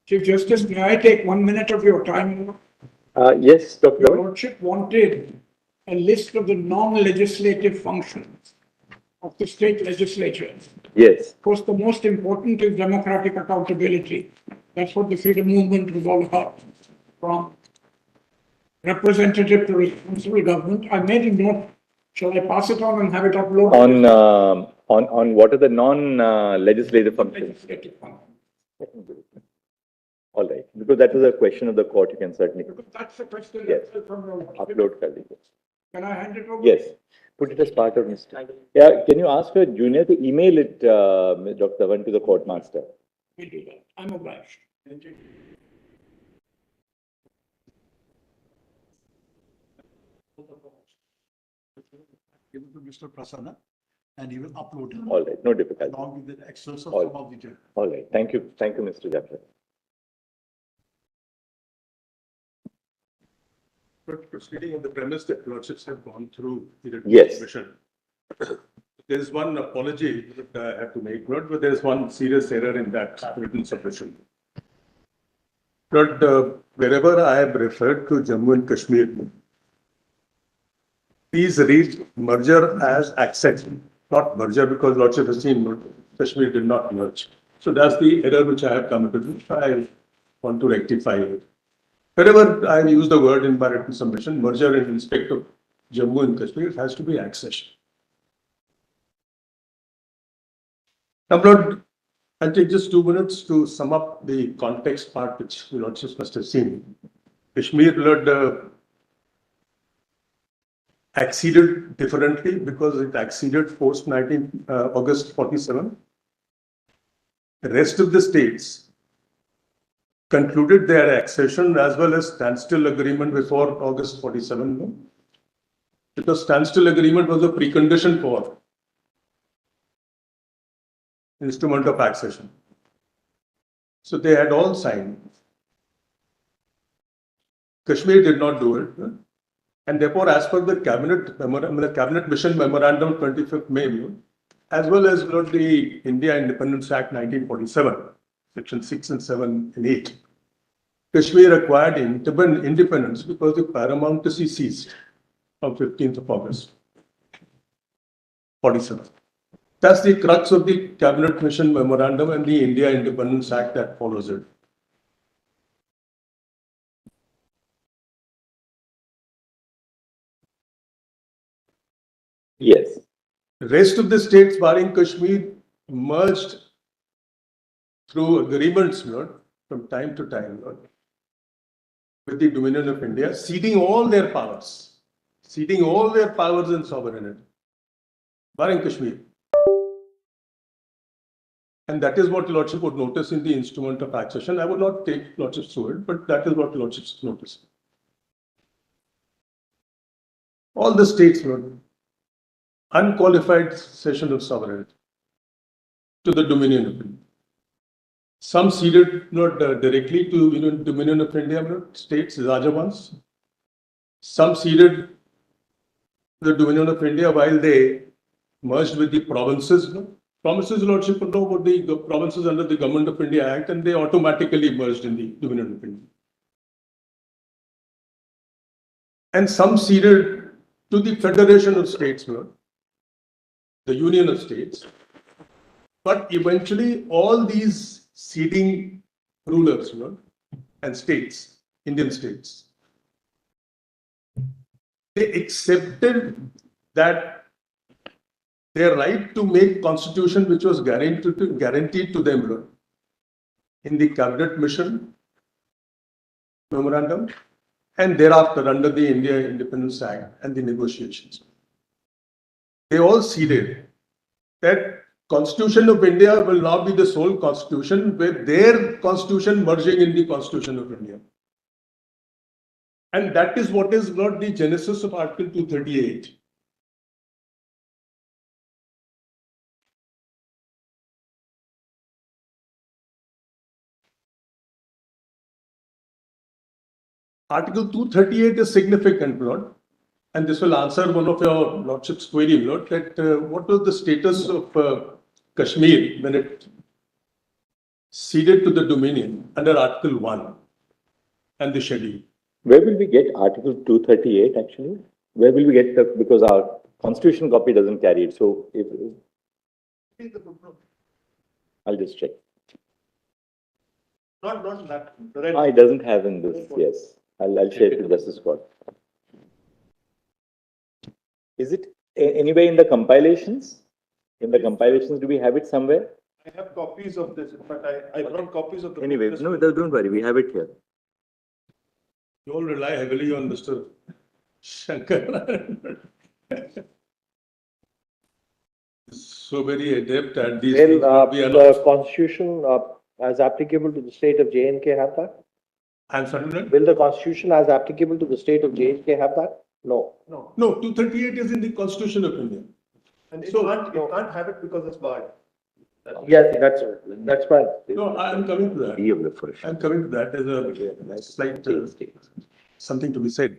Chief Justice, may I take 1 minute of your time? Yes, Dr. Your Dhawan. Lordship wanted a list of the non-legislative functions of the state legislatures. Yes, Of course, the most important is democratic accountability. That's what the freedom movement was all about. From representative to responsible government. I made a note. Shall I pass it on and have it uploaded? on what are the non-legislative functions? Legislative functions. All right, because that was a question of the court, you can certainly Because that's the question Yes. itself from your Lordship. upload. Kali. Can I hand it over? Yes, put it as part of Mr. Yeah, can you ask a junior to email it, Dr. Dhawan, to the court master? We'll do that. I'm obliged. Thank you. Give it to Mr. Prasanna, and he will upload it All right, no difficulty. along with the excerpts of All some of the judges. All right, thank you, Mr. Jaffer. But proceeding on the premise that lordships have gone through the written Yes. submission, there is one apology that I have to make, Lord, but there is one serious error in that written submission. Lord, wherever I have referred to Jammu and Kashmir, please read merger as accession, not merger, because lordship has seen Kashmir did not merge. So that's the error which I have committed, which I want to rectify it. Wherever I use the word in my written submission, merger in respect of Jammu and Kashmir, it has to be accession. Now, Lord, I'll take just 2 minutes to sum up the context part which the lordships must have seen. Kashmir, Lord, acceded differently because it acceded post August 47. The rest of the states concluded their accession as well as standstill agreement before August 47. Because standstill agreement was a precondition for instrument of accession. So they had all signed. Kashmir did not do it. And therefore, as per the cabinet mission memorandum 25th May, as well as the India Independence Act 1947, section 6 and 7 and 8, Kashmir acquired independence because the paramountcy ceased on 15th of August 47. That's the crux of the cabinet mission memorandum and the India Independence Act that follows it. Yes. The rest of the states barring Kashmir merged through agreements, from time to time, with the Dominion of India, ceding all their powers and sovereignty, barring Kashmir. And that is what Lordship would notice in the instrument of accession. I would not take Lordships through it, but that is what Lordships notice. All the states, unqualified cession of sovereignty to the Dominion of India. Some ceded not directly to Dominion of India states, Rajavans. Some ceded the Dominion of India while they merged with the provinces. Provinces, Lordship would know about the provinces under the Government of India Act, and they automatically merged in the Dominion of India. And some ceded to the Federation of States, the Union of States. But eventually, all these ceding rulers and states, Indian states, they accepted that their right to make constitution, which was guaranteed to them in the cabinet mission memorandum, and thereafter under the India Independence Act and the negotiations. They all ceded that Constitution of India will not be the sole constitution, with their constitution merging in the Constitution of India. And that is what is not the genesis of Article 238. Article 238 is significant, Lord, and this will answer one of your Lordship's query, Lord, that what was the status of Kashmir when it ceded to the Dominion under Article 1 and the schedule. Where will we get Article 238 actually? Where will we get the, because our constitution copy doesn't carry it. So if, I'll just check. Not that. The red. It doesn't have in this, yes. I'll share it to Justice Court. Is it anywhere in the compilations? In the compilations, do we have it somewhere? I have copies of this. In fact, I brought copies of the. Anyway, no, don't worry. We have it here. You all rely heavily on Mr. Shankar. So very adept at these things. Will We are the not. constitution as applicable to the state of J&K have that? I'm sorry, no? Will the constitution as applicable to the state of J&K have that? No. No. No, 238 is in the Constitution of India. And So- it can't have it because it's barred. Yes, that's fine. No, I'm coming to that. Of the first. I'm coming to that as a slight something to be said.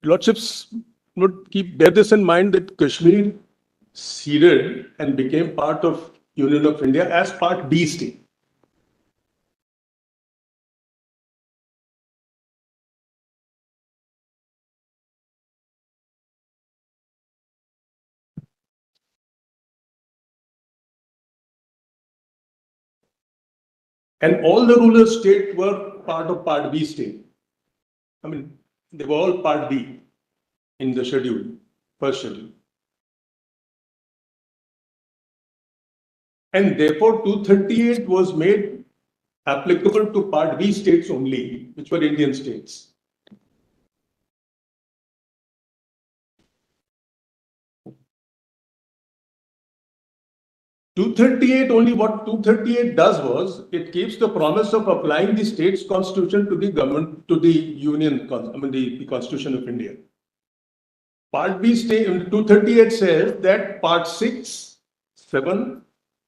Lordships would bear this in mind that Kashmir ceded and became part of Union of India as Part B state. And all the ruler states were part of Part B state. I mean, they were all Part B in the schedule, first schedule. And therefore, 238 was made applicable to Part B states only, which were Indian states. Only what 238 does was, it keeps the promise of applying the state's constitution to the government, to the union, the Constitution of India. Part B state, 238 says that Part 6, 7,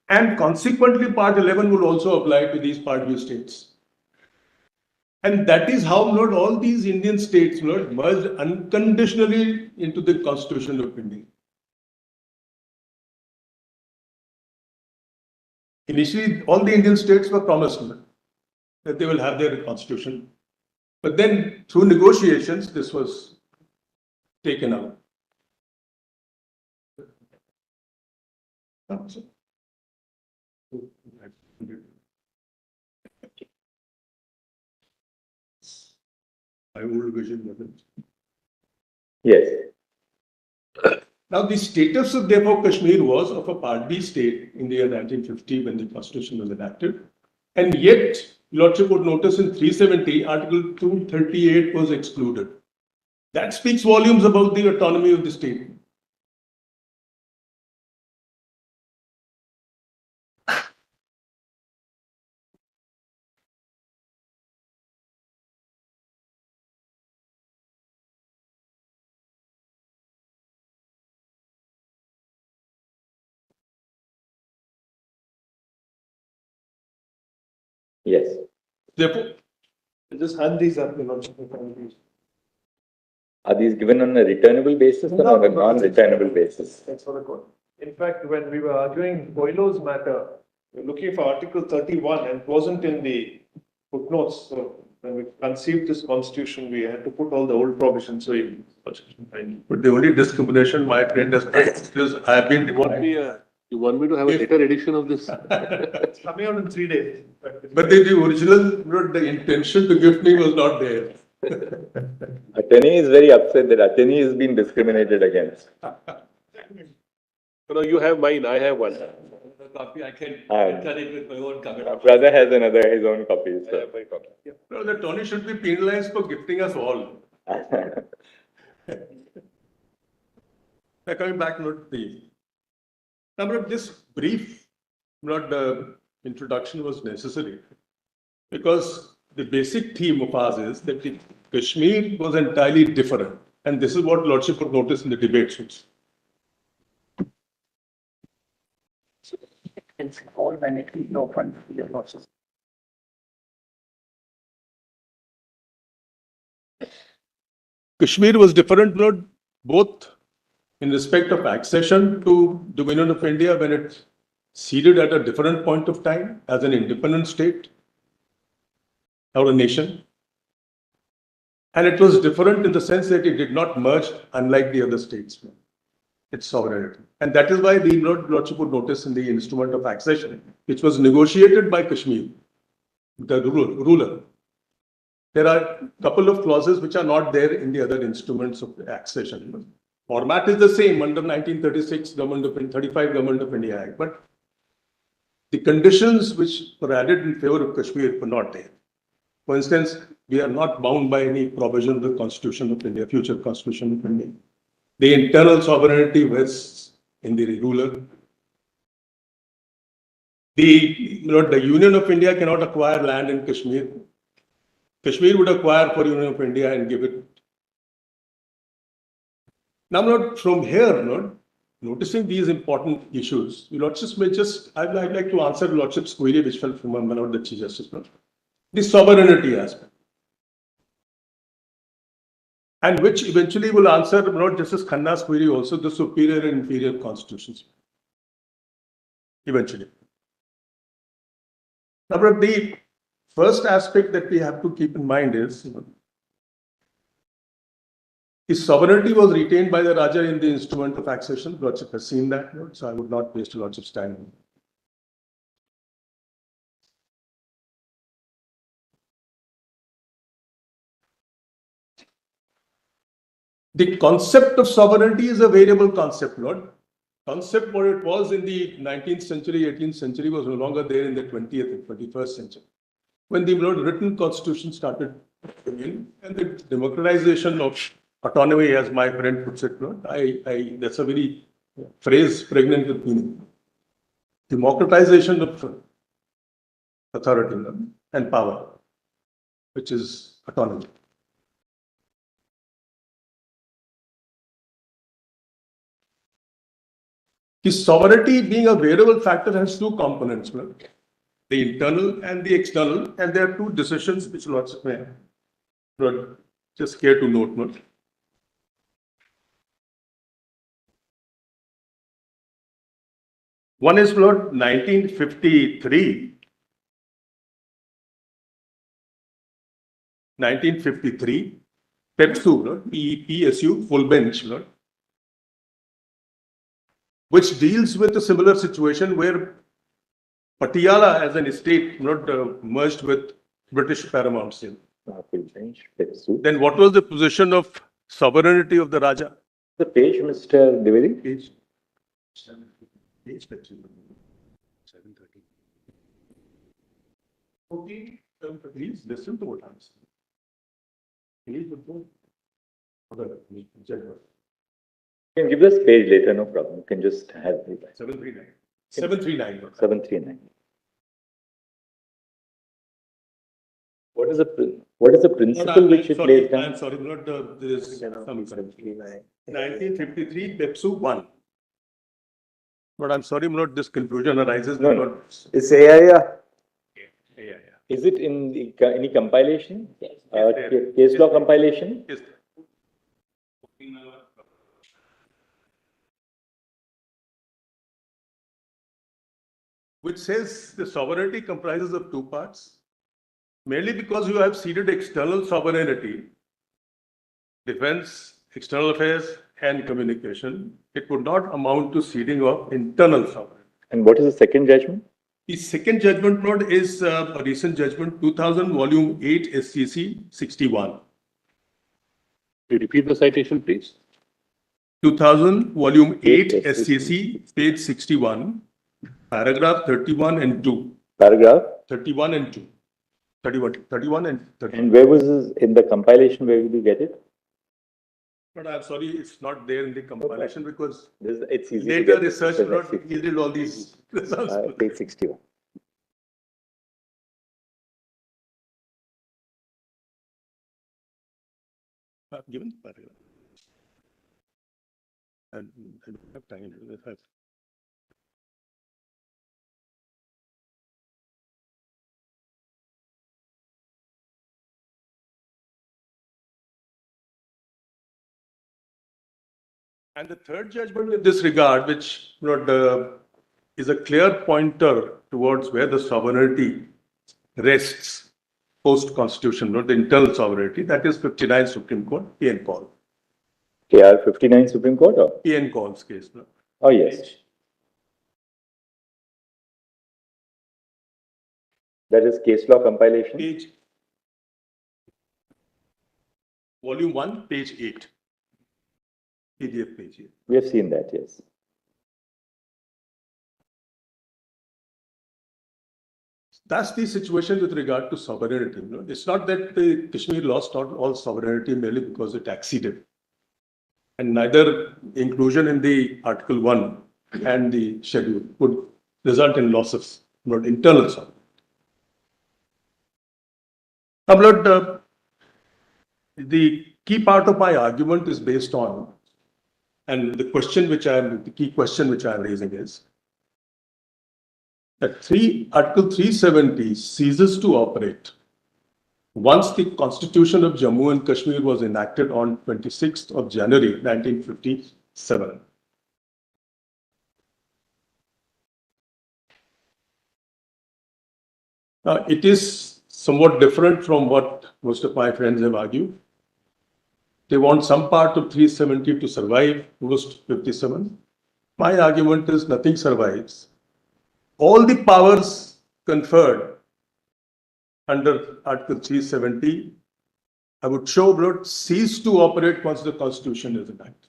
and consequently Part 11 will also apply to these Part B states. And that is how not all these Indian states merged unconditionally into the Constitution of India. Initially, all the Indian states were promised that they will have their constitution. But then, through negotiations, this was taken out. My old vision. Yes. Now, the status of therefore Kashmir was of a Part B state in the year 1950 when the constitution was enacted. And yet, Lordship would notice in 370, Article 238 was excluded. That speaks volumes about the autonomy of the state. Yes. Therefore, Just hand these up, you know. Are these given on a returnable basis or on a non-returnable basis? That's for the court. In fact, when we were arguing Boileau's matter, we were looking for Article 31 and it wasn't in the footnotes. So when we conceived this constitution, we had to put all the old provisions. So but the only discrimination my friend has made is I have been You want me to have a later edition of this? it's coming out in 3 days. But the original, the intention to gift me was not there. Attorney is very upset that attorney is being discriminated against. No, you have mine, I have one. The copy, I can Um, turn it with my own copy. My brother has his own copy. I have my copy. No, the Tony should be penalized for gifting us all. Now, coming back to the number of this brief, introduction was necessary because the basic theme of ours is that the Kashmir was entirely different, and this is what Lordship would notice in the debates. It's all when it is open to the process. Kashmir was different, both in respect of accession to Dominion of India when it ceded at a different point of time as an independent state or a nation. And it was different in the sense that it did not merge unlike the other states, its sovereignty. And that is why the Lordship would notice in the instrument of accession, which was negotiated by Kashmir, the ruler. There are a couple of clauses which are not there in the other instruments of accession. Format is the same under 1936 Government of 35 Government of India Act, but the conditions which were added in favor of Kashmir were not there. For instance, we are not bound by any provision of the Constitution of India, future Constitution of India. The internal sovereignty rests in the ruler. The Union of India cannot acquire land in Kashmir. Kashmir would acquire for Union of India and give it. Now, from here, noticing these important issues, Lordship may just, I'd like to answer Lordship's query, which fell from the Chief Justice, the sovereignty aspect. And which eventually will answer Justice Khanna's query also, the superior and inferior constitutions. Eventually. Now, but the first aspect that we have to keep in mind is, his sovereignty was retained by the Raja in the instrument of accession. Lordship has seen that, so I would not waste Lordship's time. The concept of sovereignty is a variable concept, Lord. Concept what it was in the 19th century, 18th century was no longer there in the 20th and 21st century. When the written constitution started coming in, and the democratization of autonomy, as my friend puts it, that's a very phrase pregnant with meaning. Democratization of authority and power, which is autonomy. His sovereignty being a variable factor has two components, the internal and the external, and there are two decisions which Lordship may just care to note. One is 1953. 1953, PEPSU, PEPSU, full bench, which deals with a similar situation where Patiala as an estate merged with British paramount seal. Then what was the position of sovereignty of the Raja? The page, Mr. Dwivedi? Page 730. Okay, please listen to what I'm saying. Please listen. You can give us page later, no problem. You can just have it. 739. 739. 739. What is the principle which it lays down? I'm sorry, this 1953 PEPSU 1. But I'm sorry, this confusion arises. No. It's AIA. Yeah. Is it in any compilation? Yes. Case law compilation? Yes. Which says the sovereignty comprises of two parts. Mainly because you have ceded external sovereignty, defense, external affairs, and communication, it would not amount to ceding of internal sovereignty. And what is the second judgment? The second judgment is a recent judgment, 2000, volume 8, SCC 61. You repeat the citation, please. 2000, volume 8, 8 SCC, page 61, paragraph 31 and 2. Paragraph? 31 and 2. 31 and 30. And where was this in the compilation? Where did you get it? But I'm sorry, it's not there in the compilation because It's easy later to get. research not yielded all these results. Page 61. I've given paragraph. And I don't have time. And the third judgment in this regard, which is a clear pointer towards where the sovereignty rests post-constitution, not the internal sovereignty, that is 59 Supreme Court, PN call. KR 59 Supreme Court or? PN calls case. No? Oh, yes. That is case law compilation. Page, volume 1, page 8. PDF page 8. We have seen that, yes. That's the situation with regard to sovereignty. You know? It's not that the Kashmir lost all sovereignty merely because it acceded. And neither inclusion in the Article 1 and the schedule would result in losses, not internal sovereignty. Now, Lord, the key part of my argument is based on, and the key question which I am raising is, that Article 370 ceases to operate once the Constitution of Jammu and Kashmir was enacted on 26th of January 1957. Now, it is somewhat different from what most of my friends have argued. They want some part of 370 to survive post 57. My argument is nothing survives. All the powers conferred under Article 370, I would show would cease to operate once the Constitution is enacted.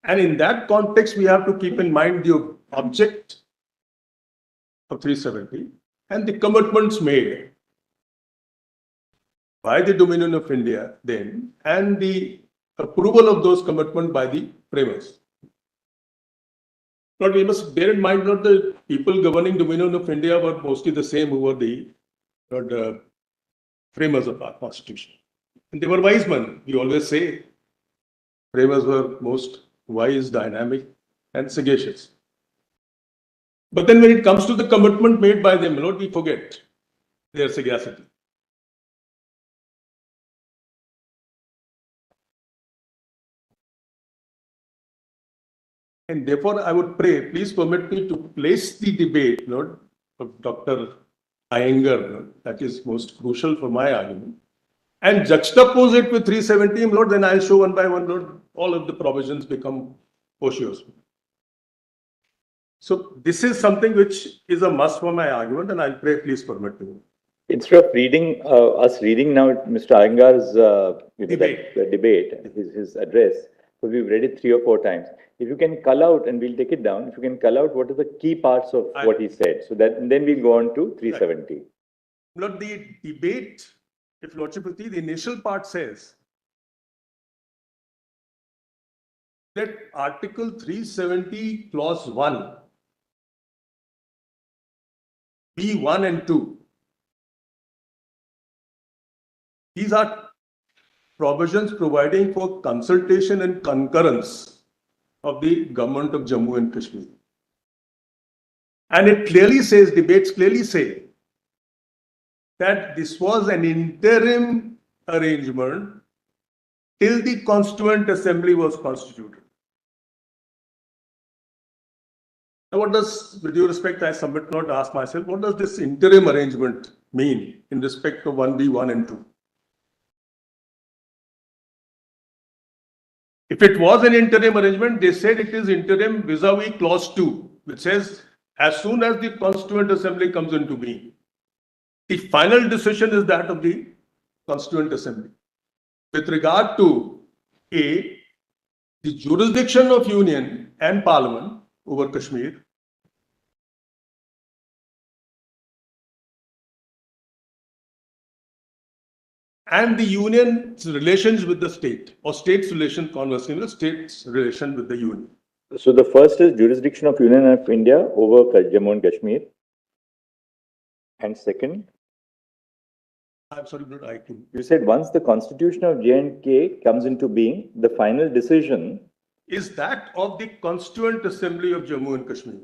And in that context, we have to keep in mind the object of 370 and the commitments made by the Dominion of India then and the approval of those commitments by the framers. But we must bear in mind that the people governing Dominion of India were mostly the same who were the framers of our Constitution. And they were wise men. We always say framers were most wise, dynamic, and sagacious. But then when it comes to the commitment made by them, we forget their sagacity. And therefore, I would pray, please permit me to place the debate of Dr. Iyengar, that is most crucial for my argument, and juxtapose it with 370, then I'll show one by one, all of the provisions become otious. So this is something which is a must for my argument, and I'll pray, please permit me. Instead of reading, us reading now Mr. Iyengar's debate, his address, so we've read it 3 or 4 times. If you can cull out, and we'll take it down, if you can cull out what are the key parts of what he said, so that then we'll go on to 370. Lord, the debate, if Lordship will see, the initial part says that Article 370, Clause 1, B1 and 2, these are provisions providing for consultation and concurrence of the government of Jammu and Kashmir. And it clearly says, debates clearly say, that this was an interim arrangement till the Constituent Assembly was constituted. Now, what does, with due respect, I submit not ask myself, what does this interim arrangement mean in respect of 1B1 and 2? If it was an interim arrangement, they said it is interim vis-a-vis clause 2, which says as soon as the Constituent Assembly comes into being, the final decision is that of the Constituent Assembly. With regard to A, the jurisdiction of Union and Parliament over Kashmir, and the Union's relations with the state, or state's relation, conversely, the state's relation with the Union. So the first is jurisdiction of Union of India over Jammu and Kashmir. And second? I'm sorry, but I can. You said once the Constitution of J&K comes into being, the final decision is that of the Constituent Assembly of Jammu and Kashmir,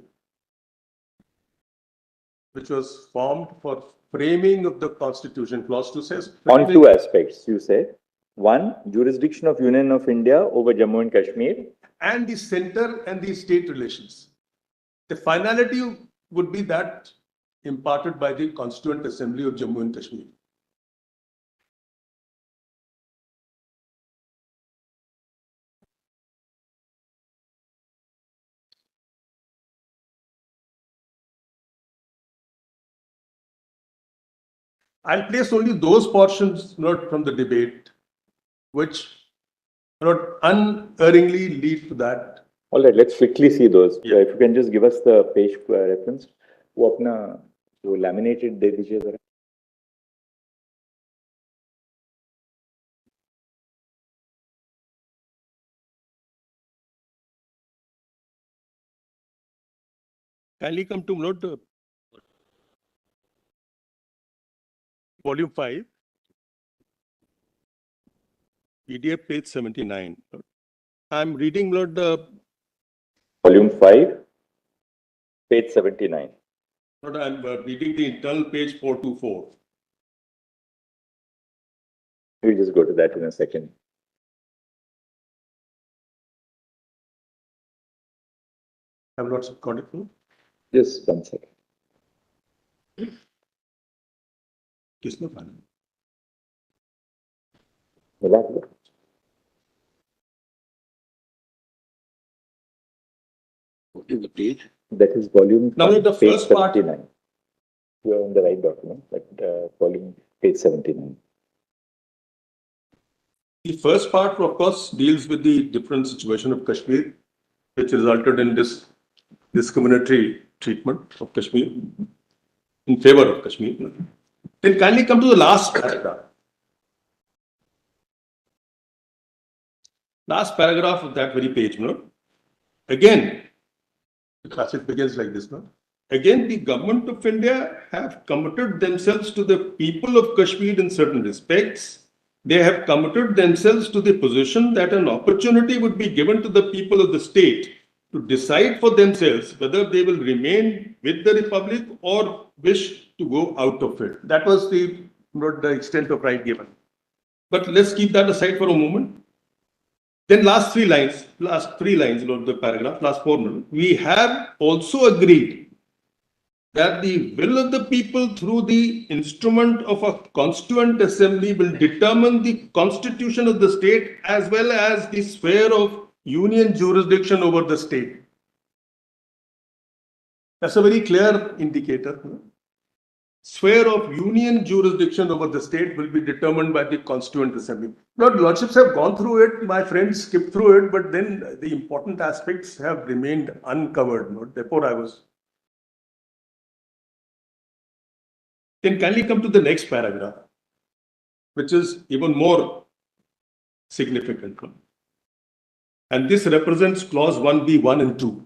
which was formed for framing of the Constitution. Clause 2 says. On 2 aspects, you say. One, jurisdiction of Union of India over Jammu and Kashmir. and the center and the state relations. The finality would be that imparted by the Constituent Assembly of Jammu and Kashmir. I'll place only those portions not from the debate which not unerringly lead to that. All right, let's quickly see those. Yeah. If you can just give us the page reference. वो अपना जो laminated दे दीजिए जरा. Kindly come to note volume 5, PDF page 79. I'm reading not the Volume 5, page 79. not I'm reading the internal page 424. We'll just go to that in a second. Have lots of contact. Just 1 second. किसने पाना? Relax. What is the page? That is volume Now, 5, the page first part- 79. You're on the right document, but volume page 79. The first part, of course, deals with the different situation of Kashmir, which resulted in this discriminatory treatment of Kashmir in favor of Kashmir. Then kindly come to the last paragraph. Last paragraph of that very page, no? Again, the passage begins like this, no? Again, the government of India have committed themselves to the people of Kashmir in certain respects. They have committed themselves to the position that an opportunity would be given to the people of the state to decide for themselves whether they will remain with the republic or wish to go out of it. That was the extent of right given. But let's keep that aside for a moment. Then last three lines of the paragraph, last 4 minutes, we have also agreed that the will of the people through the instrument of a constituent assembly will determine the constitution of the state as well as the sphere of union jurisdiction over the state. That's a very clear indicator. Sphere of union jurisdiction over the state will be determined by the constituent assembly. Lord Lordships have gone through it, my friends skipped through it, but then the important aspects have remained uncovered. Therefore, I was. Then kindly come to the next paragraph, which is even more significant. And this represents clause 1B, 1 and 2.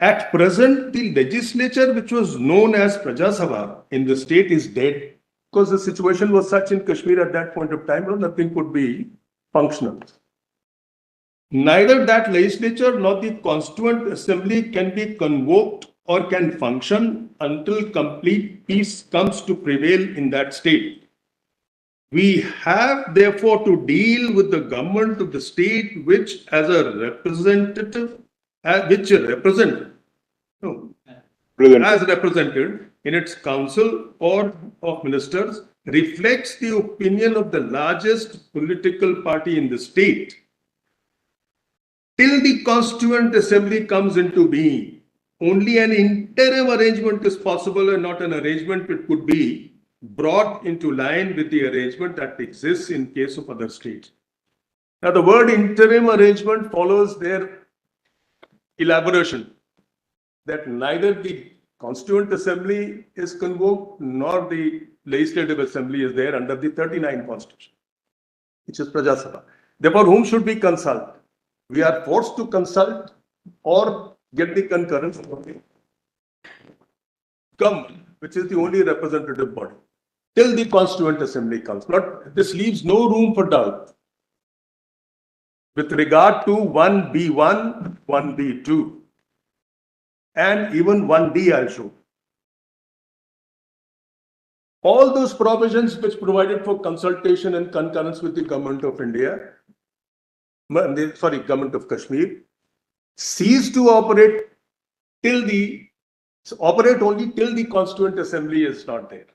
At present, the legislature, which was known as Praja Sabha in the state, is dead because the situation was such in Kashmir at that point of time, nothing could be functional. Neither that legislature nor the Constituent Assembly can be convoked or can function until complete peace comes to prevail in that state. We have therefore to deal with the government of the state which as a representative, as represented in its council or of ministers reflects the opinion of the largest political party in the state. Till the Constituent Assembly comes into being, only an interim arrangement is possible and not an arrangement which could be brought into line with the arrangement that exists in case of other states. Now, the word interim arrangement follows their elaboration that neither the Constituent Assembly is convoked nor the Legislative Assembly is there under the 39 Constitution, which is Praja Sabha. Therefore, whom should we consult? We are forced to consult or get the concurrence of the government, which is the only representative body, till the Constituent Assembly comes. This leaves no room for doubt. With regard to 1B1, 1B2, and even 1D, I'll show. all those provisions which provided for consultation and concurrence with the government of India, government of Kashmir, cease to operate operate only till the Constituent Assembly is not there.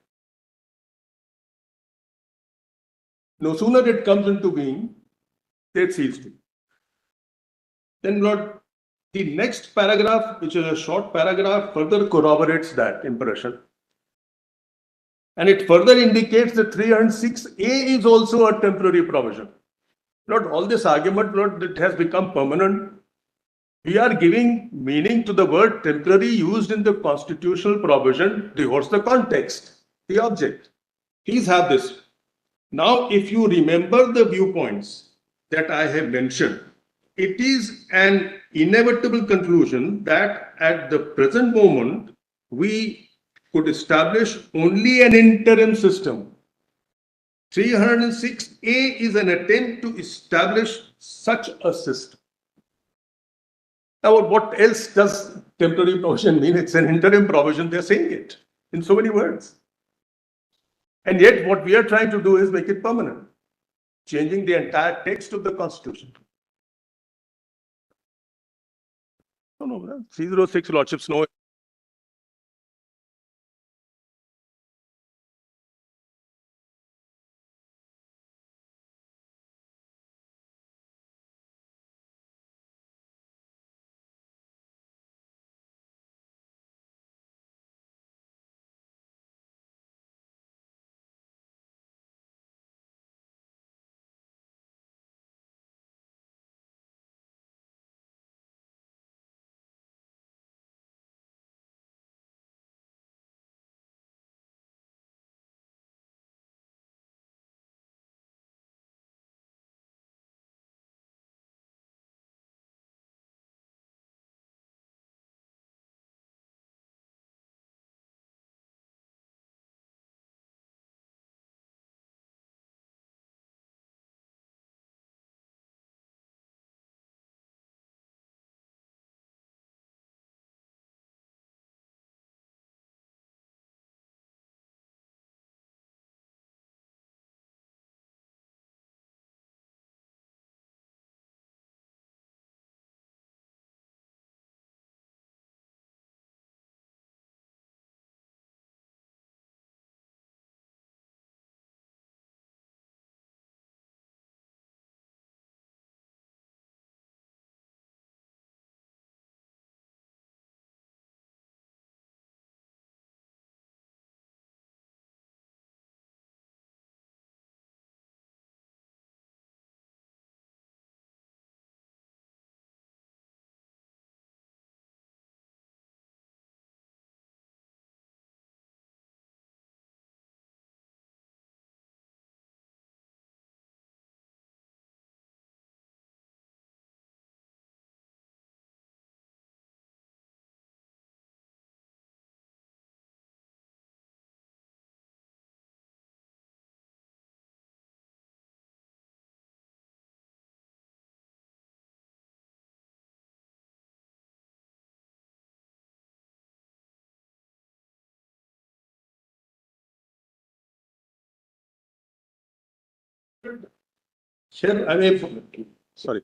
No sooner it comes into being, it cease to. Then Lord, the next paragraph, which is a short paragraph, further corroborates that impression. And it further indicates that 306A is also a temporary provision. Not all this argument, Lord, that has become permanent. We are giving meaning to the word temporary used in the constitutional provision towards the context, the object. Please have this. Now, if you remember the viewpoints that I have mentioned, it is an inevitable conclusion that at the present moment, we could establish only an interim system. 306A is an attempt to establish such a system. Now, what else does temporary provision mean? It's an interim provision. They're saying it in so many words. And yet, what we are trying to do is make it permanent, changing the entire text of the Constitution. No, 306 Lordships, no. Sorry.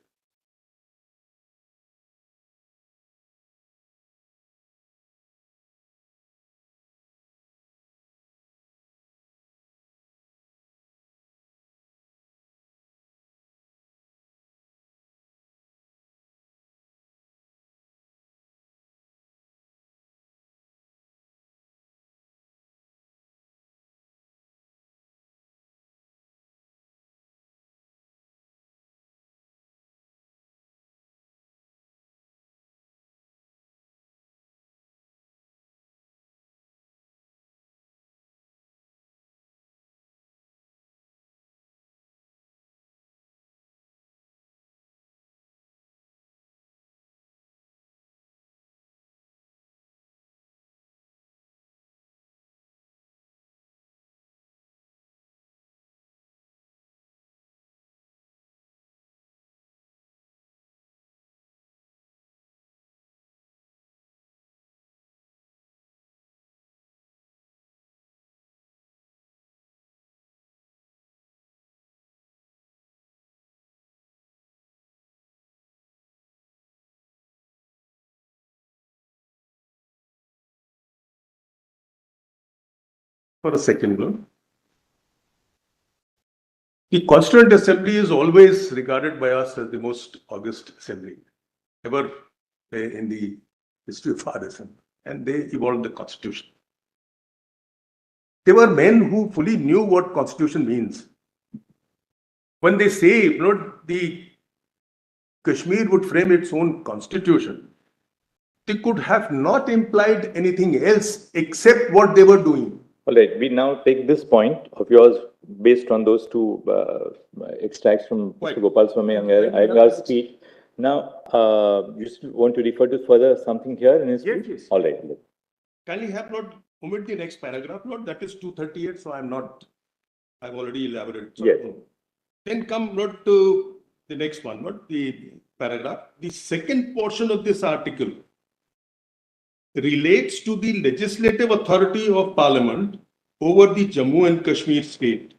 for a second, Lord. The Constituent Assembly is always regarded by us as the most august assembly ever in the history of our assembly, and they evolved the Constitution. They were men who fully knew what Constitution means. When they say, the Kashmir would frame its own constitution, they could have not implied anything else except what they were doing. All right, we now take this point of yours based on those two extracts from Right. Mr. Gopal Swami Iyengar's speech. Now, you still want to refer to further something here in his Yes, speech? yes. All right. Kindly have not omit the next paragraph, Lord. That is 238, so I've already elaborated. So, Yes. Then come not to the next one, not the paragraph. The second portion of this article relates to the legislative authority of Parliament over the Jammu and Kashmir state.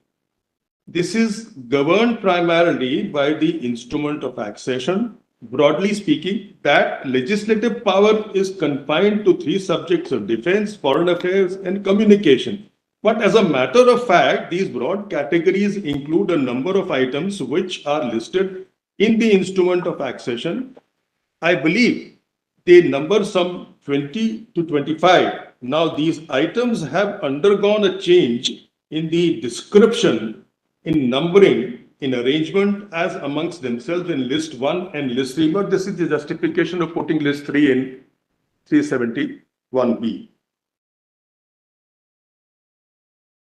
This is governed primarily by the instrument of accession. Broadly speaking, that legislative power is confined to three subjects of defense, foreign affairs, and communication. But as a matter of fact, these broad categories include a number of items which are listed in the instrument of accession. I believe they number some 20 to 25. Now, these items have undergone a change in the description, in numbering, in arrangement as amongst themselves in list 1 and list 3. But this is the justification of putting list 3 in 371B.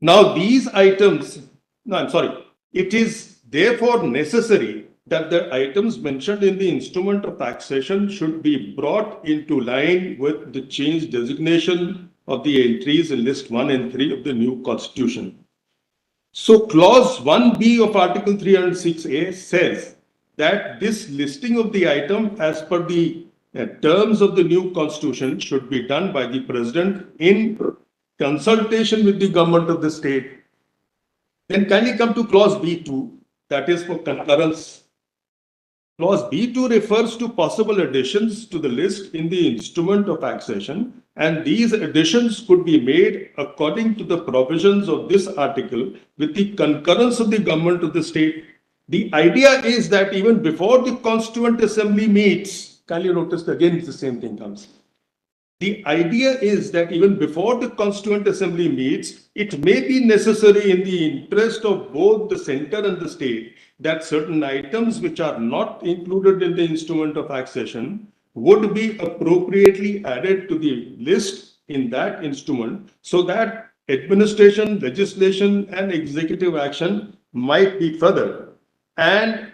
Now, these items, no, I'm sorry, it is therefore necessary that the items mentioned in the instrument of taxation should be brought into line with the changed designation of the entries in list 1 and 3 of the new constitution. So clause 1B of article 306A says that this listing of the item as per the terms of the new constitution should be done by the president in consultation with the government of the state. Then kindly come to clause B2, that is for concurrence. Clause B2 refers to possible additions to the list in the instrument of accession, and these additions could be made according to the provisions of this article with the concurrence of the government of the state. The idea is that even before the Constituent Assembly meets, kindly notice again the same thing comes. The idea is that even before the Constituent Assembly meets, it may be necessary in the interest of both the center and the state that certain items which are not included in the instrument of accession would be appropriately added to the list in that instrument so that administration, legislation, and executive action might be furthered. And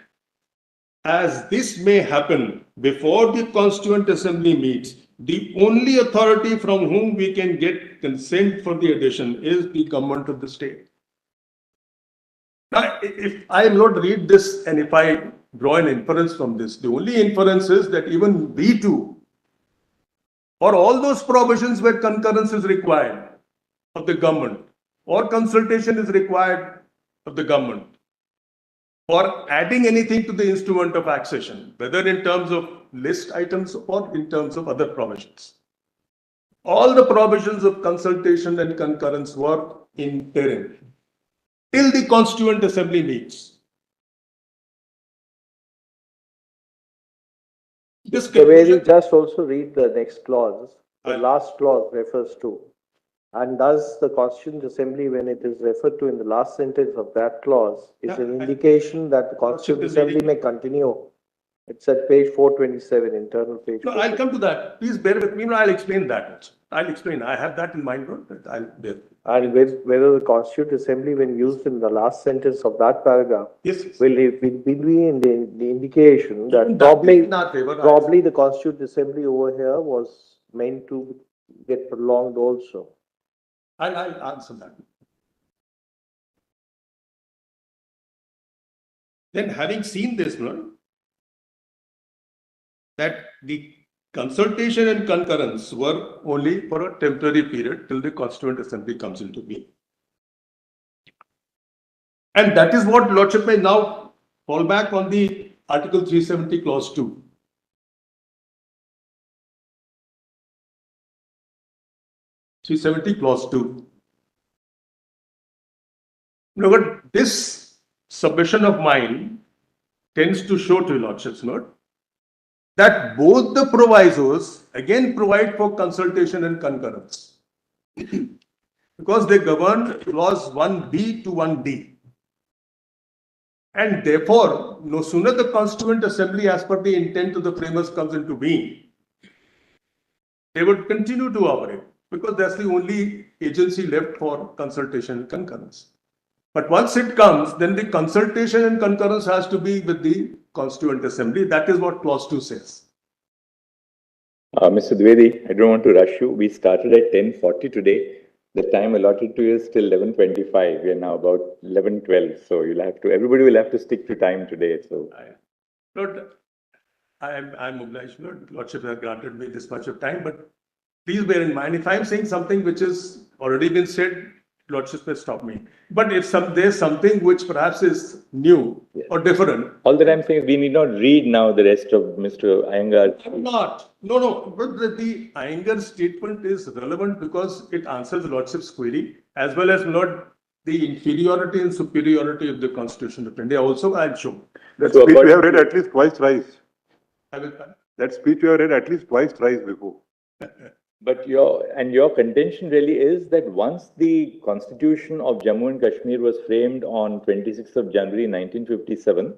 as this may happen before the Constituent Assembly meets, the only authority from whom we can get consent for the addition is the government of the state. Now, if I am not read this and if I draw an inference from this, the only inference is that even B2 or all those provisions where concurrence is required of the government or consultation is required of the government, or adding anything to the instrument of accession, whether in terms of list items or in terms of other provisions. All the provisions of consultation and concurrence were in interim till the Constituent Assembly meets. This Kaveri, just also read the next clause. The Aye. last clause refers to. And thus the Constituent Assembly, when it is referred to in the last sentence of that clause, is Yeah, an indication that the Constituent is Assembly reading. may continue. It's at page 427, internal page. No, I'll come to that. Please bear with me. No, I'll explain that. I'll explain. I have that in mind. I'll bear. And whether the Constituent Assembly, when used in the last sentence of that paragraph, Yes. will be in the indication that Even probably, is in our favor. probably the Constituent Assembly over here was meant to get prolonged also. I'll answer that. Then having seen this, that the consultation and concurrence were only for a temporary period till the Constituent Assembly comes into being. And that is what Lordship may now fall back on the Article 370 Clause 2. Clause 2. No, but this submission of mine tends to show to your lordship's note that both the provisos again provide for consultation and concurrence. Because they govern clause 1B to 1D. And therefore, no sooner the Constituent Assembly, as per the intent of the framers, comes into being, they would continue to operate because that's the only agency left for consultation and concurrence. But once it comes, then the consultation and concurrence has to be with the Constituent Assembly. That is what clause 2 says. Mr. Dwivedi, I don't want to rush you. We started at 10:40 today. The time allotted to you is till 11:25. We are now about 11:12. So you'll have to, everybody will have to stick to time today. So Lord, I'm obliged, Lord. Lordship has granted me this much of time, but please bear in mind, if I'm saying something which has already been said, Lordship may stop me. But if there's something which perhaps is new or different. all that I'm saying is we need not read now the rest of Mr. Iyengar's. I'm not. No. But the Iyengar statement is relevant because it answers Lordship's query as well as not the inferiority and superiority of the Constitution of India. Also, I'm sure. That So speech we have according read at least twice, thrice. I will. That speech we have read at least twice, thrice before. But your contention really is that once the Constitution of Jammu and Kashmir was framed on 26th of January 1957,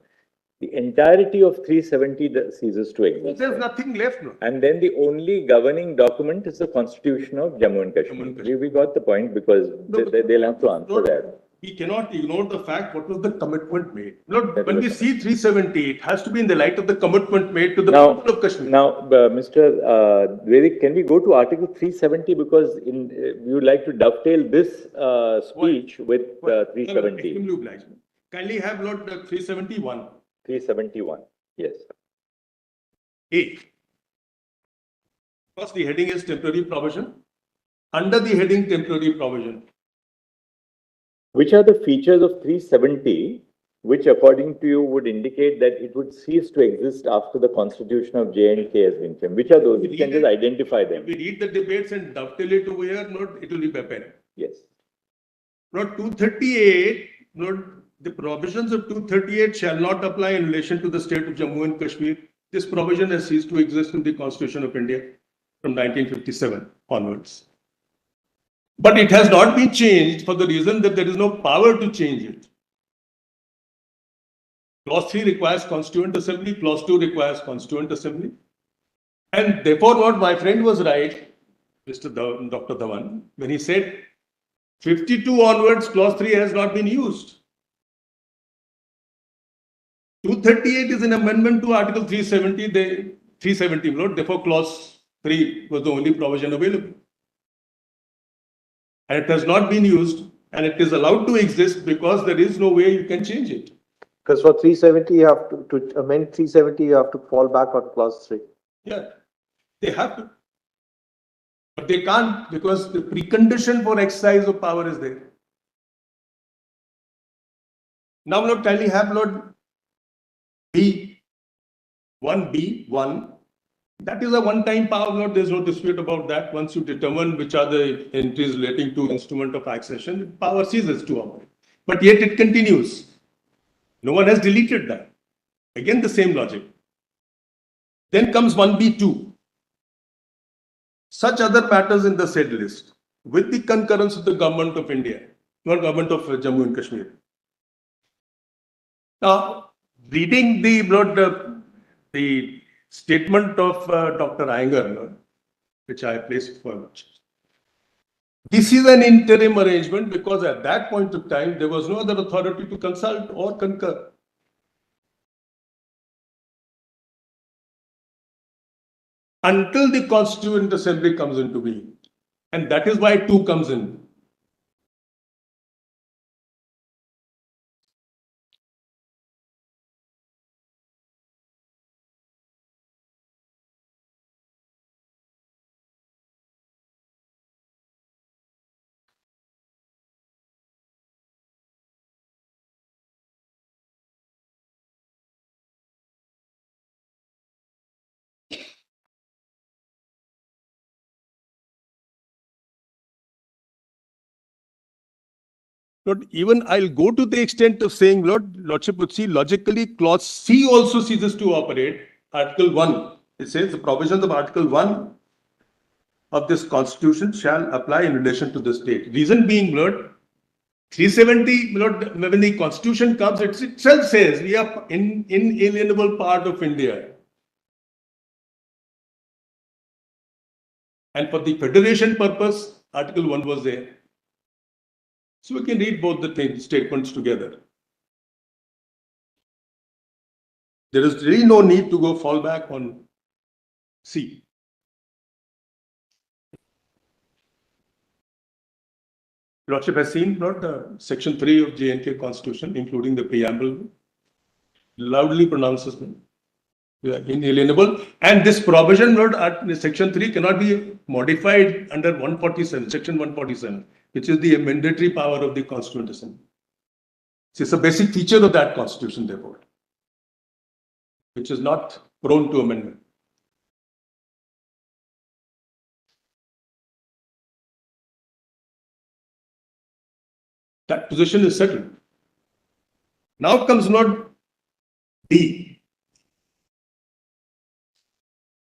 the entirety of 370 ceases to exist. There's nothing left. No. And then the only governing document is the Constitution of Jammu and Kashmir. We got the point because they'll have to answer that. We cannot ignore the fact what was the commitment made. Lord, when we see 370, it has to be in the light of the commitment made to the people of Kashmir. Now, Mr. Dwivedi, can we go to Article 370 because we would like to dovetail this speech with 370. Extremely obliged. Kindly have Lord 371. 371, yes. A. First, the heading is temporary provision. Under the heading temporary provision, Which are the features of 370 which according to you would indicate that it would cease to exist after the constitution of J&K has been framed? Which are those? You can just identify them. if we read the debates and dovetail it over here, it will be by pen. Yes. Note 238, the provisions of 238 shall not apply in relation to the state of Jammu and Kashmir. This provision has ceased to exist in the Constitution of India from 1957 onwards. But it has not been changed for the reason that there is no power to change it. Clause 3 requires Constituent Assembly, Clause 2 requires Constituent Assembly. And therefore, what my friend was right, Dr. Dhawan, when he said 52 onwards, Clause 3 has not been used. 238 is an amendment to Article 370, therefore Clause 3 was the only provision available. And it has not been used and it is allowed to exist because there is no way you can change it. Because for 370, you have to amend 370, you have to fall back on clause 3. Yeah, they have to. But they can't because the precondition for exercise of power is there. Now, Lord, kindly have Lord B, 1B1. That is a one-time power, Lord. There's no dispute about that. Once you determine which are the entries relating to instrument of accession, power ceases to operate. But yet it continues. No one has deleted that. Again, the same logic. Then comes 1B2. Such other matters in the said list, with the concurrence of the government of India, not government of Jammu and Kashmir. Now, reading the statement of Dr. Iyengar, which I placed for much. This is an interim arrangement because at that point of time, there was no other authority to consult or concur. Until the Constituent Assembly comes into being. And that is why 2 comes in. Lord, even I'll go to the extent of saying, Lordship would see logically clause C also ceases to operate. Article 1, it says the provisions of Article 1 of this constitution shall apply in relation to the state. Reason being, Lord, 370, Lord, when the constitution comes, it itself says we are inalienable part of India. And for the federation purpose, Article 1 was there. So we can read both the statements together. There is really no need to go fall back on C. Lordship has seen, Section 3 of J&K Constitution, including the preamble, loudly pronounces them. They are inalienable. And this provision, Section 3 cannot be modified under 147, Section 147, which is the mandatory power of the Constituent Assembly. It's a basic feature of that Constitution, therefore, which is not prone to amendment. That position is settled. Now comes Lord D.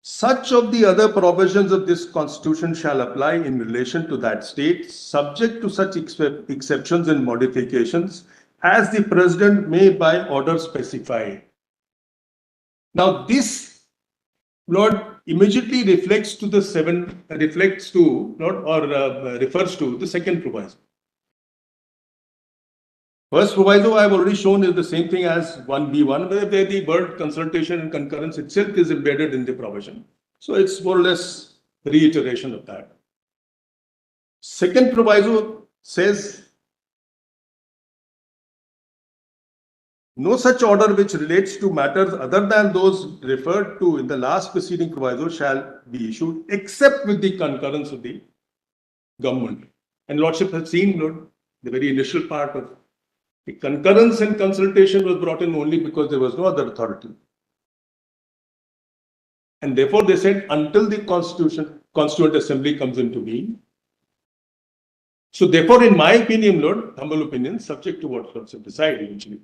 Such of the other provisions of this Constitution shall apply in relation to that state, subject to such exceptions and modifications as the President may by order specify. Now this, Lord, immediately refers to the second proviso. First proviso I have already shown is the same thing as 1B1, where the word consultation and concurrence itself is embedded in the provision. So it's more or less reiteration of that. Second proviso says, no such order which relates to matters other than those referred to in the last preceding proviso shall be issued except with the concurrence of the government. And Lordship has seen, the very initial part of the concurrence and consultation was brought in only because there was no other authority. And therefore they said until the Constituent Assembly comes into being. So therefore, in my opinion, humble opinion, subject to what Lordship decide eventually,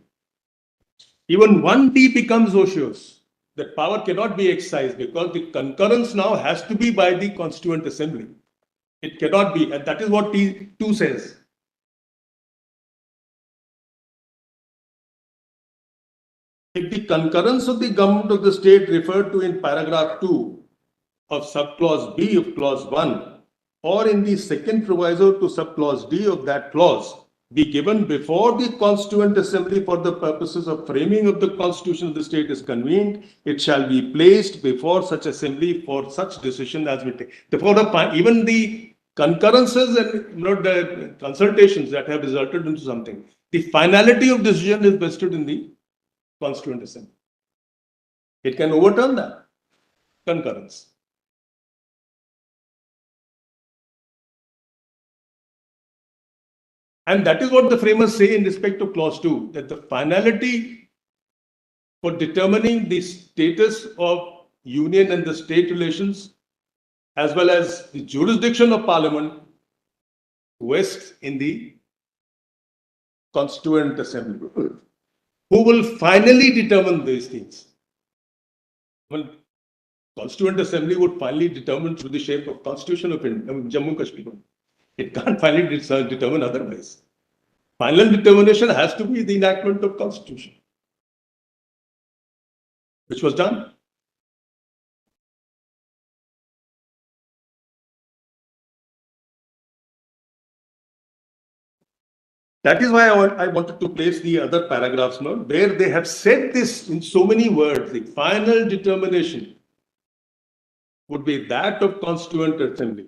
even 1D becomes ocious. That power cannot be exercised because the concurrence now has to be by the Constituent Assembly. It cannot be, and that is what T2 says. If the concurrence of the government of the state referred to in paragraph 2 of subclause B of clause 1 or in the second proviso to subclause D of that clause be given before the Constituent Assembly for the purposes of framing of the Constitution of the state is convened, it shall be placed before such assembly for such decision as we take. Therefore, even the concurrences and the consultations that have resulted into something, the finality of decision is vested in the Constituent Assembly. It can overturn that concurrence. And that is what the framers say in respect to clause 2, that the finality for determining the status of union and the state relations, as well as the jurisdiction of Parliament, rests in the Constituent Assembly. Who will finally determine these things? Well, Constituent Assembly would finally determine through the shape of Constitution of Jammu Kashmir. It can't finally determine otherwise. Final determination has to be the enactment of Constitution, which was done. That is why I wanted to place the other paragraphs now, where they have said this in so many words. The final determination would be that of Constituent Assembly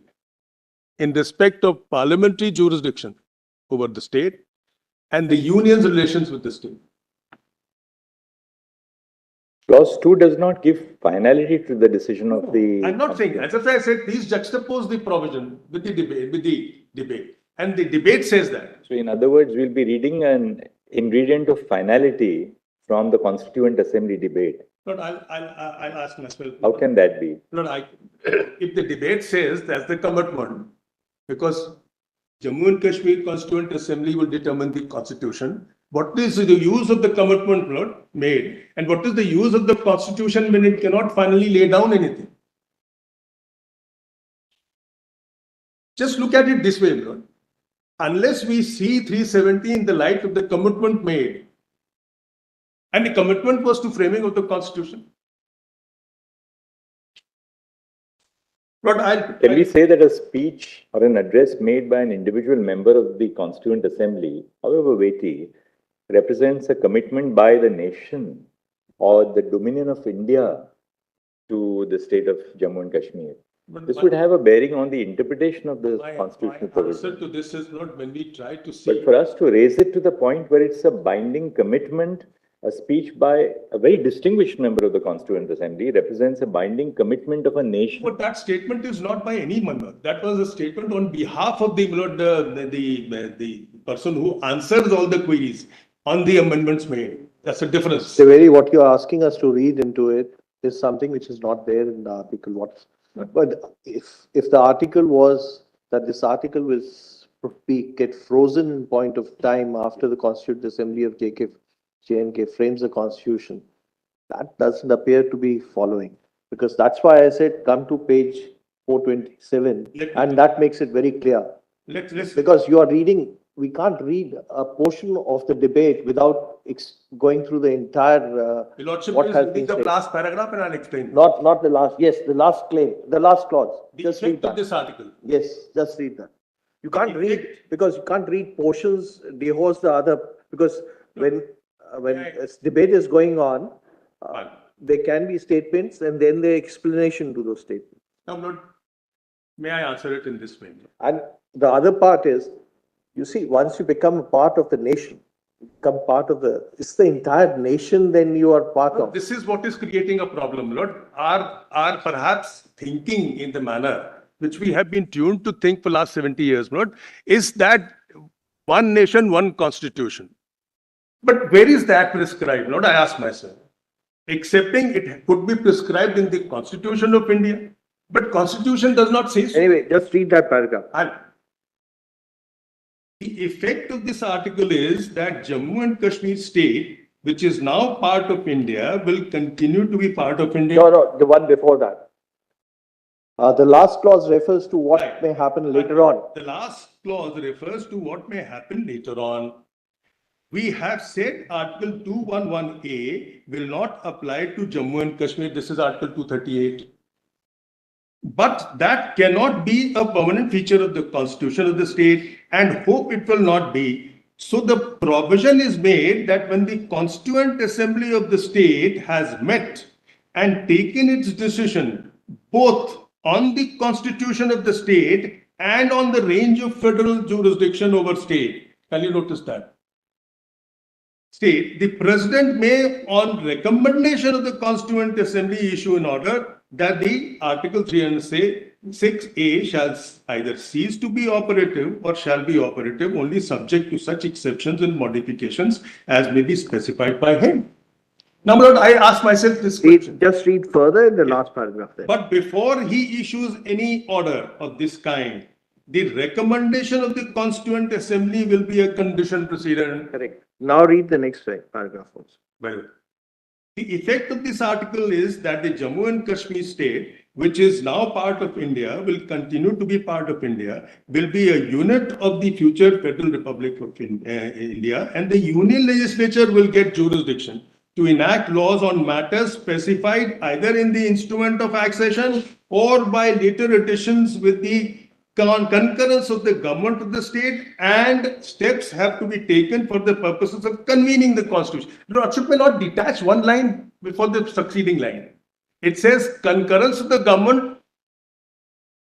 in respect of parliamentary jurisdiction over the state and the union's relations with the state. Clause 2 does not give finality to the decision of the... I'm not saying, as I said, please juxtapose the provision with the debate. And the debate says that. So in other words, we'll be reading an ingredient of finality from the Constituent Assembly debate. Lord, I'll ask myself. How can that be? Lord, if the debate says that's the commitment, because Jammu and Kashmir Constituent Assembly will determine the constitution. What is the use of the commitment not made, and what is the use of the constitution when it cannot finally lay down anything? Just look at it this way, Lord. Unless we see 370 in the light of the commitment made, and the commitment was to framing of the constitution. But Can we say that a speech or an address made by an individual member of the Constituent Assembly, however weighty, represents a commitment by the nation or the dominion of India to the state of Jammu and Kashmir? This would have a bearing on the interpretation of the constitutional my answer provision. to this is not when we try to see. But for us to raise it to the point where it's a binding commitment, a speech by a very distinguished member of the Constituent Assembly represents a binding commitment of a nation. But that statement is not by any member. That was a statement on behalf of the person who answers all the queries on the amendments made. That's a difference. Severi, what you're asking us to read into it is something which is not there in the article. But if the article was that this article will get frozen in point of time after the Constituent Assembly of J&K frames the Constitution, that doesn't appear to be following. Because that's why I said come to page 427, and that makes it very clear. Because you are reading, we can't read a portion of the debate without going through the entire Your Lordship what is has reading been the said. last paragraph and I'll explain. Not the last, yes, the last claim, the last clause. The Just read effect of that. this article. Yes, just read that. You can't The read, effect- because you can't read portions, dehouse the other, because when this debate is going on, Fine. there can be statements and then the explanation to those statements. Now, Lord, may I answer it in this way? And the other part is, you see, once you become a part of the nation, become part of it's the entire nation then you are part of. This is what is creating a problem, Lord. Are perhaps thinking in the manner which we have been tuned to think for last 70 years, Lord, is that one nation, one constitution. But where is that prescribed, Lord? I ask myself. Excepting it could be prescribed in the Constitution of India, but Constitution does not say so. Anyway, just read that paragraph. And the effect of this article is that Jammu and Kashmir state, which is now part of India, will continue to be part of India. No, the one before that. The last clause refers to what Right. may happen later on. The last clause refers to what may happen later on. We have said Article 211A will not apply to Jammu and Kashmir. This is Article 238. But that cannot be a permanent feature of the constitution of the state, and hope it will not be. So the provision is made that when the Constituent Assembly of the state has met and taken its decision both on the constitution of the state and on the range of federal jurisdiction over state. Can you notice that? State, the president may, on recommendation of the Constituent Assembly, issue an order that the Article 306A shall either cease to be operative or shall be operative only subject to such exceptions and modifications as may be specified by him. Now, Lord, I ask myself this question. Just read further in the last paragraph there. But before he issues any order of this kind, the recommendation of the Constituent Assembly will be a condition precedent. Correct. Now read the next paragraph also. Very well. The effect of this article is that the Jammu and Kashmir state, which is now part of India, will continue to be part of India, will be a unit of the future Federal Republic of India, and the Union Legislature will get jurisdiction to enact laws on matters specified either in the instrument of accession or by later additions with the concurrence of the government of the state, and steps have to be taken for the purposes of convening the constitution. Lordship may not detach one line before the succeeding line. It says concurrence of the government,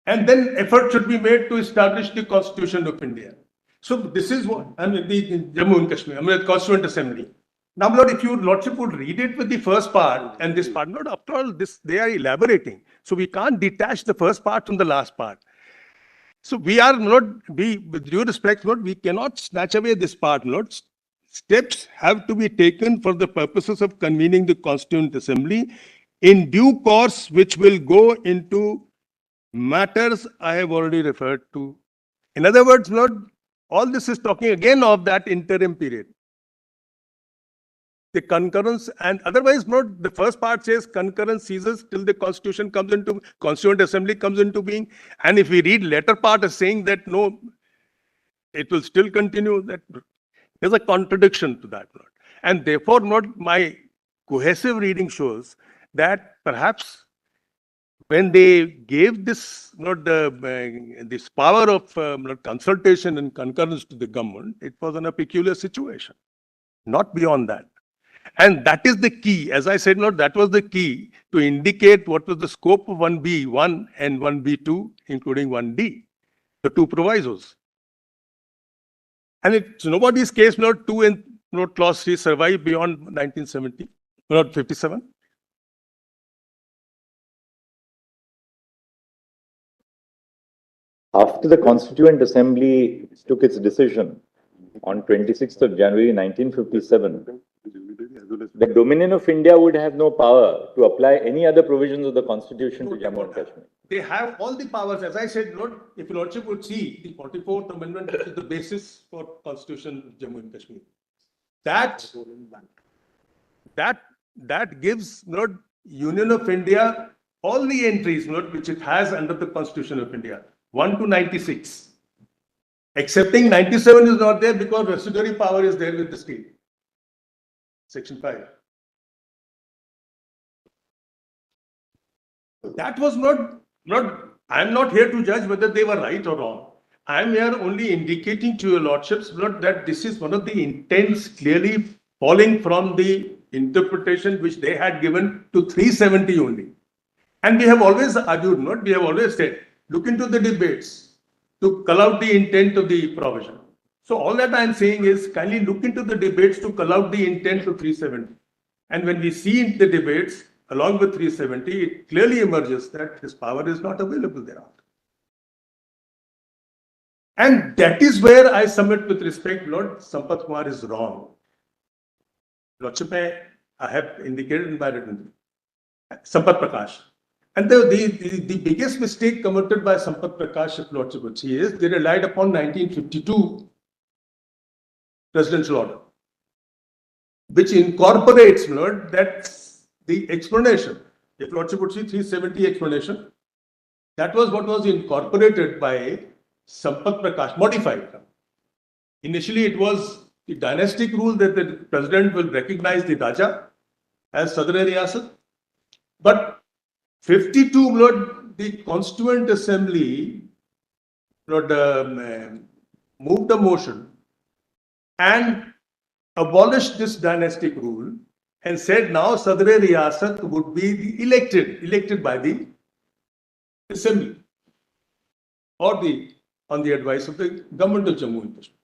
and then effort should be made to establish the constitution of India. So this is what, I mean, the Jammu and Kashmir, the Constituent Assembly. Now, Lord, if your Lordship would read it with the first part and this part, Lord, after all, this they are elaborating. So we can't detach the first part from the last part. So we are not, with due respect, Lord, we cannot snatch away this part, Lord. Steps have to be taken for the purposes of convening the Constituent Assembly in due course, which will go into matters I have already referred to In other words, Lord, all this is talking again of that interim period. The concurrence, and otherwise, Lord, the first part says concurrence ceases till the Constituent Assembly comes into being. And if we read later part as saying that no, it will still continue, that there's a contradiction to that, Lord. And therefore, Lord, my cohesive reading shows that perhaps when they gave this, this power of consultation and concurrence to the government, it was in a peculiar situation, not beyond that. And that is the key. As I said, Lord, that was the key to indicate what was the scope of 1B1 and 1B2, including 1D, the two provisos. And it's nobody's case, Lord, 2 and Lord, Clause 3 survive beyond 1970, Lord, 57. After the Constituent Assembly took its decision on 26th of January 1957, the Dominion of India would have no power to apply any other provisions of the Constitution to Jammu and Kashmir. They have all the powers. As I said, Lord, if your Lordship would see the 44th Amendment, which is the basis for Constitution of Jammu and Kashmir. That gives, Lord, Union of India all the entries, Lord, which it has under the Constitution of India, 1 to 96. Excepting 97 is not there because residuary power is there with the state. Section 5. That was not, I'm not here to judge whether they were right or wrong. I'm here only indicating to your lordships, Lord, that this is one of the intents clearly falling from the interpretation which they had given to 370 only. And we have always argued, we have always said, look into the debates to cull out the intent of the provision. So all that I'm saying is kindly look into the debates to cull out the intent of 370. And when we see the debates along with 370, it clearly emerges that his power is not available thereafter. And that is where I submit with respect, Lord, Sampath Kumar is wrong. Lordship, I have indicated in my written, Sampath Prakash. And the biggest mistake committed by Sampath Prakash, if Lordship would see, is they relied upon 1952 presidential order, which incorporates, Lord, that the explanation, if Lordship would see 370 explanation, that was what was incorporated by Sampath Prakash, modified. Initially, it was the dynastic rule that the president will recognize the Raja as Sadr-e-Riyasat. But 52, Lord, the Constituent Assembly, Lord, moved a motion and abolished this dynastic rule and said now Sadr-e-Riyasat would be the elected by the Assembly or on the advice of the government of Jammu and Kashmir.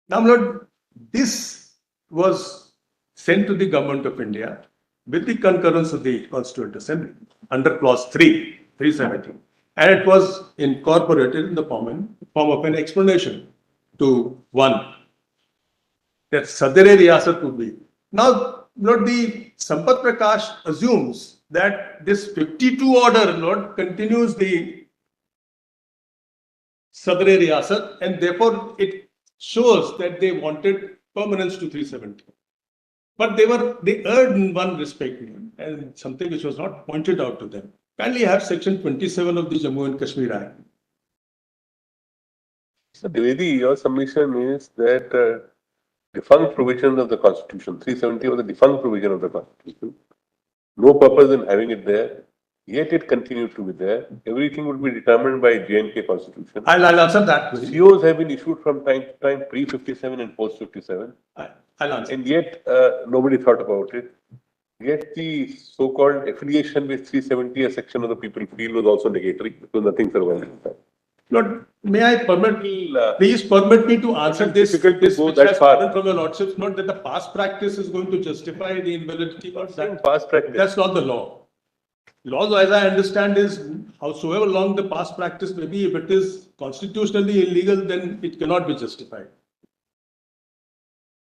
Now, Lord, this was sent to the government of India with the concurrence of the Constituent Assembly under Clause 3, 370. And it was incorporated in the form of an explanation to 1 that Sadr-e-Riyasat would be. Now, Lord, the Sampath Prakash assumes that this 52 order, Lord, continues the Sadr-e-Riyasat, and therefore it shows that they wanted permanence to 370. But they erred in one respect, and something which was not pointed out to them. Kindly have section 27 of the Jammu and Kashmir Act. So, Dwivedi, your submission is that defunct provisions of the Constitution, 370 was a defunct provision of the Constitution. No purpose in having it there, yet it continued to be there. Everything would be determined by J&K Constitution. I'll answer that. COs have been issued from time to time, pre-57 and post-57. I'll answer. And yet, nobody thought about it. Yet the so-called affiliation with 370, a section of the people feel, was also negatory because nothing survived. Lord, may I please permit me to answer this, difficult to go which that has far. come from your lordships, not that the past practice is going to justify the invalidity of that. Past practice. That's not the law. Laws, as I understand, is howsoever long the past practice may be, if it is constitutionally illegal, then it cannot be justified.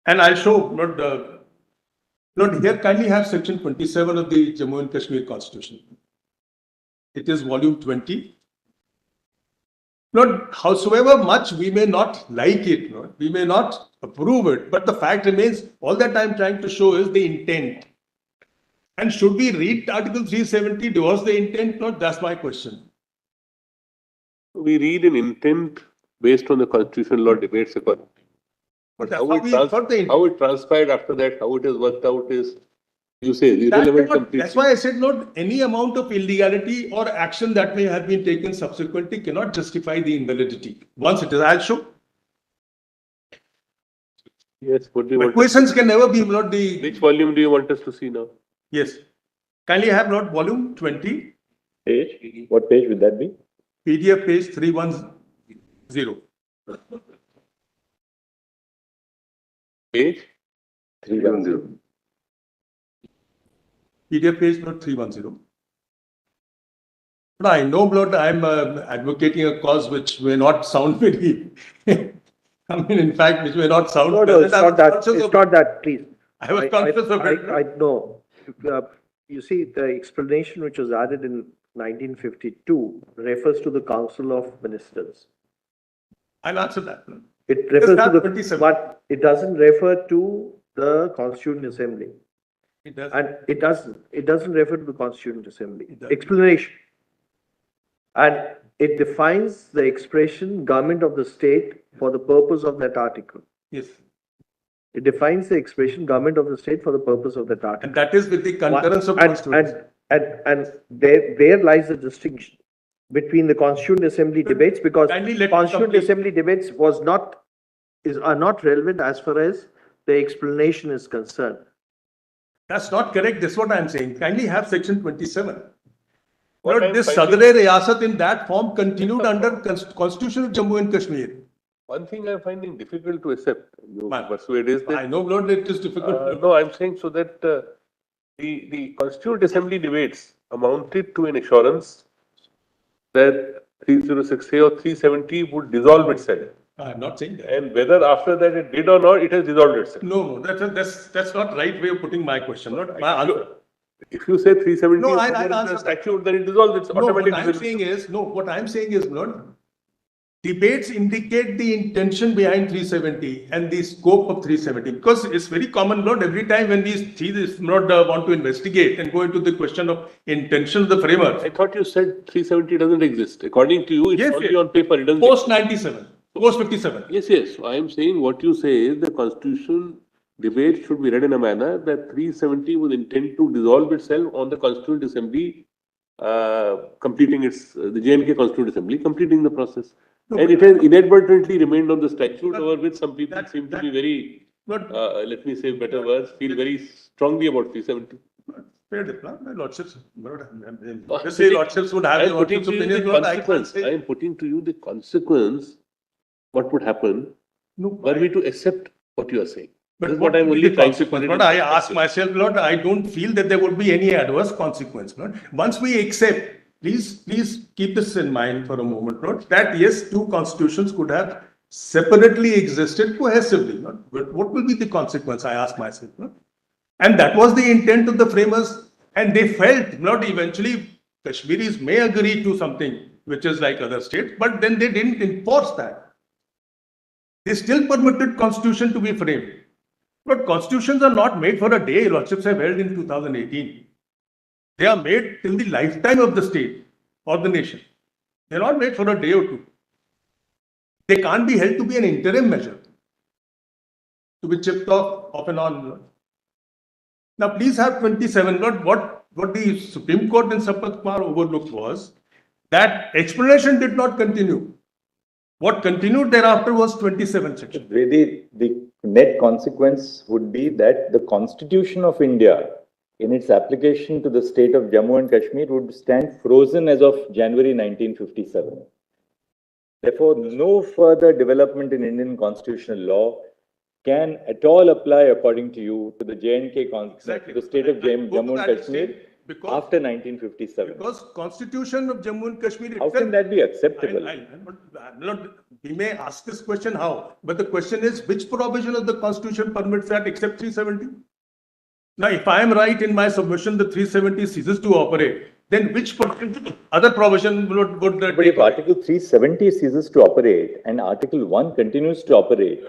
And I'll show, Lord, here kindly have section 27 of the Jammu and Kashmir Constitution. It is volume 20. Not howsoever much we may not like it, no, we may not approve it, but the fact remains, all that I'm trying to show is the intent. And should we read Article 370 towards the intent? No, that's my question. We read an intent based on the constitutional law debates accordingly. But that's How how it, we got the intent. how it transpired after that, how it has worked out is, you say, irrelevant completely. That's why I said not any amount of illegality or action that may have been taken subsequently cannot justify the invalidity. Once it is, I'll show. Yes, what do you But want? questions can never be not the. Which volume do you want us to see now? Yes. Kindly have not volume 20, Page? What page would that be? PDF page 310. Page? 310. PDF page not 310. But I know, Lord, I'm advocating a cause which may not sound very. I mean, in fact, which may not sound. No, it's not that, it's not that, please. I was conscious of it. I know. You see, the explanation which was added in 1952 refers to the Council of Ministers. I'll answer that. It refers to the, 27. but it doesn't refer to the Constituent Assembly. It does. And it doesn't refer to the Constituent Assembly. It does. Explanation. And it defines the expression government of the state for the purpose of that article. Yes. It defines the expression government of the state for the purpose of that article. And that is with the concurrence of constituents. And there lies the distinction between the Constituent Assembly debates, because Kindly let me Constituent complete. Assembly debates are not relevant as far as the explanation is concerned. That's not correct. That's what I'm saying. Kindly have section 27. What Lord, I'm this finding- Sadr Riyasat in that form continued under Constitution of Jammu and Kashmir. One thing I'm finding difficult to accept, you Man. persuade is I that, know, Lord, it is difficult. no, I'm saying so that the Constituent Assembly debates amounted to an assurance that 306A or 370 would dissolve itself. I'm not saying that. And whether after that it did or not, it has dissolved itself. No, that's not right way of putting my question, not my answer. If you say 370 No, is I'll under answer the that. statute, then it dissolves, it's No, what automatically. I'm saying is, what I'm saying is, Lord, debates indicate the intention behind 370 and the scope of 370. Because it's very common, Lord, every time when we see this, want to investigate and go into the question of intention of the framers. I thought you said 370 doesn't exist. According to you, it's Yes, only yes. on paper, it doesn't. Post 97, post 57. Yes, yes. So I am saying what you say is the constitution debate should be read in a manner that 370 was intended to dissolve itself on the Constituent Assembly, completing the J&K Constituent Assembly, completing the process. And it has inadvertently remained on the statute, over which some people seem to be very, But let me say better words, feel very strongly about 370. fair enough, my lordships. Just say lordships would have I your am putting lordships to you the opinions, Lord, I can't consequence. I say. am putting to you the consequence, what would happen No, were we to accept what you are saying. But This is what would I'm be only the trying to consequence? put it Lord, in I ask perspective. myself, Lord, I don't feel that there would be any adverse consequence, Lord. Once we accept, please keep this in mind for a moment, Lord, that yes, two constitutions could have separately existed cohesively, Lord. But what will be the consequence, I ask myself, Lord? And that was the intent of the framers, and they felt, Lord, eventually Kashmiris may agree to something which is like other states, but then they didn't enforce that. They still permitted constitution to be framed. But constitutions are not made for a day, lordships have held in 2018. They are made till the lifetime of the state or the nation. They're not made for a day or two. They can't be held to be an interim measure, to be chipped off and on. Lord. Now, please have 27. Lord, what the Supreme Court in Sampath Kumar overlooked was that explanation did not continue. What continued thereafter was 27 section. Really, the net consequence would be that the Constitution of India, in its application to the state of Jammu and Kashmir, would stand frozen as of January 1957. Therefore, no further development in Indian constitutional law can at all apply, according to you, to the J&K Exactly. to the state of I go to Jammu and that Kashmir extent because- after 1957. Because Constitution of Jammu and Kashmir How itself. can that be acceptable? We may ask this question how, but the question is which provision of the Constitution permits that except 370? Now, if I am right in my submission, the 370 ceases to operate. then which other provision would But if Article 370 ceases to operate and Article 1 continues to operate,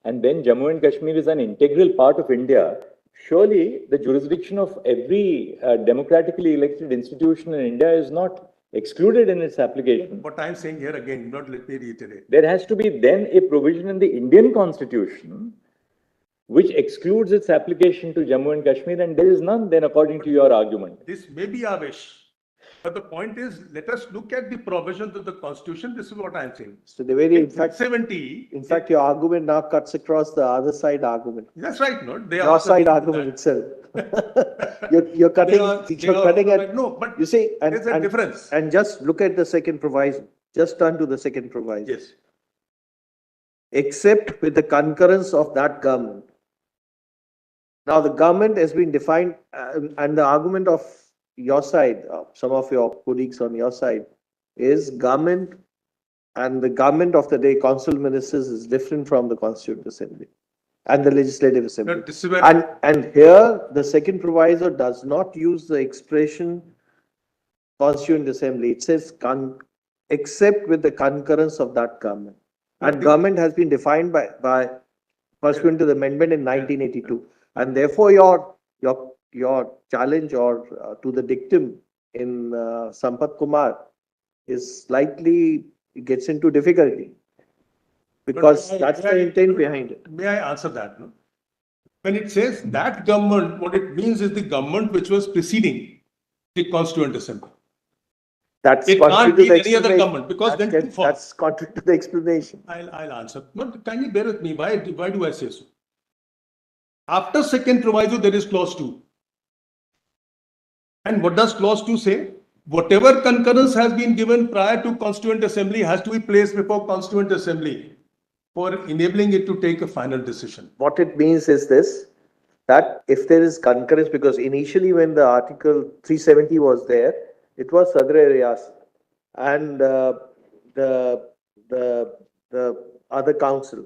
and then Jammu and Kashmir is an integral part of India, surely the jurisdiction of every democratically elected institution in India is not excluded in its application. What I'm saying here again, not let me reiterate. There has to be then a provision in the Indian Constitution which excludes its application to Jammu and Kashmir, and there is none then according to your argument. This may be our wish. But the point is, let us look at the provisions of the Constitution. This is what I'm saying. So the very, in fact, 70. in fact, your argument now cuts across the other side argument. That's right, no? They Your also side do argument that. itself. You're cutting, They are cutting at, correct. No, but you see, there's a difference. and just look at the second proviso. Just turn to the second proviso. Yes. Except with the concurrence of that government. Now, the government has been defined, and the argument of your side, some of your colleagues on your side, is government, and the government of the day, council ministers, is different from the Constituent Assembly and the Legislative Assembly. No, this is where And here, the second proviso does not use the expression Constituent Assembly. It says except with the concurrence of that government. And government has been defined by pursuant to the amendment in 1982. And therefore, your challenge or to the dictum in Sampath Kumar is slightly, gets into difficulty. Because that's the intent behind it. May I answer that? No? When it says that government, what it means is the government which was preceding the Constituent Assembly. That's It can't contrary be to the any other explanation. government because then too far. That's contrary to the explanation. I'll answer. But kindly bear with me. Why do I say so? After second proviso, there is clause 2. And what does clause 2 say? Whatever concurrence has been given prior to Constituent Assembly has to be placed before Constituent Assembly for enabling it to take a final decision. What it means is this, that if there is concurrence, because initially when the Article 370 was there, it was Sadr Riyas and the other council.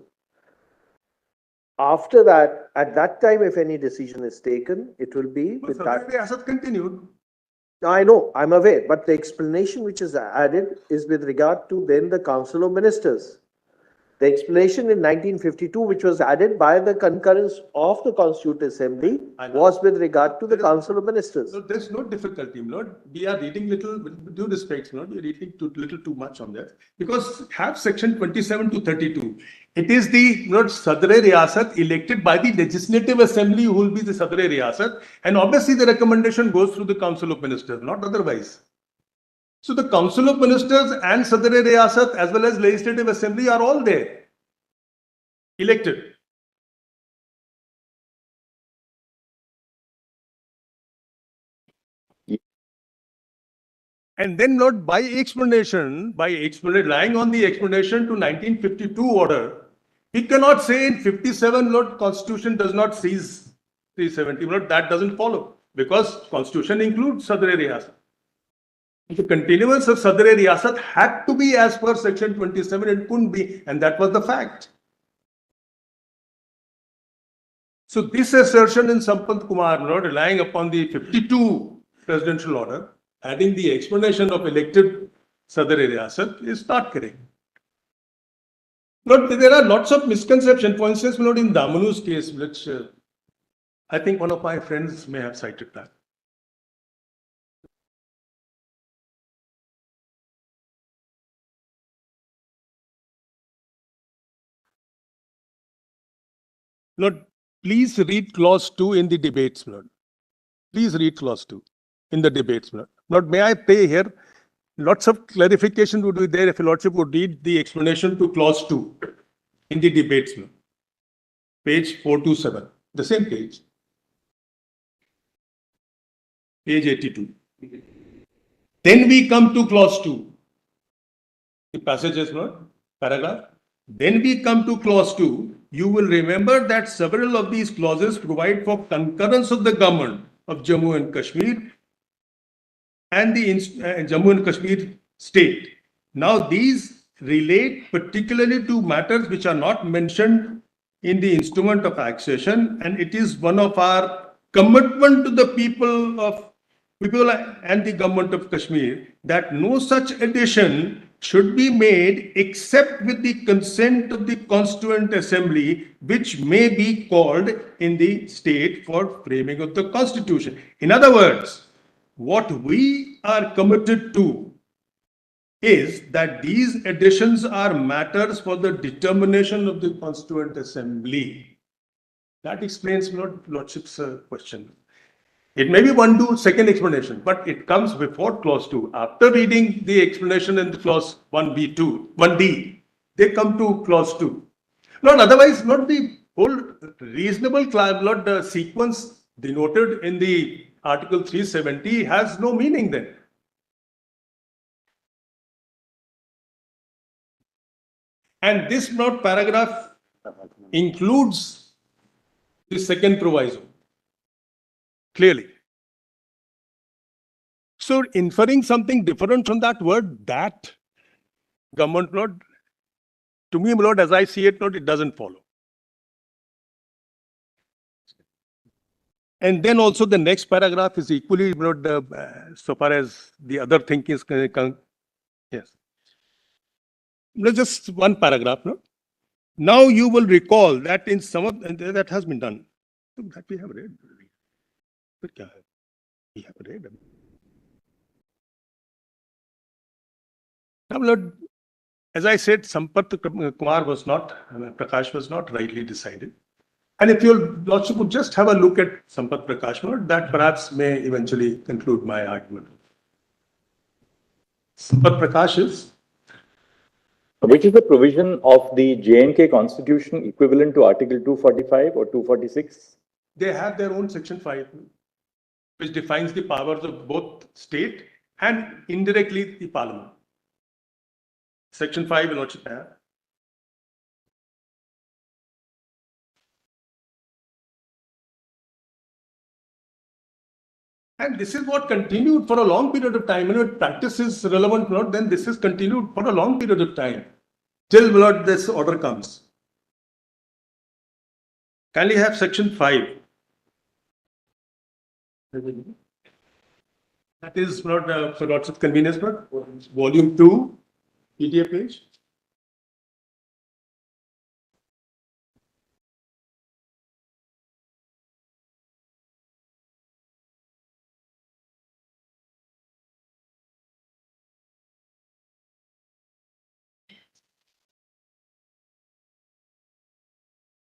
After that, at that time, if any decision is taken, it will be But with Sadr that. Riyasat continued. I know, I'm aware, but the explanation which is added is with regard to then the Council of Ministers. The explanation in 1952, which was added by the concurrence of the Constituent Assembly, was with regard to the Council of Ministers. So there's no difficulty, Lord. We are reading little, with due respect, Lord, we are reading little too much on that. Because have section 27 to 32. It is the Sadr Riyasat elected by the Legislative Assembly who will be the Sadr Riyasat. And obviously the recommendation goes through the Council of Ministers, not otherwise. So the Council of Ministers and Sadr Riyasat as well as Legislative Assembly are all there, elected. And then not by explanation, relying on the explanation to 1952 order, he cannot say in 57 Lord Constitution does not seize 370. Lord, that doesn't follow because Constitution includes Sadr Riyasat. The continuance of Sadr Riyasat had to be as per section 27, it couldn't be, and that was the fact. So this assertion in Sampath Kumar, relying upon the 52 presidential order, adding the explanation of elected Sadr Riyasat is not correct. Lord, there are lots of misconceptions. For instance, Lord, in Damanu's case, which I think one of my friends may have cited that. Lord, please read clause 2 in the debates, Lord. Please read clause 2 in the debates, Lord. Lord, may I pay here? Lots of clarification would be there if your Lordship would read the explanation to clause 2 in the debates, Lord. Page 427, the same page. Page 82. Then we come to clause 2. The passages, Lord, paragraph. Then we come to clause 2. You will remember that several of these clauses provide for concurrence of the government of Jammu and Kashmir and the Jammu and Kashmir state. Now these relate particularly to matters which are not mentioned in the instrument of accession, and it is one of our commitment to the people of people and the government of Kashmir that no such addition should be made except with the consent of the Constituent Assembly, which may be called in the state for framing of the Constitution. In other words, what we are committed to is that these additions are matters for the determination of the Constituent Assembly. That explains Lordship's question. It may be second explanation, but it comes before clause 2. After reading the explanation in the clause 1D, they come to clause 2. Not otherwise, not the whole reasonable sequence denoted in the Article 370 has no meaning then. And this paragraph includes the second proviso. Clearly. So inferring something different from that word, that government Lord, to me, Lord, as I see it, Lord, it doesn't follow. And then also the next paragraph is equally, Lord, so far as the other thing is yes. Just one paragraph, no? Now you will recall that in some of that has been done. That we have read. We have read. Now, Lord, as I said, Sampath Kumar was not, Prakash was not rightly decided. And if your Lordship would just have a look at Sampath Prakash, Lord, that perhaps may eventually conclude my argument. Sampath Prakash is? Which is the provision of the J&K Constitution equivalent to Article 245 or 246? They have their own Section 5, which defines the powers of both state and indirectly the parliament. Section 5 will also have. And this is what continued for a long period of time. If practice is relevant, Lord, then this is continued for a long period of time till Lord, this order comes. Kindly have Section 5. That is not for lots of convenience, but volume 2, PDF page.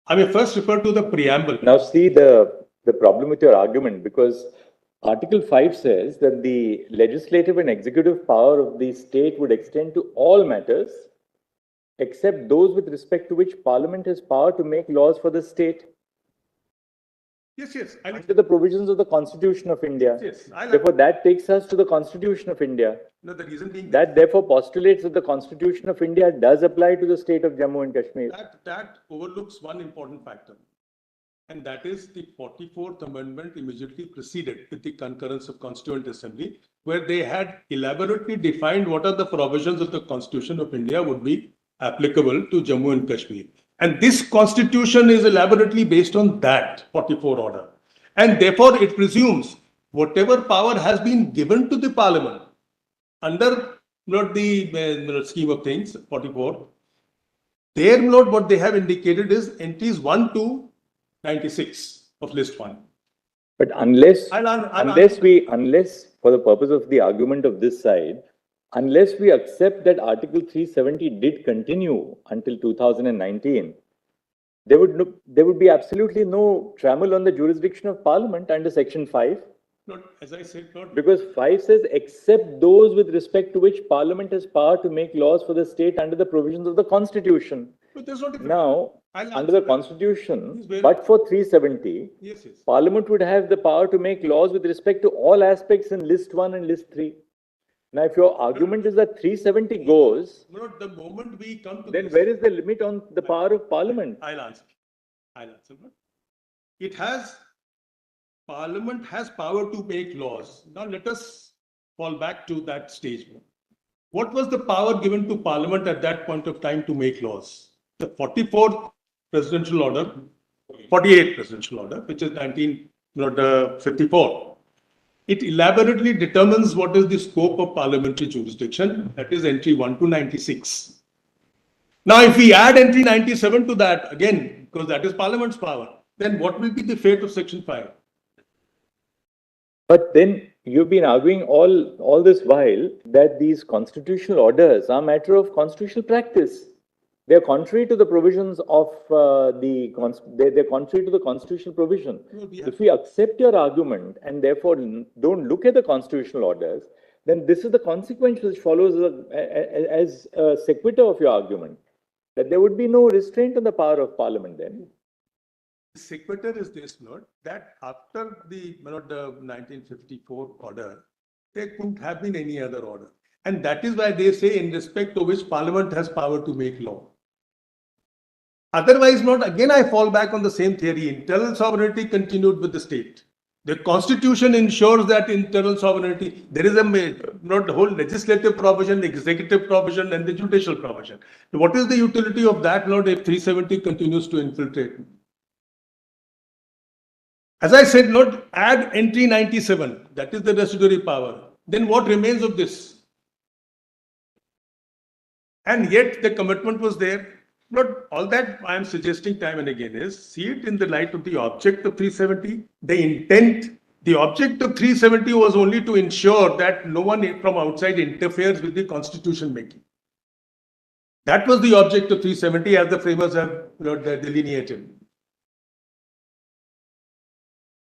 I may first refer to the preamble. Now see the problem with your argument, because Article 5 says that the legislative and executive power of the state would extend to all matters except those with respect to which Parliament has power to make laws for the state. Yes. Under the provisions of the Constitution of India. Yes. Therefore, that takes us to the Constitution of India. No, the reason being that therefore postulates that the Constitution of India does apply to the state of Jammu and Kashmir. That overlooks one important factor, and that is the 44th Amendment immediately preceded with the concurrence of Constituent Assembly, where they had elaborately defined what are the provisions of the Constitution of India would be applicable to Jammu and Kashmir. And this Constitution is elaborately based on that 44 order. And therefore, it presumes whatever power has been given to the Parliament under the scheme of things, 44, there, what they have indicated is entries 1 to 96 of list 1. But unless for the purpose of the argument of this side, unless we accept that Article 370 did continue until 2019, there would be absolutely no trammel on the jurisdiction of Parliament under Section 5. Not, as I said, not because 5 says except those with respect to which Parliament has power to make laws for the state under the provisions of the Constitution. But there's not now, under the Constitution, but for 370, yes. Parliament would have the power to make laws with respect to all aspects in List 1 and List 3. Now, if your argument is that 370 goes, the moment we come to then where is the limit on the power of Parliament? I'll answer. It has, Parliament has power to make laws. Now let us fall back to that stage. What was the power given to Parliament at that point of time to make laws? The 44th presidential order, 48th presidential order, which is 1954. it elaborately determines what is the scope of parliamentary jurisdiction, that is entry 1 to 96. Now, if we add entry 97 to that, again, because that is Parliament's power, then what will be the fate of section 5? But then you've been arguing all this while that these constitutional orders are a matter of constitutional practice. They're contrary to the provisions of they're contrary to the constitutional provision. If we accept your argument and therefore don't look at the constitutional orders, then this is the consequence which follows as a sequitur of your argument, that there would be no restraint on the power of Parliament then. The sequitur is this, Lord, that after the 1954 order, there couldn't have been any other order. And that is why they say in respect to which Parliament has power to make law. Otherwise, not again, I fall back on the same theory. Internal sovereignty continued with the state. The constitution ensures that internal sovereignty, there is a not the whole legislative provision, the executive provision, and the judicial provision. What is the utility of that, Lord, if 370 continues to infiltrate? As I said, Lord, add entry 97, that is the residuary power. Then what remains of this? And yet the commitment was there. But all that I am suggesting time and again is see it in the light of the object of 370, the intent. The object of 370 was only to ensure that no one from outside interferes with the constitution making. That was the object of 370 as the framers have delineated.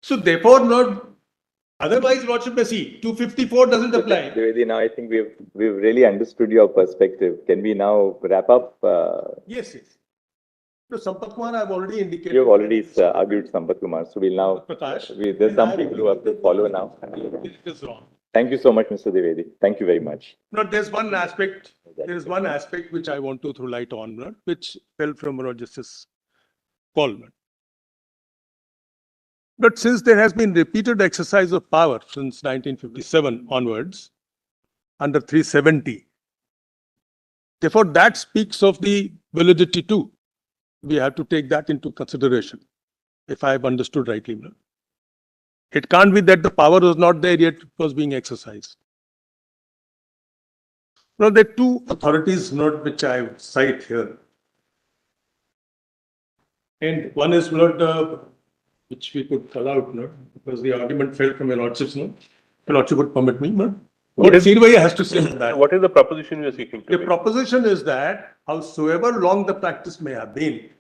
So therefore, Lord, otherwise, Lordship may see 254 doesn't apply. Dwivedi, now I think we've really understood your perspective. Can we now wrap up? Yes. So Sampath Kumar, I've already indicated. You have already argued Sampath Kumar, so we'll now. Prakash, There's some people who have to follow now. it is wrong. Thank you so much, Mr. Dwivedi. Thank you very much. No, there's one aspect. There is one aspect which I want to throw light on, which fell from Justice Coleman. But since there has been repeated exercise of power since 1957 onwards, under 370, therefore that speaks of the validity too. We have to take that into consideration, if I have understood rightly. It can't be that the power was not there yet it was being exercised. Now, there are two authorities which I cite here. And one is which we could call out, because the argument fell from your lordship's note. Your lordship would permit me, what Sirvaya has to say on that. What is the proposition you are seeking to The make? proposition is that howsoever long the practice may have been,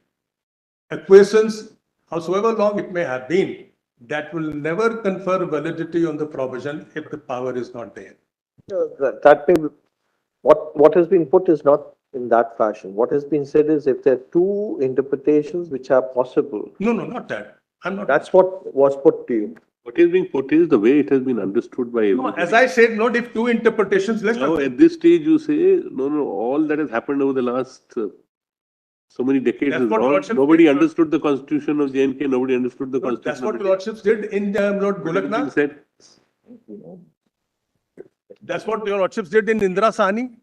acquiescence, howsoever long it may have been, that will never confer validity on the provision if the power is not there. That may be, what has been put is not in that fashion. What has been said is if there are two interpretations which are possible. No, not that. I'm not. That's what was put to you. What is being put is the way it has been understood by No, everybody. as I said, not if two interpretations. Let's Now, not. at this stage, you say, no, all that has happened over the last so many decades That's is what wrong. Lordship Nobody did. understood the constitution of JNK, nobody understood the constitution. That's what of the lordships did in Lord What is being Golaknath. said. That's what your lordships did in Indira Sahni.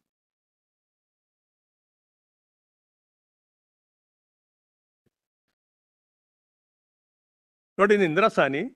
Not in Indira Sahni.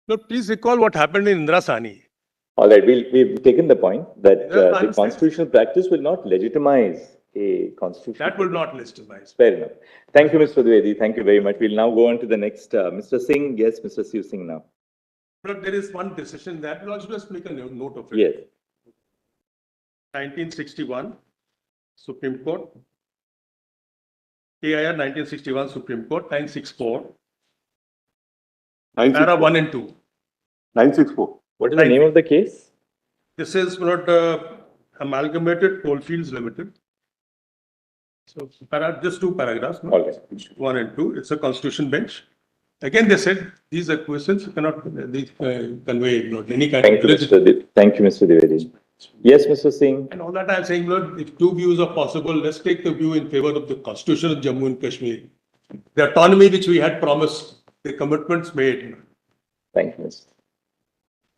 No, please recall what happened in Indira Sahni. All right, we've taken the point that Yeah, the constitutional practice will not legitimize a constitution. That will not legitimize. Fair enough. Thank you, Mr. Dwivedi. Thank you very much. We'll now go on to the next, Mr. Singh. Yes, Mr. Siv Singh now. But there is one decision that we'll also just make a note of it. Yes. 1961, Supreme Court. AIR 1961, Supreme Court, 964. Para 1 and 2. 964. What is the name of the case? This is Amalgamated Coalfields Limited. So just two paragraphs, All right. 1 and 2. It's a constitution bench. Again, they said these acquisitions cannot convey any kind Thank of you, Mr. Dwivedi. Yes, Mr. Singh. And all that I'm saying, Lord, if two views are possible, let's take the view in favor of the Constitution of Jammu and Kashmir. The autonomy which we had promised, the commitments made. Thank you, Mr.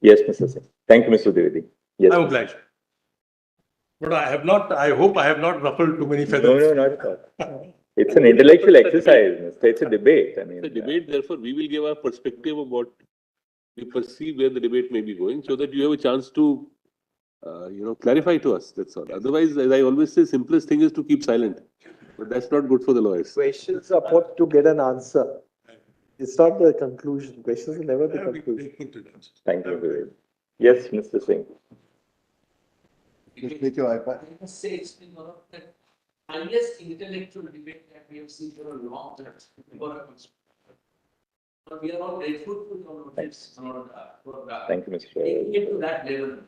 Yes, Mr. Singh. Thank you, Mr. Dwivedi. Yes. I'm Mr. obliged. But I hope I have not ruffled too many No, feathers. not at all. It's an intellectual exercise, Mr. It's a debate. I mean, The debate, therefore, we will give our perspective of what we perceive where the debate may be going, so that you have a chance to, clarify to us. That's all. Otherwise, as I always say, simplest thing is to keep silent. But that's not good for the lawyers. Questions are put to get an answer. It's not the conclusion. Questions are never the conclusion. thank you, Mr. Dwivedi. Yes, Mr. Singh. Just take your iPad. I must say it's been one of the highest intellectual debate that we have seen for a long time. But we are all grateful to your notice for Thank you, Mr. taking it to that level.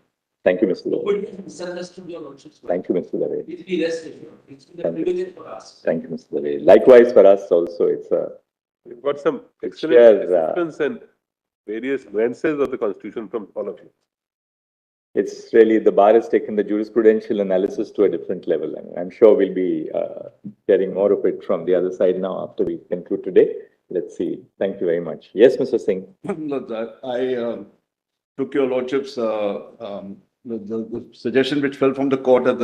Thank you, Mr. Dwivedi. Nobody has misunderstood your notice. Thank you, Mr. Dwivedi. Please be rest assured. It's been a Thank you. privilege for us. Thank you, Mr. Dwivedi. Likewise for us also, it's a We've got some Yes, excellent assistance and various nuances of the Constitution from all of you. It's really, the bar has taken the jurisprudential analysis to a different level. And I'm sure we'll be getting more of it from the other side now after we conclude today. Let's see. Thank you very much. Yes, Mr. Singh. I took your lordship's the suggestion which fell from the court at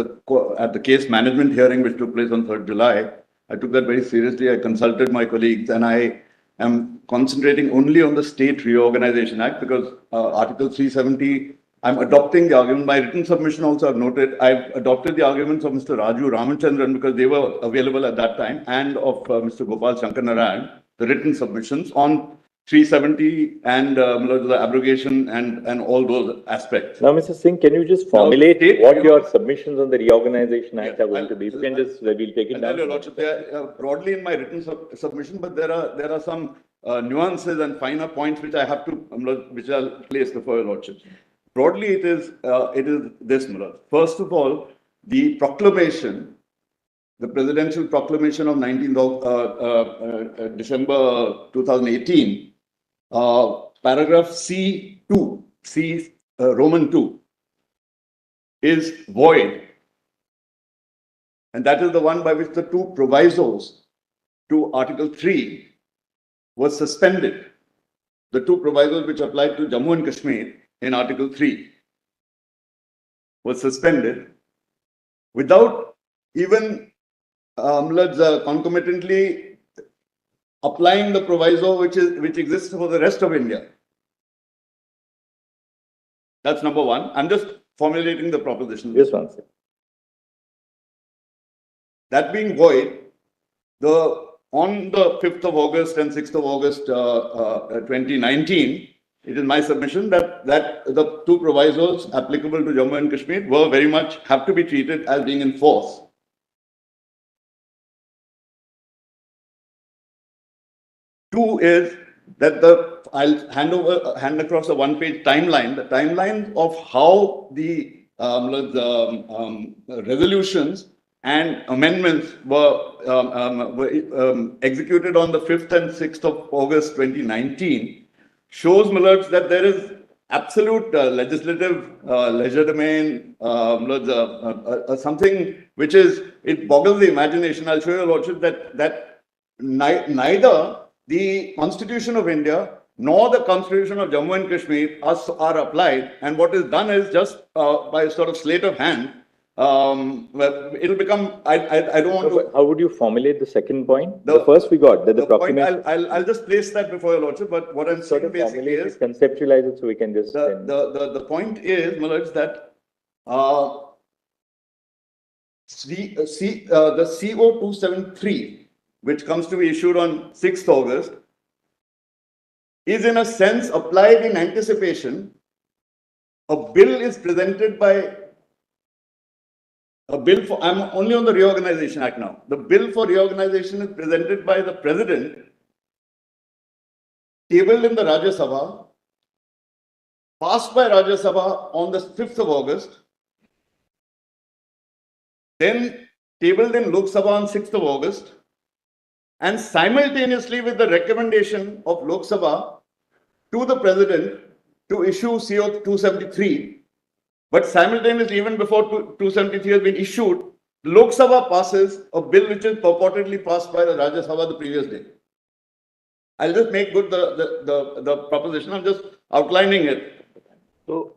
the case management hearing which took place on 3rd July. I took that very seriously. I consulted my colleagues, and I am concentrating only on the State Reorganization Act because Article 370. I'm adopting the argument. My written submission also I've noted. I've adopted the arguments of Mr. Raju Ramachandran because they were available at that time, and of Mr. Gopal Shankar Narayan, the written submissions on 370 and the abrogation and all those aspects. Now, Mr. Singh, can you just formulate what your submissions on the Reorganization Act are going to be? If you can just, we'll take it down. Your lordship, they are broadly in my written submission, but there are some nuances and finer points which I have to, which I'll place before your lordship. Broadly, it is this, Mullah. First of all, the proclamation, the presidential proclamation of 19th of December 2018, paragraph C2, Roman 2, is void. And that is the one by which the two provisos to Article 3 was suspended. The two provisos which applied to Jammu and Kashmir in Article 3 was suspended without even concomitantly applying the proviso which exists for the rest of India. That's number one. I'm just formulating the proposition. Yes, one second. That being void, on the 5th of August and 6th of August 2019, it is my submission that the two provisos applicable to Jammu and Kashmir were very much have to be treated as being in force. Two is that I'll hand across a one-page timeline. The timeline of how the resolutions and amendments were executed on the 5th and 6th of August 2019 shows, my lords, that there is absolute legislative legerdemain, something which it boggles the imagination. I'll show your lordship that neither the Constitution of India nor the Constitution of Jammu and Kashmir are applied, and what is done is just by a sort of sleight of hand. It'll become. I don't want to. How would you formulate the second point? The first we got that the proclamation. I'll just place that before your lordship. But what I'm saying basically is conceptualize it so we can just. The point is, my lords, that the CO 273, which comes to be issued on 6th August, is in a sense applied in anticipation. A bill is presented by. I'm only on the Reorganization Act now. The bill for reorganization is presented by the President, tabled in the Rajya Sabha, passed by Rajya Sabha on the 5th of August, then tabled in Lok Sabha on 6th of August, and simultaneously with the recommendation of Lok Sabha to the President to issue CO 273, But simultaneously, even before 273 has been issued, Lok Sabha passes a bill which is purportedly passed by the Rajya Sabha the previous day. I'll just make good the proposition. I'm just outlining it. So,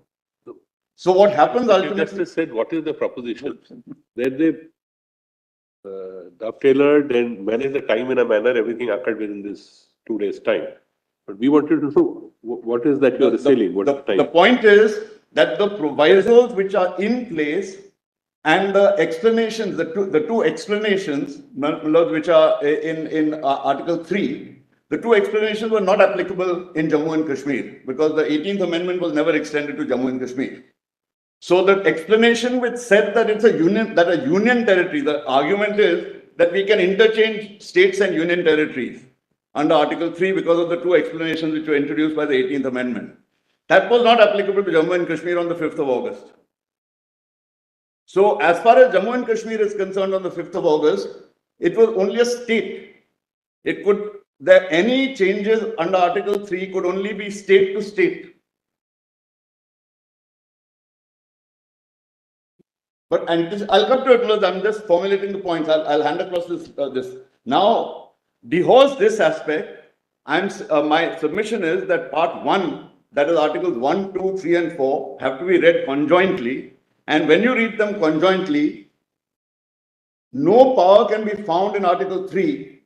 So what happens you ultimately? just said, what is the proposition? That they dovetailed and managed the time in a manner, everything occurred within this 2 days' time. But we wanted to know, what is that you are selling? What is the time? The point is that the provisos which are in place and the explanations, the two explanations, which are in Article 3, the two explanations were not applicable in Jammu and Kashmir because the 18th Amendment was never extended to Jammu and Kashmir. So the explanation which said that it's a union territory, the argument is that we can interchange states and union territories under Article 3 because of the two explanations which were introduced by the 18th Amendment. That was not applicable to Jammu and Kashmir on the 5th of August. So as far as Jammu and Kashmir is concerned on the 5th of August, it was only a state. It could, any changes under Article 3 could only be state to state. But, and this, I'll come to it, I'm just formulating the points. I'll hand across this. Now, dehouse this aspect, my submission is that part 1, that is Articles 1, 2, 3 and 4 have to be read conjointly. And when you read them conjointly, no power can be found in Article 3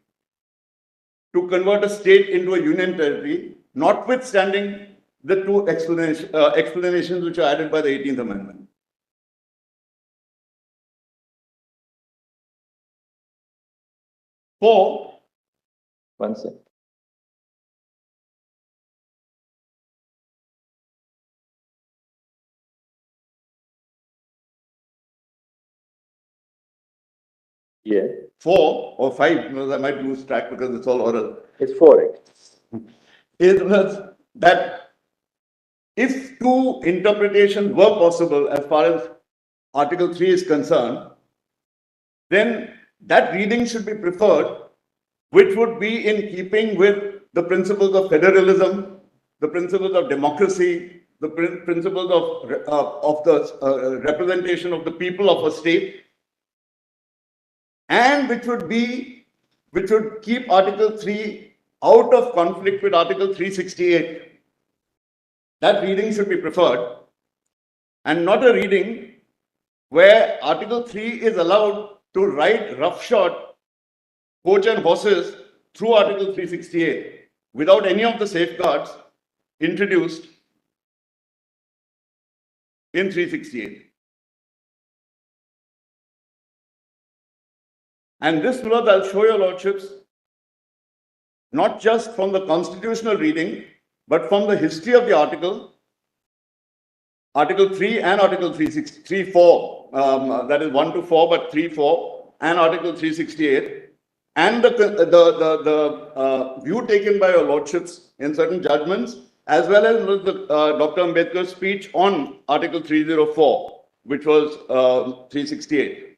to convert a state into a union territory, notwithstanding the two explanations which are added by the 18th Amendment. Four. One second. Yeah, 4 or 5, because I might lose track because it's all oral. it's 4. Is that if two interpretations were possible as far as Article 3 is concerned, then that reading should be preferred, which would be in keeping with the principles of federalism, the principles of democracy, the principles of the representation of the people of a state, and which would keep Article 3 out of conflict with Article 368. That reading should be preferred, and not a reading where Article 3 is allowed to ride roughshod coach and horses through Article 368 without any of the safeguards introduced in 368. And this, Lord, I'll show your lordships, not just from the constitutional reading, but from the history of the article, Article 3 and Article 3, 4, that is 1 to 4, but 3, 4, and Article 368, and the view taken by your lordships in certain judgments, as well as Dr. Ambedkar's speech on Article 304, which was 368.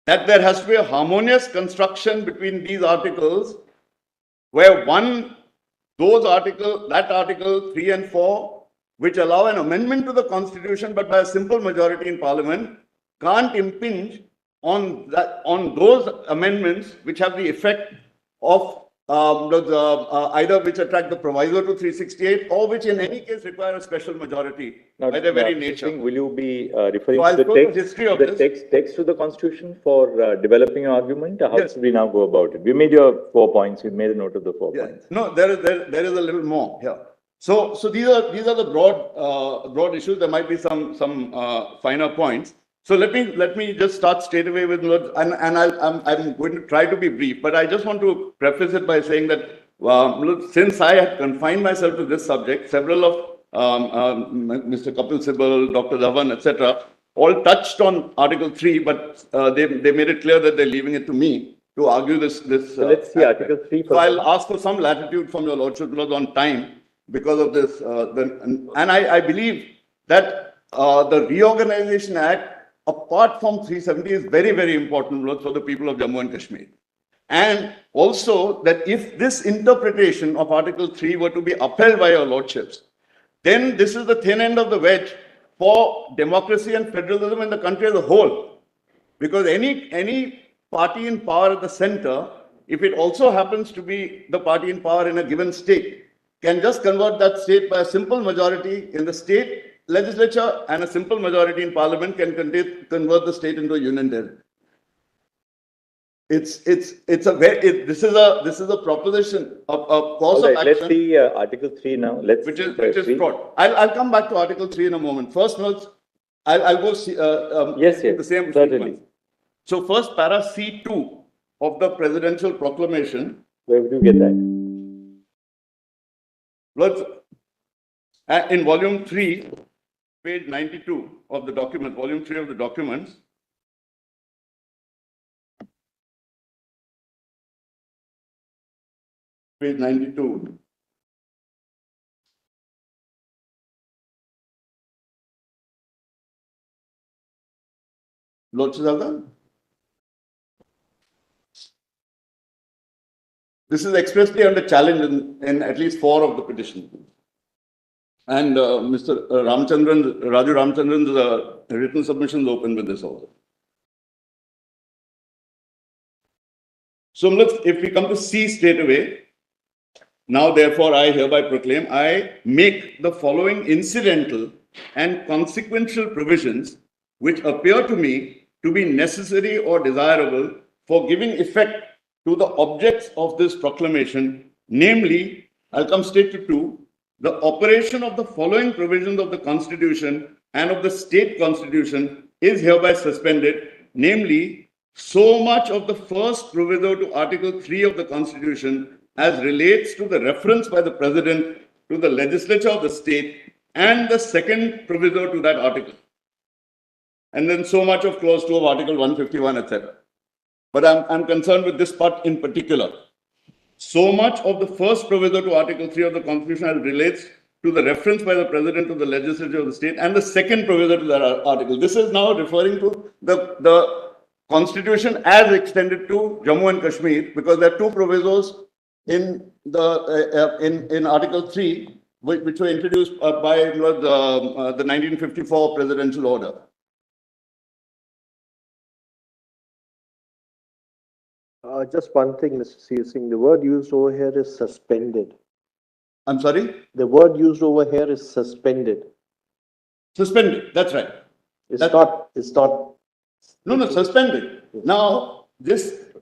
That there has to be a harmonious construction between these articles, where that article 3 and 4, which allow an amendment to the constitution, but by a simple majority in parliament, can't impinge on those amendments which have the effect of either which attract the proviso to 368 or which in any case require a special majority by their very nature. Will you be referring So to the history of text to the constitution for developing your argument? How Yes. should we now go about it? We made your 4 points. You made a note of the 4 Yeah. points. No, there is a little more here. So these are the broad issues. There might be some finer points. So let me just start straight away with, and I'm going to try to be brief, but I just want to preface it by saying that since I had confined myself to this subject, several of Mr. Kapil Sibal, Dr. Dhawan, etc., all touched on Article 3, but they made it clear that they're leaving it to me to argue this. So let's see Article 3 So I'll ask for some latitude from your lordship on time because of this. And I believe that the Reorganization Act, apart from 370, is very, very important for the people of Jammu and Kashmir. And also that if this interpretation of Article 3 were to be upheld by your lordships, then this is the thin end of the wedge for democracy and federalism in the country as a whole. Because any party in power at the center, if it also happens to be the party in power in a given state, can just convert that state by a simple majority in the state legislature, and a simple majority in parliament can convert the state into a union territory. This is a proposition of a course All right, of let's action, see Article 3 now. which is fraught. I'll come back to Article 3 in a moment. First, I'll go see, Yes, in the yes, same certainly. sequence. So first, para C2 of the presidential proclamation. Where would you get that? Let's, in volume 3, page 92 of the document, volume 3 of the documents. Page 92. Lord Chizalda? This is expressly under challenge in at least 4 of the petitions. And Mr. Raju Ramchandran's written submissions open with this also. So if we come to C straight away, now therefore I hereby proclaim, I make the following incidental and consequential provisions which appear to me to be necessary or desirable for giving effect to the objects of this proclamation, namely, I'll come straight to 2, the operation of the following provisions of the Constitution and of the state constitution is hereby suspended, namely, so much of the first proviso to Article 3 of the Constitution as relates to the reference by the President to the legislature of the state, and the second proviso to that article. And then so much of clause 2 of Article 151, etc. But I'm concerned with this part in particular. So much of the first proviso to Article 3 of the Constitution as relates to the reference by the President to the legislature of the state, and the second proviso to that article. This is now referring to the Constitution as extended to Jammu and Kashmir, because there are 2 provisos in Article 3, which were introduced by the 1954 presidential order. Just one thing, Mr. C. Singh, the word used over here is suspended. I'm sorry? The word used over here is suspended. Suspended, that's right. It's not. No, suspended. Now,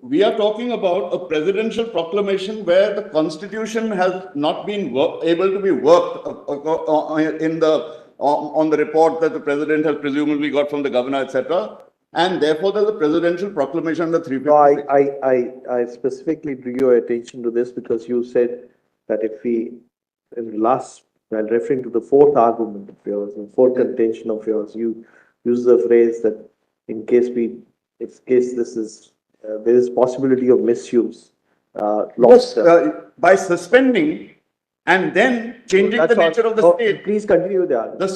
we are talking about a presidential proclamation where the Constitution has not been able to be worked on the report that the President has presumably got from the Governor, etc. And therefore, there's a presidential proclamation under 356. No, I specifically drew your attention to this because you said that while referring to the 4th argument of yours, the 4th contention of yours, you use the phrase that in case there is possibility of misuse. By suspending and then changing the nature of the state. Please continue with the argument. The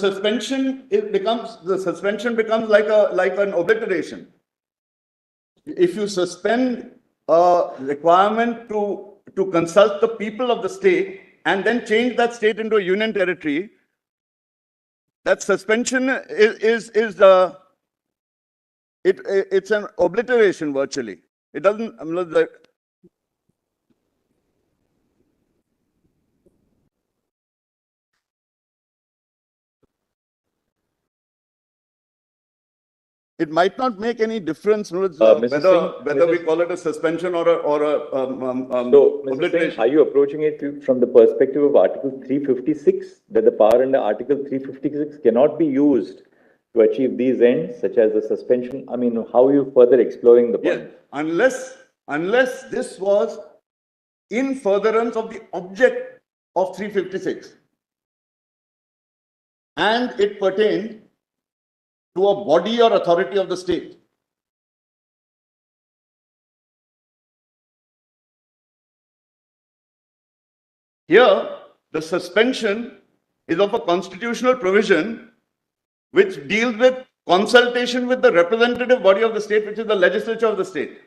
suspension becomes like an obliteration. If you suspend a requirement to consult the people of the state and then change that state into a union territory, that suspension it's an obliteration virtually. It doesn't. It might not make any difference whether we call it a suspension or Mr. Singh, are you approaching it from the perspective of Article 356, that the power under Article 356 cannot be used to achieve these ends, such as the suspension? I mean, how are you further exploring the point? Yes, unless this was in furtherance of the object of 356 and it pertained to a body or authority of the state. Here, the suspension is of a constitutional provision which deals with consultation with the representative body of the state, which is the legislature of the state,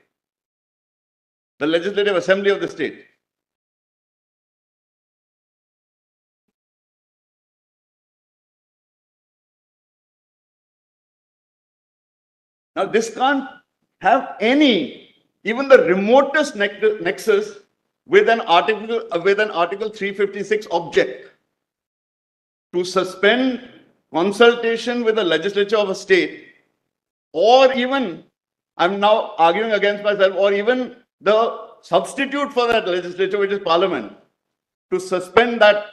the legislative assembly of the state. Now, this can't have any, even the remotest nexus with an article 356 object to suspend consultation with the legislature of a state, or even, I'm now arguing against myself, or even the substitute for that legislature, which is parliament, to suspend that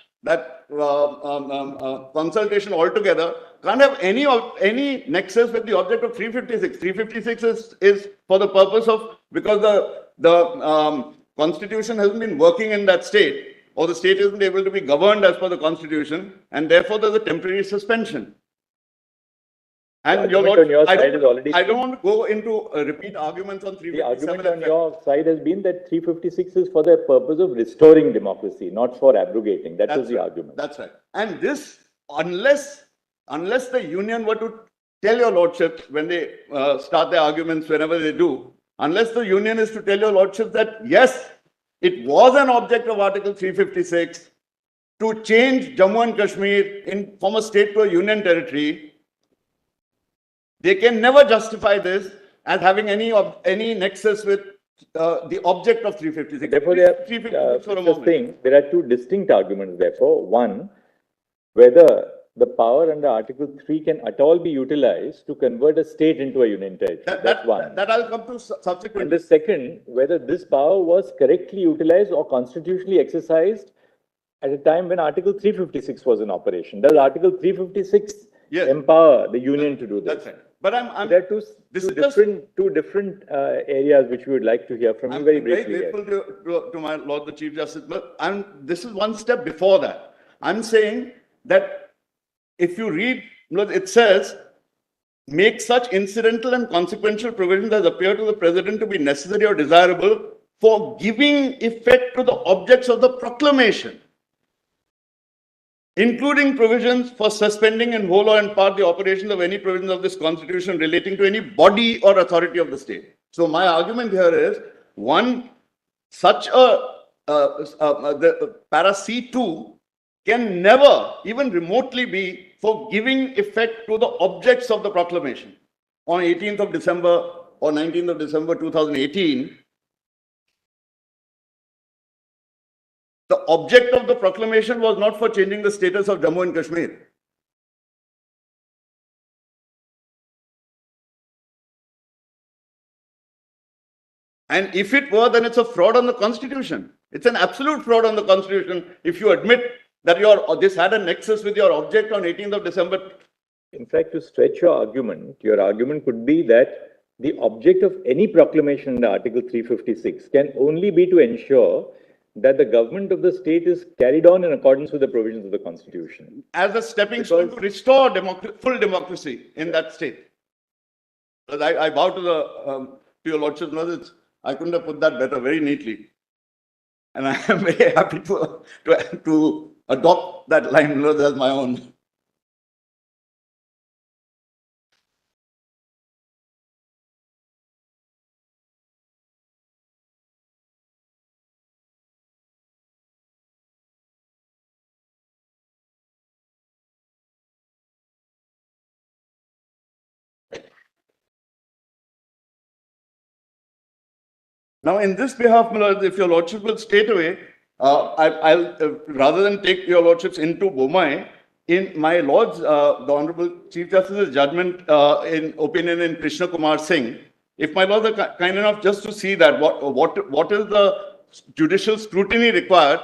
consultation altogether, can't have any nexus with the object of 356. 356 is for the purpose of, because the constitution hasn't been working in that state, or the state isn't able to be governed as per the constitution, and therefore there's a temporary suspension. And your Lord, I don't want to go into repeat arguments on 357. The argument on your side has been that 356 is for the purpose of restoring democracy, not for abrogating. That was the argument. That's right. And this, unless the union were to tell your lordship when they start their arguments, whenever they do, unless the union is to tell your lordship that yes, it was an object of Article 356 to change Jammu and Kashmir from a state to a union territory, they can never justify this as having any nexus with the object of 356. Therefore, there are two distinct arguments, therefore. One, whether the power under Article 3 can at all be utilized to convert a state into a union territory. That's one. That I'll come to subsequently. And the second, whether this power was correctly utilized or constitutionally exercised at a time when Article 356 was in operation. Does Article 356 empower the union to do this? That's right. But there are two different areas which we would like to hear from you very briefly. I'm very grateful to my Lord the Chief Justice, but this is one step before that. I'm saying that if you read, it says, make such incidental and consequential provisions as appear to the President to be necessary or desirable for giving effect to the objects of the proclamation, including provisions for suspending in whole or in part the operations of any provisions of this constitution relating to any body or authority of the state. So my argument here is, one, such the para C2 can never even remotely be for giving effect to the objects of the proclamation. On 18th of December or 19th of December 2018, the object of the proclamation was not for changing the status of Jammu and Kashmir. And if it were, then it's a fraud on the constitution. It's an absolute fraud on the constitution if you admit that this had a nexus with your object on 18th of December. In fact, to stretch your argument could be that the object of any proclamation under Article 356 can only be to ensure that the government of the state is carried on in accordance with the provisions of the Constitution. As a stepping stone to restore full democracy in that state. I bow to your Lordship. I couldn't have put that better, very neatly. And I am very happy to adopt that line as my own. Now, in this behalf, if your Lordship will state away, I'll rather than take your Lordships into Bomai, in my Lord's, the Honorable Chief Justice's judgment in opinion in Krishna Kumar Singh, if my Lords are kind enough just to see that what is the judicial scrutiny required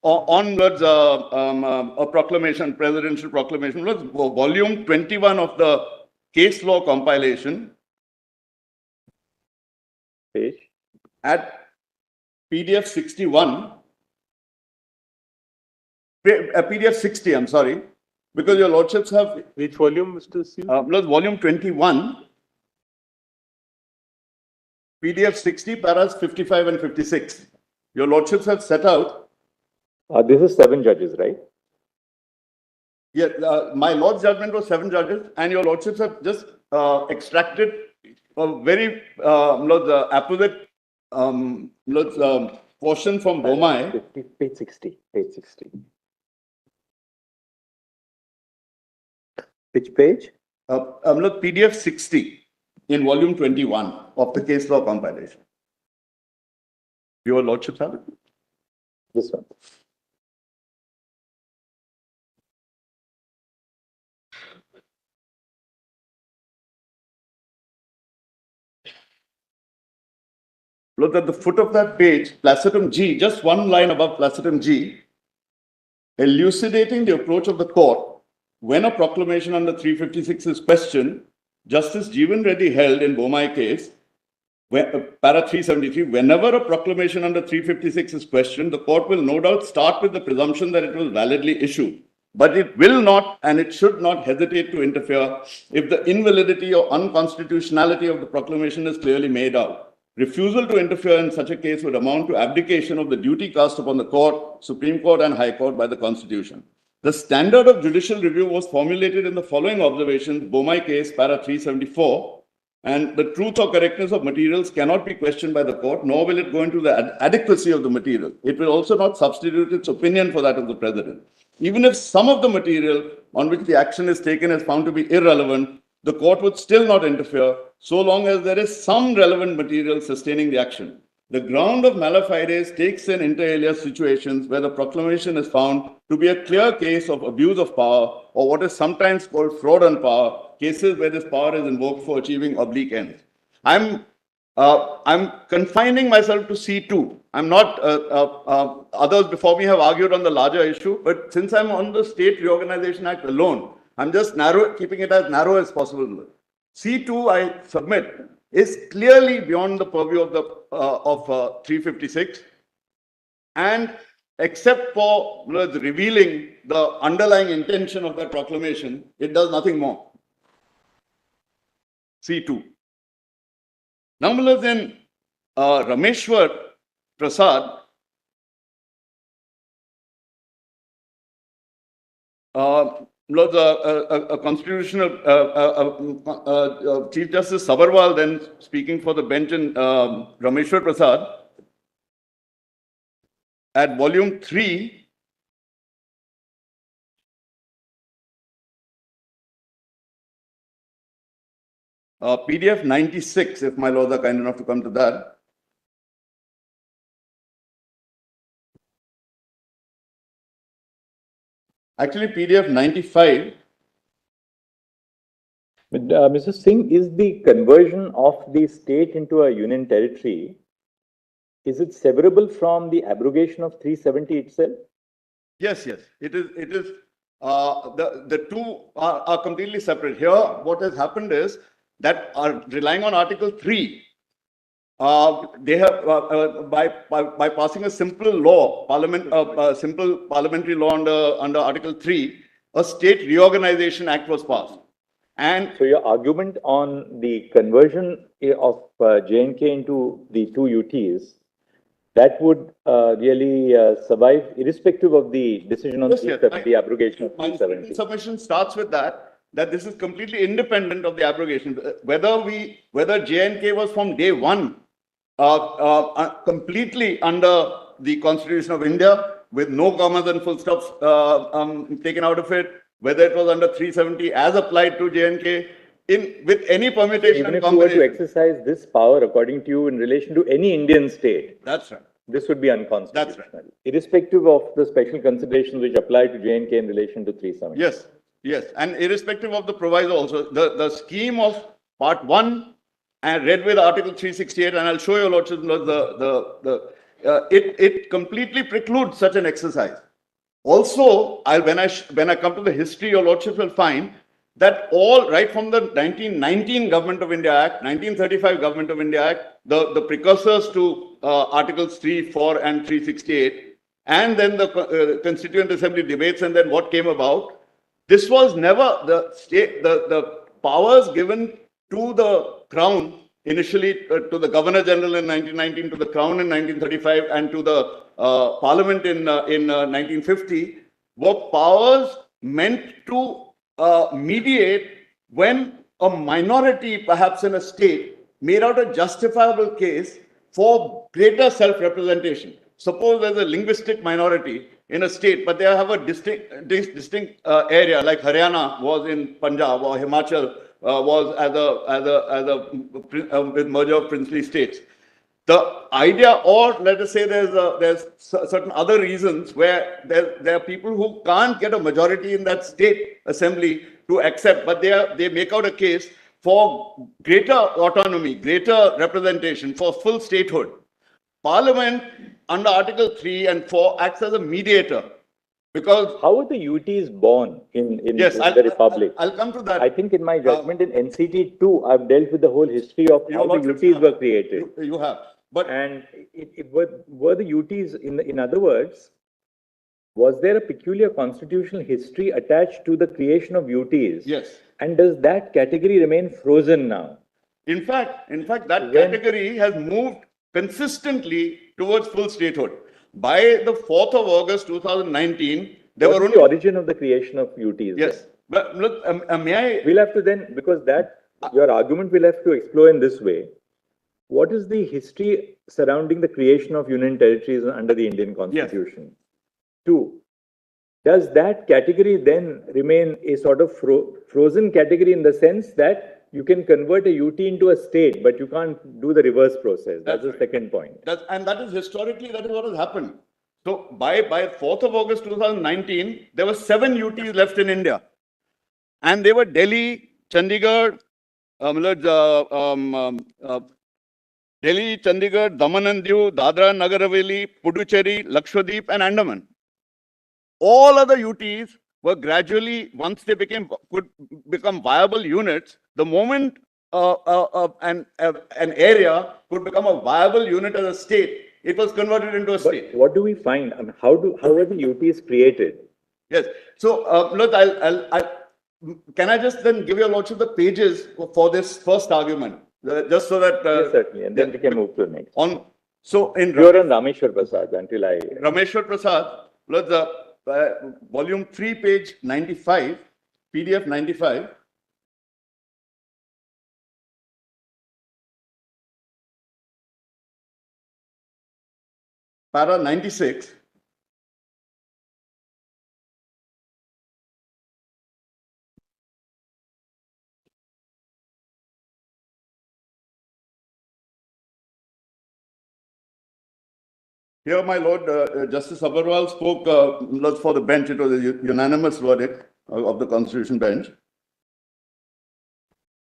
on a proclamation, presidential proclamation, volume 21 of the case law compilation. Page? At PDF 61, PDF 60, I'm sorry, because your Lordships have... Which volume, Mr. C? Volume 21, PDF 60, paras 55 and 56. Your Lordships have set out... this is 7 judges, right? Yeah, my Lord's judgment was 7 judges, and your Lordships have just extracted a very apposite portion from Bomai. Page 60. Page 60. Which page? PDF 60 in volume 21 of the case law compilation. Your lordship have it? This one. Look at the foot of that page, Placidum G, just one line above Placidum G, elucidating the approach of the court when a proclamation under 356 is questioned. Justice Jeevan Reddy held in Bomai case, para 373, whenever a proclamation under 356 is questioned, the court will no doubt start with the presumption that it was validly issued. But it will not and it should not hesitate to interfere if the invalidity or unconstitutionality of the proclamation is clearly made out. Refusal to interfere in such a case would amount to abdication of the duty cast upon the court, Supreme Court and High Court by the Constitution. The standard of judicial review was formulated in the following observations, Bomai case, para 374, and the truth or correctness of materials cannot be questioned by the court, nor will it go into the adequacy of the material. It will also not substitute its opinion for that of the president. Even if some of the material on which the action is taken is found to be irrelevant, the court would still not interfere so long as there is some relevant material sustaining the action. The ground of mala fides takes in inter alia situations where the proclamation is found to be a clear case of abuse of power or what is sometimes called fraud on power, cases where this power is invoked for achieving oblique ends. I'm confining myself to C2. I'm not, others before me have argued on the larger issue, but since I'm on the State Reorganization Act alone, I'm just keeping it as narrow as possible. C2, I submit, is clearly beyond the purview of the 356, and except for revealing the underlying intention of that proclamation, it does nothing more. C2. Nonetheless, in Rameshwar Prasad, a constitutional Chief Justice Sabharwal, then speaking for the bench in Rameshwar Prasad, at volume 3, PDF 96, if my lords are kind enough to come to that. Actually, PDF 95. But, Mr. Singh, is the conversion of the state into a union territory, is it severable from the abrogation of 370 itself? Yes, yes. It is. The two are completely separate. Here, what has happened is that relying on Article 3, they have by passing a simple law, simple parliamentary law under Article 3, a State Reorganization Act was passed. And so your argument on the conversion of J&K into the two UTs, that would really survive irrespective of the decision on the abrogation of 370. My submission starts with that this is completely independent of the abrogation. Whether J&K was from day one completely under the Constitution of India with no commas and full stops taken out of it, whether it was under 370 as applied to J&K, with any permutation even and if you were combination. to exercise this power according to you in relation to any Indian state, that's right. This would be unconstitutional. That's right. Irrespective of the special considerations which apply to J&K in relation to 370. Yes, yes. And irrespective of the proviso also, the scheme of part 1 and read with Article 368, and I'll show you, Lordship, it completely precludes such an exercise. Also, when I come to the history, your Lordship will find that all right from the 1919 Government of India Act, 1935 Government of India Act, the precursors to Articles 3, 4 and 368, and then the Constituent Assembly debates and then what came about, this was never the powers given to the Crown, initially to the Governor General in 1919, to the Crown in 1935 and to the Parliament in 1950, were powers meant to mediate when a minority, perhaps in a state, made out a justifiable case for greater self-representation. Suppose there's a linguistic minority in a state, but they have a distinct area, like Haryana was in Punjab or Himachal was with merger of princely states. The idea, or let us say there's certain other reasons where there are people who can't get a majority in that state assembly to accept, but they make out a case for greater autonomy, greater representation, for full statehood. Parliament under Article 3 and 4 acts as a mediator. Because how are the UTs born in yes, the Republic? I'll come to that. I think in my judgment in NCT 2, I've dealt with the whole history of how the UTs were created. You have. But and were the UTs, in other words, was there a peculiar constitutional history attached to the creation of UTs? Yes. And does that category remain frozen now? In fact, that category has moved consistently towards full statehood. By the 4th of August 2019, there were only the origin of the creation of UTs. Yes. But look, may I? We'll have to then, because your argument will have to explore in this way. What is the history surrounding the creation of union territories under the Indian Constitution? Yes. 2, does that category then remain a sort of frozen category in the sense that you can convert a UT into a state, but you can't do the reverse process? That's the second point. And that is historically, that is what has happened. So by 4th of August 2019, there were 7 UTs left in India. And they were Delhi, Chandigarh, Delhi, Chandigarh, Daman and Diu, Dadra and Nagar Haveli, Puducherry, Lakshadweep and Andaman. All other UTs were gradually, once they could become viable units, the moment an area could become a viable unit as a state, it was converted into a state. What do we find? I mean, how were the UTs created? Yes. So, look, can I just then give your lordship the pages for this first argument? Just so that... yes, certainly. And then we can move to the next. So, in... You're on Rameshwar Prasad until I... Rameshwar Prasad, look, volume 3, page 95, PDF 95. Para 96. Here, my Lord, Justice Agarwal spoke for the bench. It was a unanimous verdict of the Constitution bench.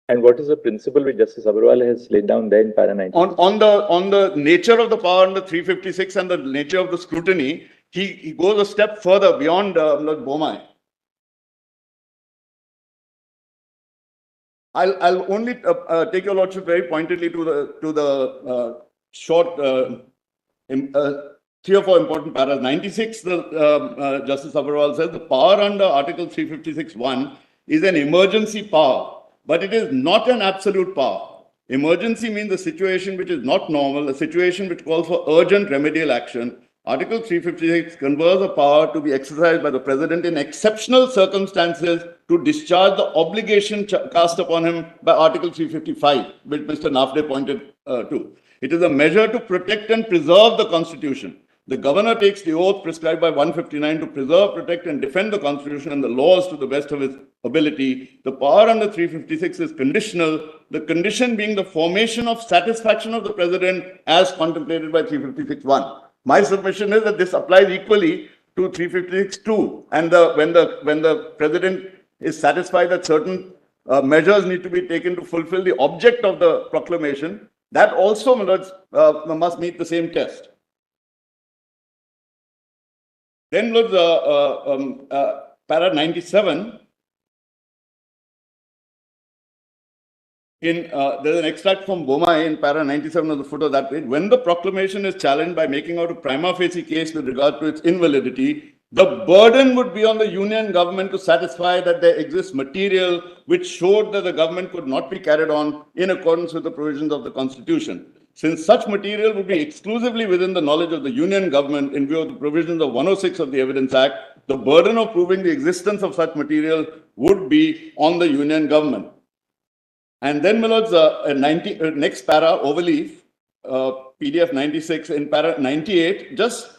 And what is the principle which Justice Agarwal has laid down there in para 90? On the nature of the power under 356 and the nature of the scrutiny, he goes a step further beyond Lord Bomai. I'll only take your lordship very pointedly to the short 3 or 4 important paras. 96, Justice Agarwal says, the power under Article 356(1) is an emergency power, but it is not an absolute power. Emergency means a situation which is not normal, a situation which calls for urgent remedial action. Article 356 confers a power to be exercised by the President in exceptional circumstances to discharge the obligation cast upon him by Article 355, which Mr. Nafde pointed to. It is a measure to protect and preserve the Constitution. The governor takes the oath prescribed by 159 to preserve, protect and defend the Constitution and the laws to the best of his ability. The power under 356 is conditional, the condition being the formation of satisfaction of the President as contemplated by 356(1). My submission is that this applies equally to 356(2). And when the President is satisfied that certain measures need to be taken to fulfill the object of the proclamation, that also must meet the same test. Then para 97, there's an extract from Bomai in para 97 of the foot of that page. When the proclamation is challenged by making out a prima facie case with regard to its invalidity, the burden would be on the union government to satisfy that there exists material which showed that the government could not be carried on in accordance with the provisions of the Constitution. Since such material would be exclusively within the knowledge of the union government in view of the provisions of 106 of the Evidence Act, the burden of proving the existence of such material would be on the union government. And then, my lords, next para, overleaf, PDF 96, in para 98, just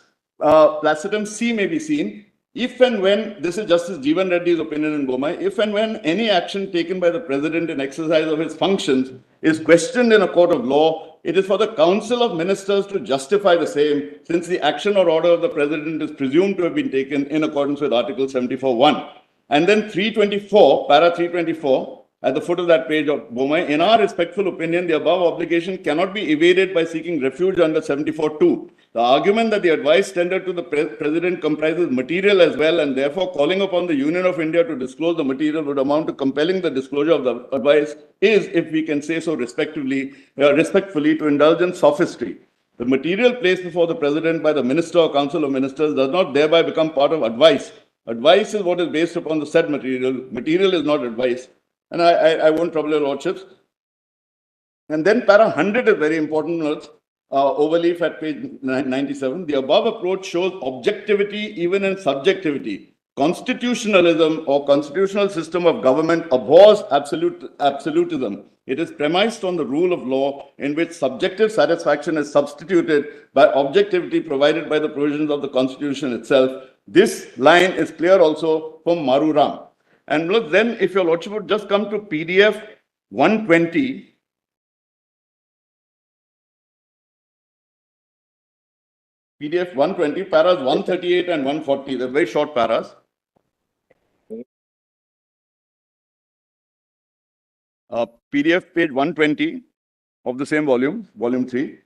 placidum C may be seen. if and when, this is Justice Jeevan Reddy's opinion in Bomai, if and when any action taken by the president in exercise of his functions is questioned in a court of law, it is for the Council of Ministers to justify the same, since the action or order of the president is presumed to have been taken in accordance with Article 74(1). And then 324, para 324, at the foot of that page of Bomai, in our respectful opinion, the above obligation cannot be evaded by seeking refuge under 74(2). The argument that the advice tendered to the president comprises material as well, and therefore calling upon the Union of India to disclose the material would amount to compelling the disclosure of the advice is, if we can say so respectfully, to indulge in sophistry. The material placed before the president by the minister or council of ministers does not thereby become part of advice. Advice is what is based upon the said material. Material is not advice. And I won't trouble your lordships. And then para 100 is very important. Overleaf at page 97. The above approach shows objectivity even in subjectivity. Constitutionalism or constitutional system of government abhors absolutism. It is premised on the rule of law in which subjective satisfaction is substituted by objectivity provided by the provisions of the Constitution itself. This line is clear also from Maru Ram. And look, then if your lordship would just come to PDF 120, PDF 120, paras 138 and 140, they're very short paras. PDF page 120 of the same volume, volume 3,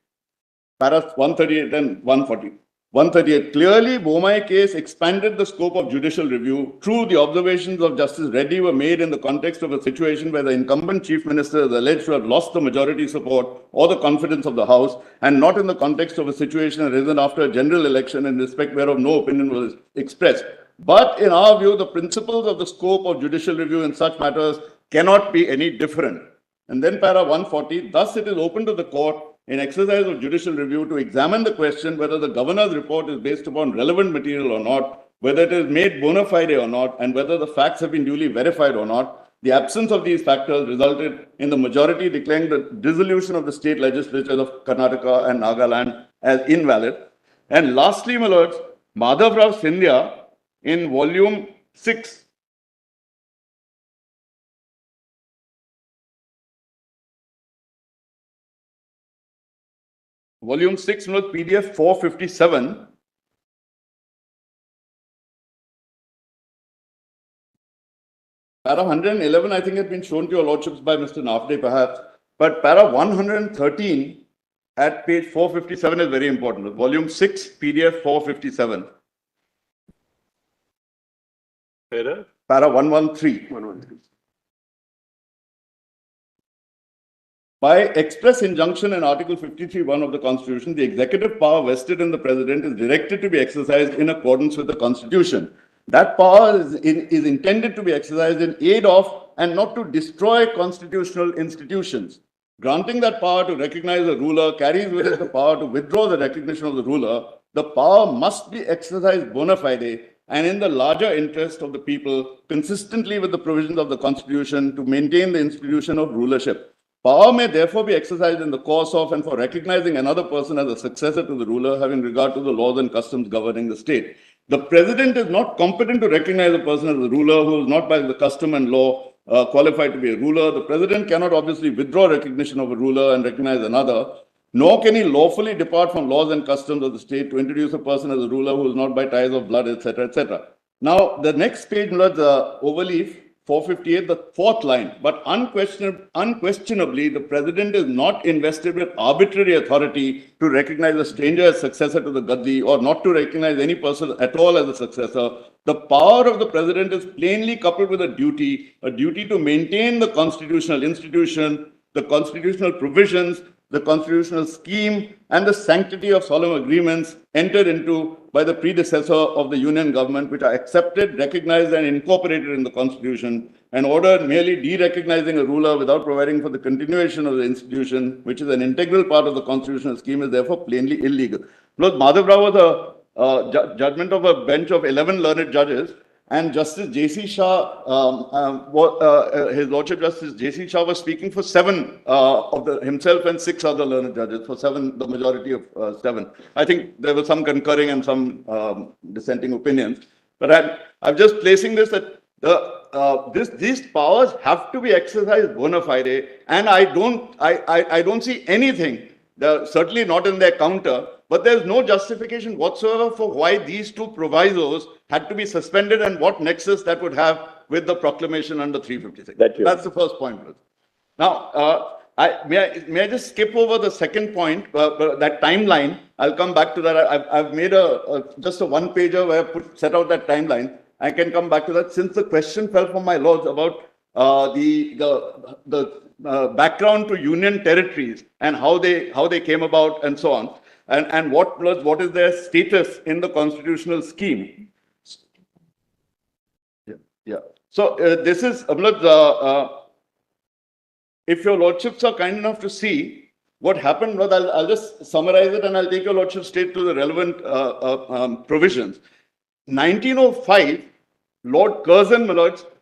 paras 138 and 140. 138. Clearly, Bomai case expanded the scope of judicial review. True, the observations of Justice Reddy were made in the context of a situation where the incumbent chief minister is alleged to have lost the majority support or the confidence of the House, and not in the context of a situation arisen after a general election in respect whereof no opinion was expressed. But in our view, the principles of the scope of judicial review in such matters cannot be any different. And then para 140, thus it is open to the court in exercise of judicial review to examine the question whether the governor's report is based upon relevant material or not, whether it is made bona fide or not, and whether the facts have been duly verified or not. The absence of these factors resulted in the majority declaring the dissolution of the state legislatures of Karnataka and Nagaland as invalid. And lastly, my lords, Madhav Rao Scindia in volume 6, Volume 6, PDF 457. Para 111, I think, has been shown to your lordships by Mr. Nafde, perhaps. But para 113 at page 457 is very important. Volume 6, PDF 457. Para 113. 113. By express injunction in Article 53(1) of the Constitution, the executive power vested in the President is directed to be exercised in accordance with the Constitution. That power is intended to be exercised in aid of and not to destroy constitutional institutions. Granting that power to recognize a ruler carries with it the power to withdraw the recognition of the ruler. The power must be exercised bona fide and in the larger interest of the people, consistently with the provisions of the Constitution to maintain the institution of rulership. Power may therefore be exercised in the course of and for recognizing another person as a successor to the ruler, having regard to the laws and customs governing the state. The president is not competent to recognize a person as a ruler who is not by the custom and law qualified to be a ruler. The president cannot obviously withdraw recognition of a ruler and recognize another, nor can he lawfully depart from laws and customs of the state to introduce a person as a ruler who is not by ties of blood, etc., etc. Now, the next page, overleaf, 458, the fourth line, but unquestionably, the president is not invested with arbitrary authority to recognize a stranger as successor to the Gaddi or not to recognize any person at all as a successor. The power of the president is plainly coupled with a duty to maintain the constitutional institution, the constitutional provisions, the constitutional scheme, and the sanctity of solemn agreements entered into by the predecessor of the union government, which are accepted, recognized, and incorporated in the Constitution. An order merely de-recognizing a ruler without providing for the continuation of the institution, which is an integral part of the constitutional scheme, is therefore plainly illegal. Because Madhav Rao was a judgment of a bench of 11 learned judges, and Justice J.C. Shah, His Lordship Justice J.C. Shah was speaking for 7 of himself and 6 other learned judges, for 7, the majority of 7. I think there were some concurring and some dissenting opinions. But I'm just placing this that these powers have to be exercised bona fide, and I don't see anything, certainly not in their counter, but there's no justification whatsoever for why these two provisos had to be suspended and what nexus that would have with the proclamation under 356. That's the first point. Now, may I just skip over the second point, that timeline? I'll come back to that. I've made just a one pager where I set out that timeline. I can come back to that since the question fell from my lords about the background to union territories and how they came about and so on, and what is their status in the constitutional scheme. Yeah. So this is if your lordships are kind enough to see what happened, I'll just summarize it and I'll take your lordship straight to the relevant provisions. 1905, Lord Curzon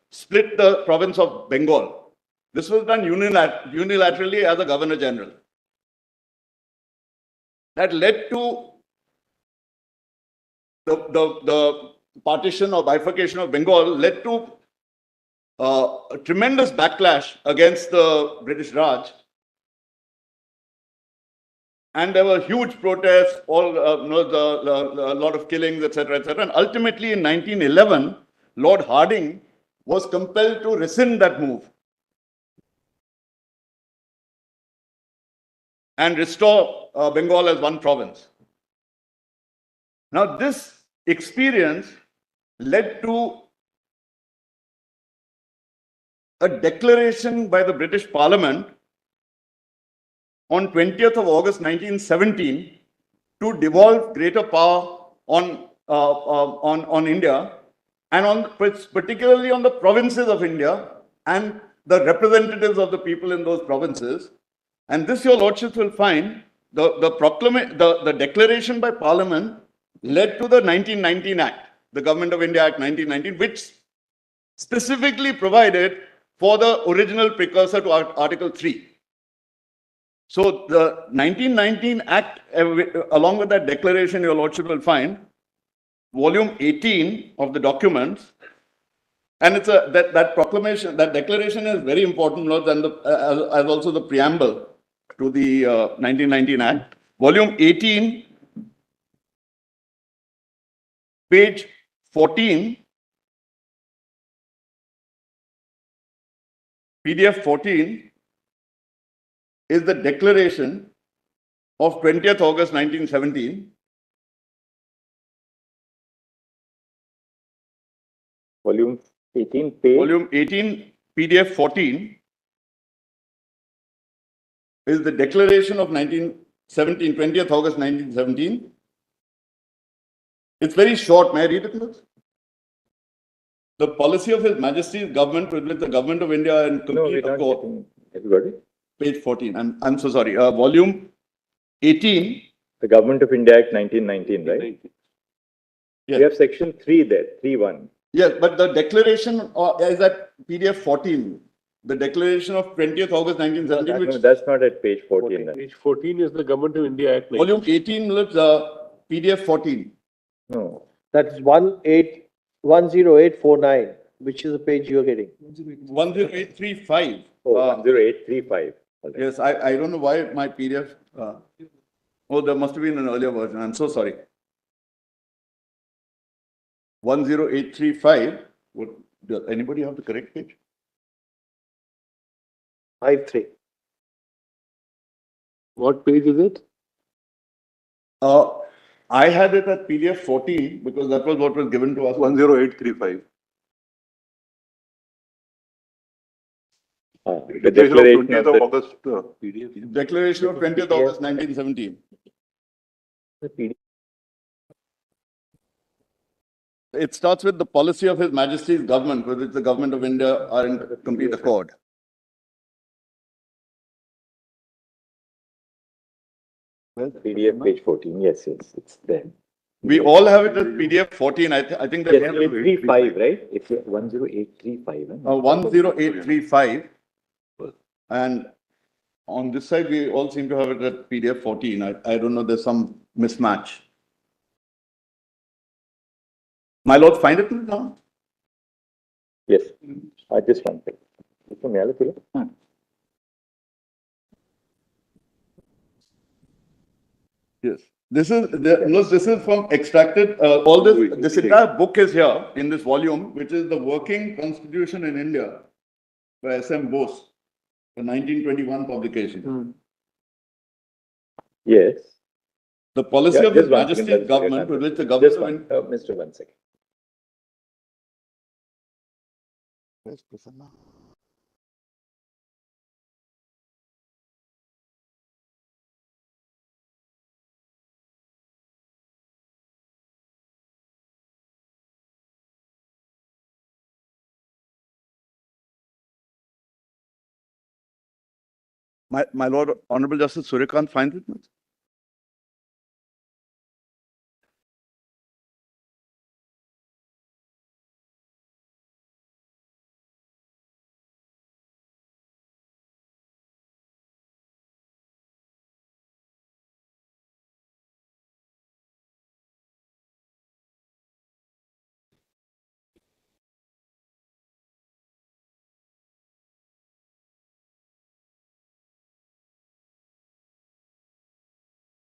split the province of Bengal. This was done unilaterally as a Governor General. That led to the partition or bifurcation of Bengal, led to a tremendous backlash against the British Raj. And there were huge protests, a lot of killings, etc., etc. And ultimately in 1911, Lord Hardinge was compelled to rescind that move and restore Bengal as one province. Now, this experience led to a declaration by the British Parliament on 20th of August 1917 to devolve greater power on India, and particularly on the provinces of India and the representatives of the people in those provinces. And this, your lordships will find, the declaration by Parliament led to the 1919 Act, the Government of India Act 1919, which specifically provided for the original precursor to Article 3. So the 1919 Act, along with that declaration, your lordship will find, volume 18 of the documents, and it's that proclamation, that declaration is very important, Lords, and as also the preamble to the 1919 Act. Volume 18, page 14, PDF 14, is the declaration of 20th August 1917. Volume 18, page? Volume 18, PDF 14, is the declaration of 1917, 20th August 1917. It's very short. May I read it? The policy of His Majesty's government with which the Government of India and complete accord. Everybody? Page 14. I'm so sorry. Volume 18. The Government of India Act 1919, right? Yes. We have section 3 there, 3.1. Yes, but the declaration is at PDF 14. The declaration of 20th August 1917. No, that's not at page 14. Page 14 is the Government of India Act. Volume 18, PDF 14. No, that's 10849, which is the page you're getting. 10835. Oh, 10835. Yes, I don't know why my PDF. Oh, there must have been an earlier version. I'm so sorry. 10835. Does anybody have the correct page? 53. What page is it? I had it at PDF 14 because that was what was given to us. 10835. The declaration of 20th of August PDF. Declaration of 20th August 1917. the PDF. It starts with the policy of His Majesty's government, with which the Government of India are in complete accord. PDF page 14. Yes, it's there. We all have it as PDF 14. I think that Yes, 835, right? It's 10835. 10835. And on this side, we all seem to have it at PDF 14. I don't know, there's some mismatch. My lord, find it now. Yes, I just want to. From Yalathula? Yes. This is from extracted, all this entire book is here in this volume, which is the Working Constitution in India by S.M. Bose, a 1921 publication. Yes. The policy Yeah, of His just one second, Majesty's that's government, okay. with which the government Just of one, India. Mr. 1 second. Where's Prasanna? My Lord, Honorable Justice Suryakant finds it.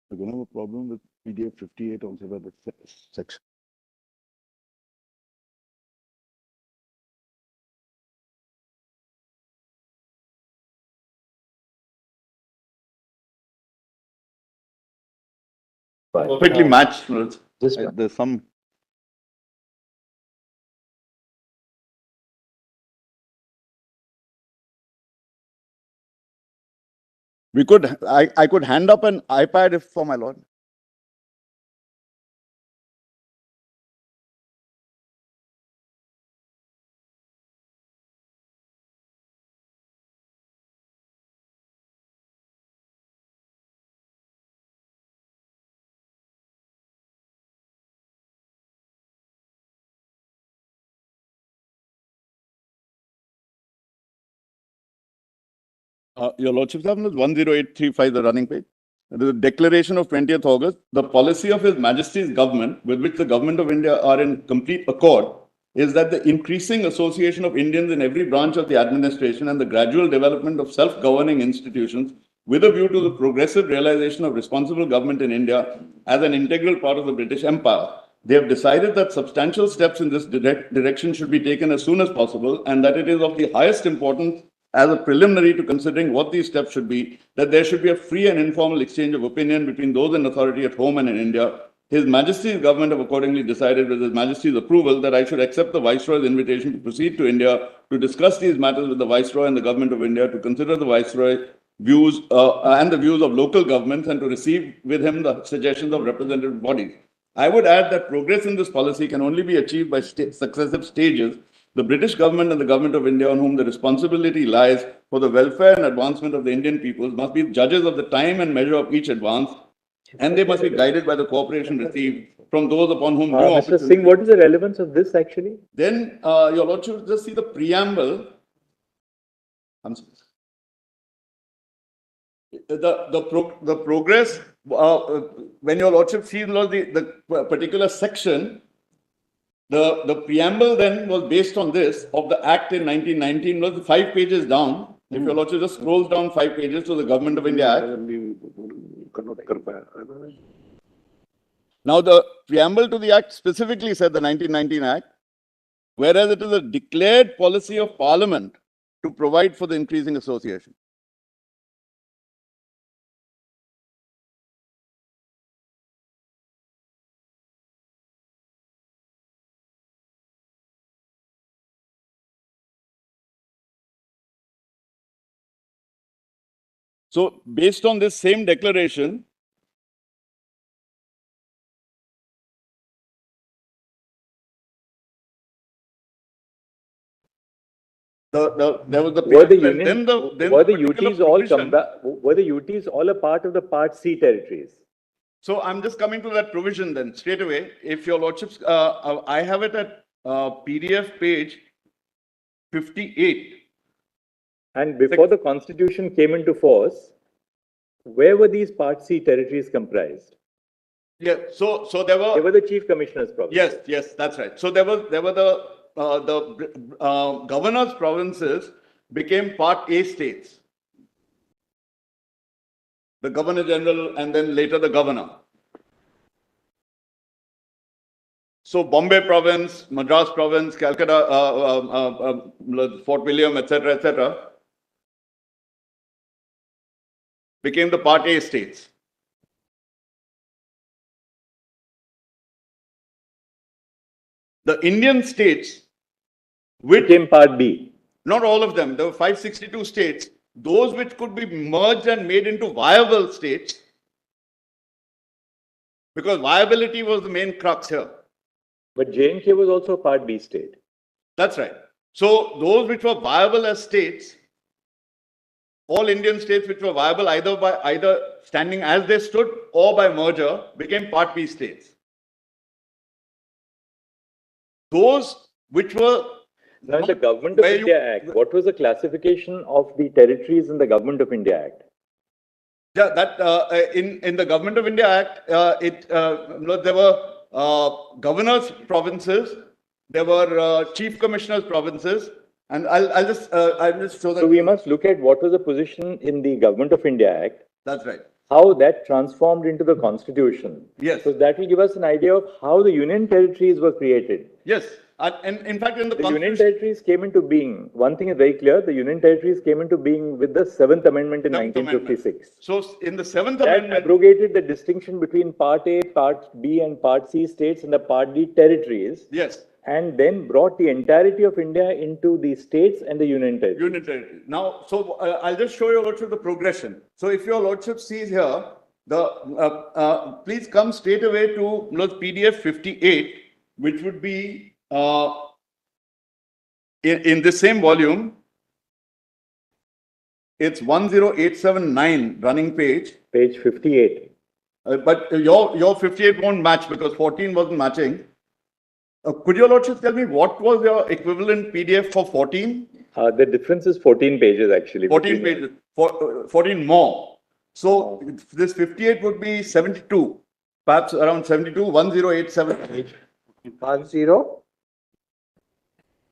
We're going to have a problem with PDF 58 also by the section. Perfectly matched. There's some. I could hand up an iPad if for my lord. Your Lordship, 10835, the running page. The declaration of 20th August, the policy of His Majesty's government, with which the government of India are in complete accord, is that the increasing association of Indians in every branch of the administration and the gradual development of self-governing institutions with a view to the progressive realization of responsible government in India as an integral part of the British Empire. They have decided that substantial steps in this direction should be taken as soon as possible, and that it is of the highest importance as a preliminary to considering what these steps should be, that there should be a free and informal exchange of opinion between those in authority at home and in India. His Majesty's government have accordingly decided, with His Majesty's approval, that I should accept the Viceroy's invitation to proceed to India to discuss these matters with the Viceroy and the government of India, to consider the Viceroy views and the views of local governments, and to receive with him the suggestions of representative bodies. I would add that progress in this policy can only be achieved by successive stages. The British government and the government of India, on whom the responsibility lies for the welfare and advancement of the Indian peoples, must be judges of the time and measure of each advance, and they must be guided by the cooperation received from those upon whom new Mr. Singh, what is the relevance of this actually? Then, Your Lordship, just see the preamble. The progress, when Your Lordship sees the particular section, the preamble then was based on this of the Act in 1919, was 5 pages down. If Your Lordship just scrolls down 5 pages to the Government of India Act. Now, the preamble to the Act specifically said the 1919 Act, whereas it is a declared policy of Parliament to provide for the increasing association. So, based on this same declaration, there was the Were the union, were the particular UTs all provision. were the UTs all a part of the Part C territories? So I'm just coming to that provision then straight away. If Your Lordships, I have it at PDF page 58. And before the Constitution came into force, where were these Part C territories comprised? Yeah, so there They were the chief commissioners probably. yes, that's right. So there were the governor's provinces became part A states. The governor general and then later the governor. So Bombay province, Madras province, Calcutta, Fort William, etc., became the part A states. The Indian states, which Became part B. not all of them, there were 562 states, those which could be merged and made into viable states, because viability was the main crux here. But J&K was also a part B state. That's right. So those which were viable as states, all Indian states which were viable either standing as they stood or by merger became part B states. Those which were Now, in the Government of where India Act, what was the classification of the territories in the Government of India Act? Yeah, that in the Government of India Act, there were governors' provinces, there were chief commissioners' provinces, and I'll just show that. So we must look at what was the position in the Government of India Act, That's right. how that transformed into the Constitution. Yes. So that will give us an idea of how the union territories were created. Yes, and in fact, in the The union Constitution, territories came into being. One thing is very clear: the union territories came into being with the 7th Amendment in Seventh Amendment. 1956. So in the Seventh That Amendment, abrogated the distinction between Part A, Part B, and Part C states and the Part D territories, yes, and then brought the entirety of India into the states and the union territories. union territory. Now, so I'll just show your lordship the progression. So if your lordship sees here, the please come straight away to PDF 58, which would be in this same volume. It's 10879 running page, Page 58. but your 58 won't match because 14 wasn't matching. Could your lordship tell me what was your equivalent PDF for 14? The difference is 14 pages actually. 14 pages, 14 more. So this 58 would be 72, perhaps around 72, 1087.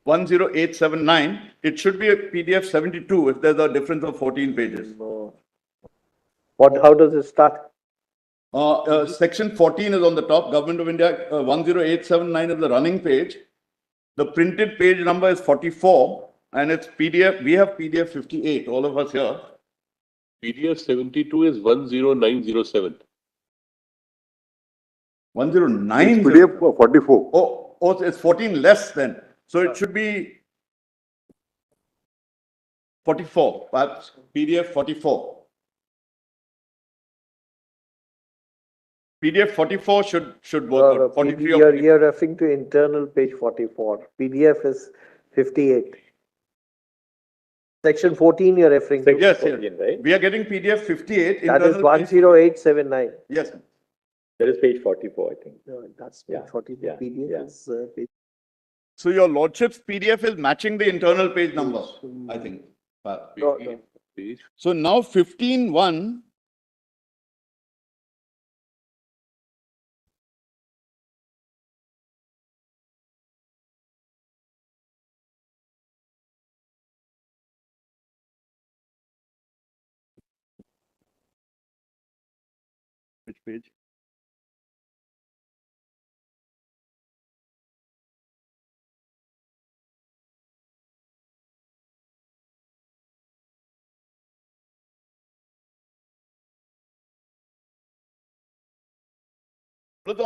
10879. It should be a PDF 72 if there's a difference of 14 pages. How does it start? Section 14 is on the top, Government of India, 10879 is the running page. The printed page number is 44 and it's PDF, we have PDF 58, all of us here. PDF 72 is 10907. 109. PDF 44. Oh, it's 14 less then. So it should be 44, perhaps PDF 44. PDF 44 should work out. 43 or 44. You're referring to internal page 44. PDF is 58. Section 14 you're referring to. Yes, 14, yes. right? We are getting PDF 58. That is internal page- 10879. Yes. That is page 44, I think. No, that's Yeah, page 44. yeah, PDF yeah. is page. So your lordship's PDF is matching the internal page number, I think. No, no. Page. So now 15.1. Which page? What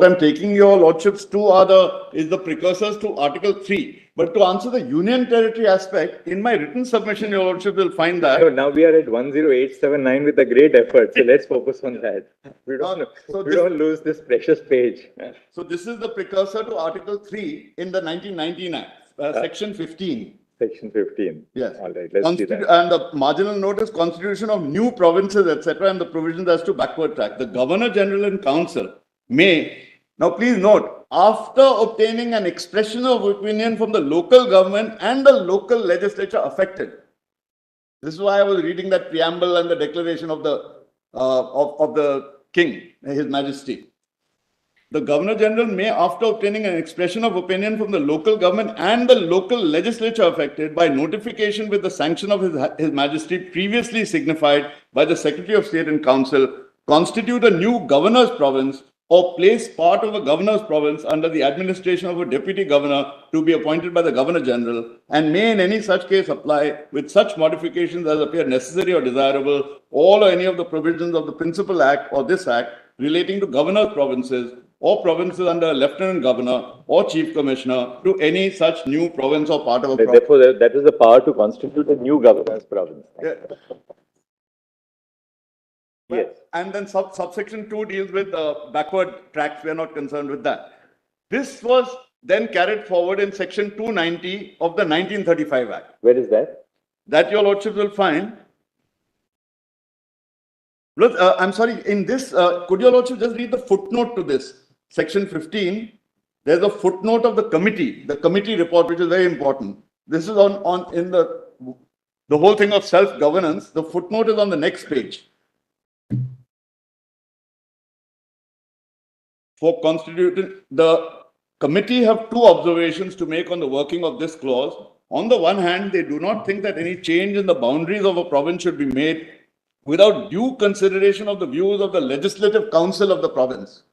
I'm taking your lordships to is the precursors to Article 3. But to answer the union territory aspect, in my written submission, your lordship will find that. So now we are at 10879 with a great effort. So let's focus on that. We don't lose this precious page. So this is the precursor to Article 3 in the 1919 Act, Section 15. Section 15. Yes. All right, let's see that. And the marginal note is constitution of new provinces, etc., and the provisions as to backward track. The Governor General and Council may, now please note, after obtaining an expression of opinion from the local government and the local legislature affected. This is why I was reading that preamble and the declaration of the of the King, His Majesty. The Governor General may, after obtaining an expression of opinion from the local government and the local legislature affected, by notification with the sanction of His Majesty previously signified by the Secretary of State and Council, constitute a new governor's province or place part of a governor's province under the administration of a deputy governor to be appointed by the Governor General, and may in any such case apply with such modifications as appear necessary or desirable, all or any of the provisions of the Principal Act or this Act relating to governor's provinces or provinces under a lieutenant governor or chief commissioner to any such new province or part of a province. Therefore, that is the power to constitute a new governor's province. Yeah. Yes. And then subsection 2 deals with backward tracts. We are not concerned with that. This was then carried forward in section 290 of the 1935 Act. Where is that? That your lordships will find. Look, I'm sorry, in this, could your lordship just read the footnote to this? Section 15, there's a footnote of the committee report, which is very important. This is in the whole thing of self-governance. The footnote is on the next page. For constituting, the committee have two observations to make on the working of this clause. On the one hand, they do not think that any change in the boundaries of a province should be made without due consideration of the views of the Legislative Council of the province.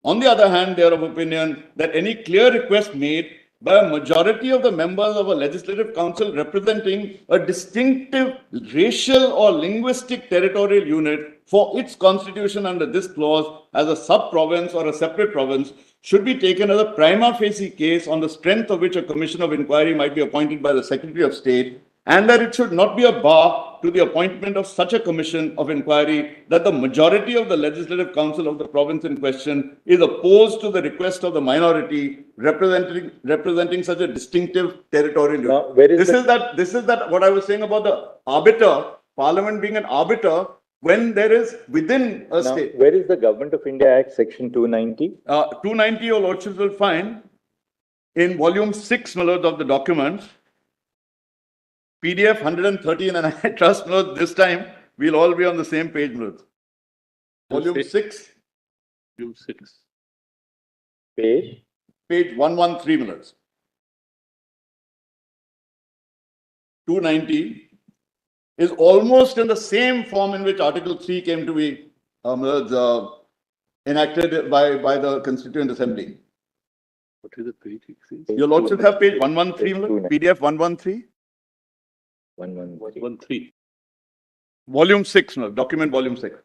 On the other hand, they are of opinion that any clear request made by a majority of the members of a legislative council representing a distinctive racial or linguistic territorial unit for its constitution under this clause as a sub-province or a separate province should be taken as a prima facie case on the strength of which a commission of inquiry might be appointed by the Secretary of State, and that it should not be a bar to the appointment of such a commission of inquiry that the majority of the legislative council of the province in question is opposed to the request of the minority representing such a distinctive territorial unit. Now, where is This is that what I was saying about the arbiter, Parliament being an arbiter when there is within a Now, state. where is the Government of India Act, section 290? 290, your lordships will find in volume 6, my lords, of the document. PDF 113, and I trust, my lords, this time we'll all be on the same page, my lords. Volume 6. Volume 6. Page? Page 113, my lords. 290 is almost in the same form in which Article 3 came to be enacted by the Constituent Assembly. What is the page? Your lordships have page 113, my lords, PDF 113. 113. Volume 6, no, document volume 6.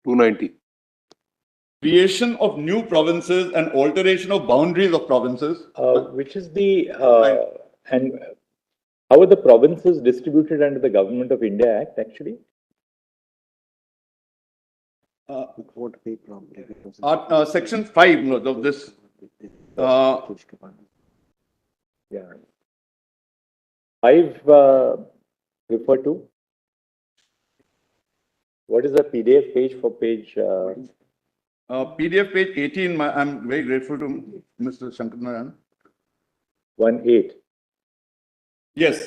$290. Creation of new provinces and alteration of boundaries of provinces. Which is the, and how are the provinces distributed under the Government of India Act, actually? Section 5 no, of this. Yeah. 5 refer to? What is the PDF page for page? PDF page 18, I'm very grateful to Mr. Shankarnarayan. 18. Yes,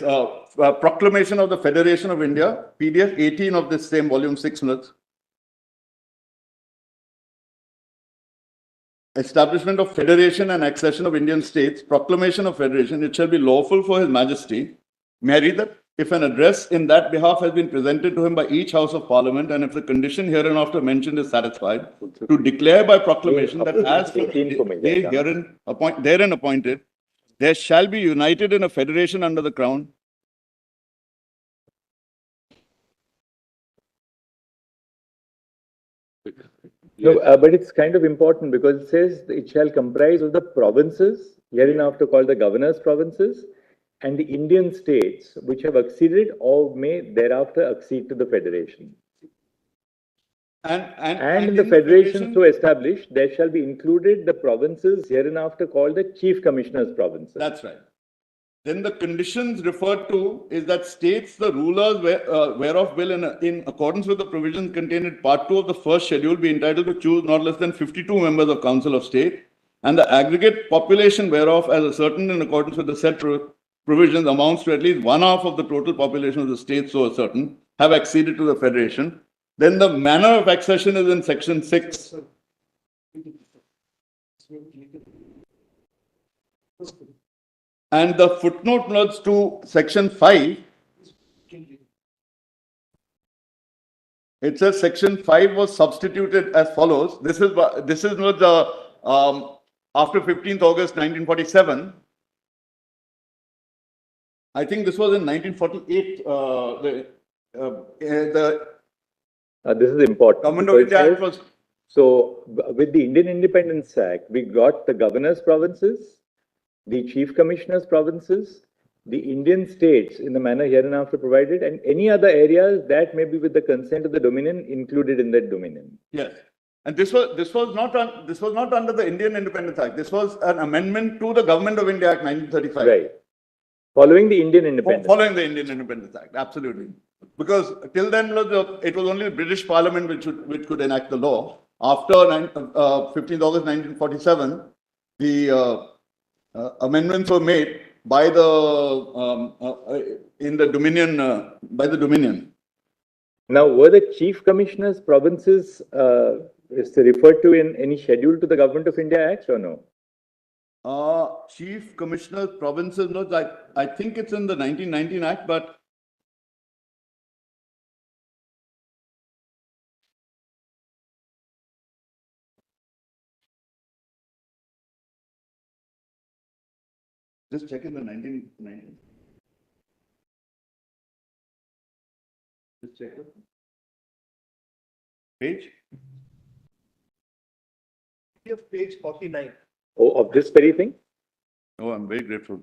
Proclamation of the Federation of India, PDF 18 of this same volume 6 minutes. Establishment of Federation and Accession of Indian States, Proclamation of Federation, it shall be lawful for His Majesty. May I read that? If an address in that behalf has been presented to him by each House of Parliament, and if the condition hereinafter mentioned is satisfied, to declare by proclamation that as they therein appointed, there shall be united in a federation under the Crown. No, but it's kind of important because it says it shall comprise of the provinces, hereinafter called the governor's provinces, and the Indian states which have acceded or may thereafter accede to the federation. And in the federation so established, there shall be included the provinces hereinafter called the chief commissioner's provinces. That's right. Then the conditions referred to is that states the rulers whereof will in accordance with the provisions contained in part 2 of the first schedule be entitled to choose not less than 52 members of Council of State, and the aggregate population whereof as ascertained in accordance with the said provisions amounts to at least 1/2 of the total population of the state so ascertained, have acceded to the federation, then the manner of accession is in section 6. And the footnote notes to section 5. It says section 5 was substituted as follows. This is not the after 15th August 1947. I think this was in 1948. This is important. Government of India Act was. So with the Indian Independence Act, we got the governor's provinces, the chief commissioner's provinces, the Indian states in the manner hereinafter provided, and any other areas that may be with the consent of the dominion included in that dominion. Yes, and this was not under the Indian Independence Act. This was an amendment to the Government of India Act 1935. Right. Following the Indian Independence. Following the Indian Independence Act, absolutely. Because till then it was only the British Parliament which could enact the law. After 15th August 1947, the amendments were made by the in the Dominion by the Dominion. Now, were the chief commissioners' provinces is referred to in any schedule to the Government of India Act or no? Chief commissioners' provinces, no, I think it's in the 1919 Act, but just check in the 1919. Just check it. Page? Page 49. Oh, of this very thing? Oh, I'm very grateful.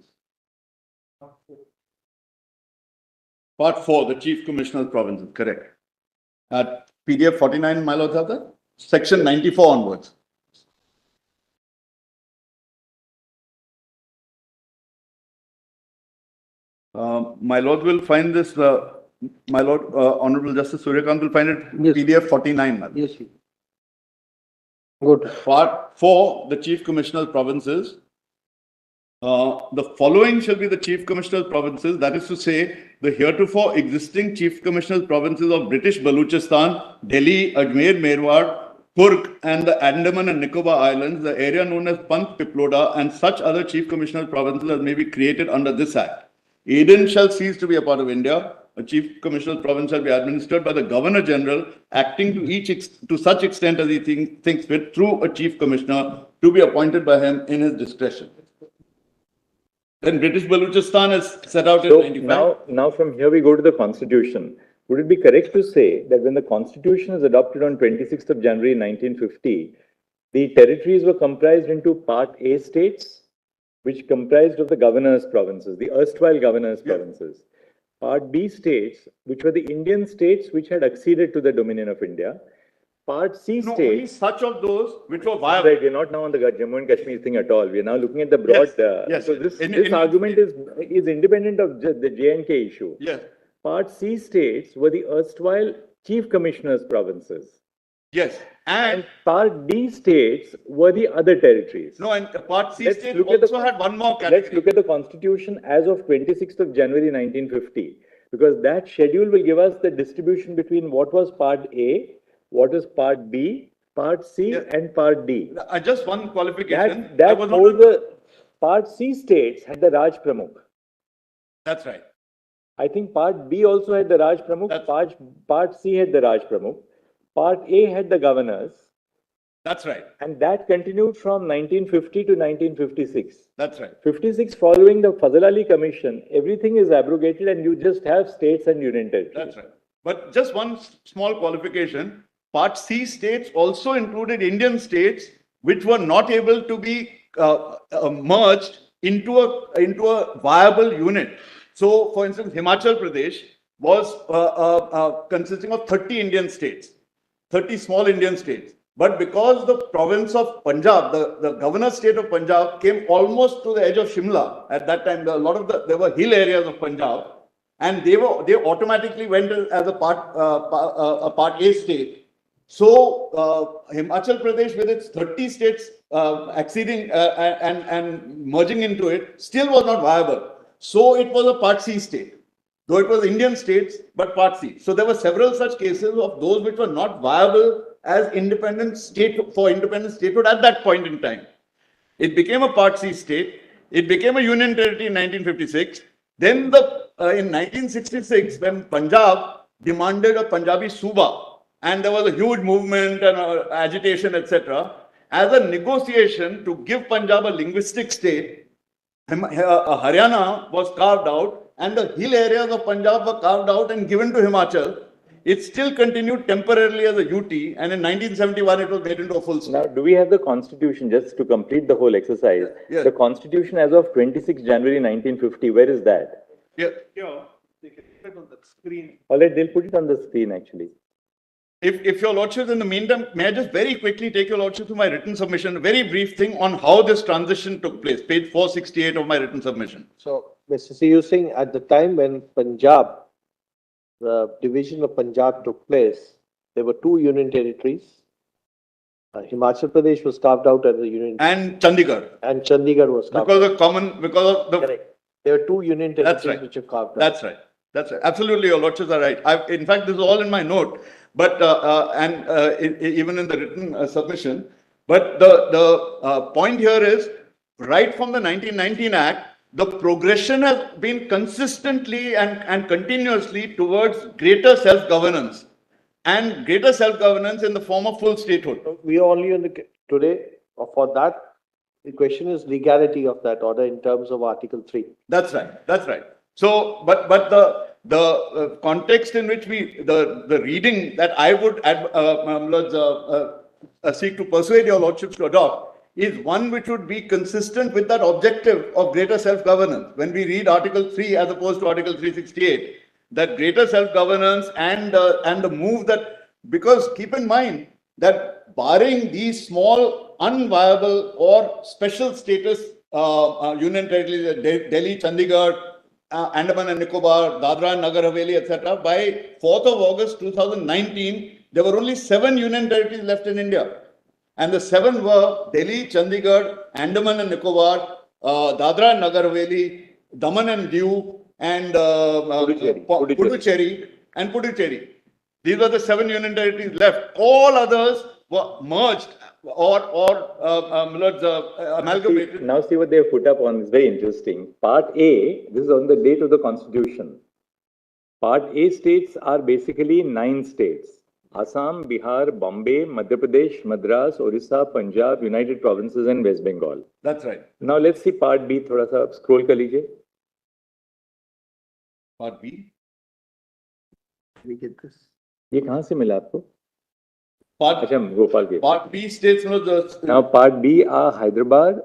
Part 4, the Chief Commissioner's provinces, correct. At PDF 49, my lord, section 94 onwards. My lord will find this, my lord, Honorable Justice Suryakant will find it Yes. PDF 49. Madam. Yes. Good. Part 4, the Chief Commissioner's provinces. The following shall be the Chief Commissioner's provinces, that is to say, the heretofore existing Chief Commissioner's provinces of British Baluchistan, Delhi, Ajmer, Merwar, Kurg, and the Andaman and Nicobar Islands, the area known as Pant Piploda, and such other Chief Commissioner's provinces as may be created under this Act. Aden shall cease to be a part of India. A Chief Commissioner's province shall be administered by the Governor General, acting to such extent as he thinks fit through a Chief Commissioner to be appointed by him in his discretion. Then British Baluchistan is set out in 95. Now from here we go to the Constitution. Would it be correct to say that when the Constitution is adopted on 26th of January 1950, the territories were comprised into Part A states, which comprised of the governor's provinces, the erstwhile governor's provinces. Part B states, which were the Indian states which had acceded to the Dominion of India. Part C No, only states. such of those which were viable. Right, we're not now on the Jammu and Kashmir thing at all. We're now looking at the broad. Yes. So this argument is independent of the J&K issue. Yes. Part C states were the erstwhile chief commissioners' provinces. Yes. And Part D states were the other territories. no, and Part C Let's state look at also had one more category. Let's look at the Constitution as of 26th of January 1950, because that schedule will give us the distribution between what was Part A, what is Part B, Part C, and Part D. Just one qualification. That holds the Part C states had the Raj Pramukh. That's right. I think Part B also had the Raj Pramukh. Part C had the Raj Pramukh. Part A had the governors. That's right. And that continued from 1950 to 1956. That's right. 56, following the Fazal Ali Commission, everything is abrogated and you just have states and union territories. That's right. But just one small qualification. Part C states also included Indian states which were not able to be merged into a viable unit. So, for instance, Himachal Pradesh was consisting of 30 Indian states, 30 small Indian states. But because the province of Punjab, the governor state of Punjab came almost to the edge of Shimla at that time, there were hill areas of Punjab, and they automatically went as a part A state. So Himachal Pradesh with its 30 states acceding and merging into it still was not viable. So it was a Part C state. Though it was Indian states, but Part C. So there were several such cases of those which were not viable as independent state for independent statehood at that point in time. It became a Part C state. It became a union territory in 1956. Then in 1966, when Punjab demanded a Punjabi Suba, and there was a huge movement and agitation, etc., as a negotiation to give Punjab a linguistic state, Haryana was carved out and the hill areas of Punjab were carved out and given to Himachal. It still continued temporarily as a UT, and in 1971 it was made into a full state. Now, do we have the constitution, just to complete the whole exercise? Yeah. The constitution as of 26 January 1950, where is that? Yeah. Yeah, they can put it on the screen. All right, they'll put it on the screen actually. If your lordships, in the meantime, may I just very quickly take your lordship to my written submission, a very brief thing on how this transition took place, page 468 of my written submission. So, Mr. C, you're saying at the time when Punjab, the division of Punjab took place, there were two union territories. Himachal Pradesh was carved out as a union. And Chandigarh. And Chandigarh was carved out. Because of the. Correct. There were two union territories right. which were carved out. That's right. That's right. Absolutely, your lordships are right. In fact, this is all in my note, but even in the written submission. But the point here is, right from the 1919 Act, the progression has been consistently and continuously towards greater self-governance, and greater self-governance in the form of full statehood. We are only on the today for that. The question is legality of that order in terms of Article 3. That's right. That's right. So, but the context in which the reading that I would seek to persuade your lordships to adopt is one which would be consistent with that objective of greater self-governance. When we read Article 3 as opposed to Article 368, that greater self-governance and the move that, because keep in mind that barring these small, unviable or special status union territories, Delhi, Chandigarh, Andaman and Nicobar, Dadra and Nagar Haveli, etc., by 4th of August 2019, there were only 7 union territories left in India. And the 7 were Delhi, Chandigarh, Andaman and Nicobar, Dadra and Nagar Haveli, Daman and Diu, and Puducherry and Puducherry. These were the 7 union territories left. All others were merged or amalgamated. Now see what they have put up on, it's very interesting. Part A, this is on the date of the constitution. Part A states are basically 9 states. Assam, Bihar, Bombay, Madhya Pradesh, Madras, Orissa, Punjab, United Provinces and West Bengal. That's right. Now let's see Part B, thoda sa scroll kar lijiye. Part B. We get this. ये कहाँ से मिला आपको? Part B states, Now Part B are Hyderabad,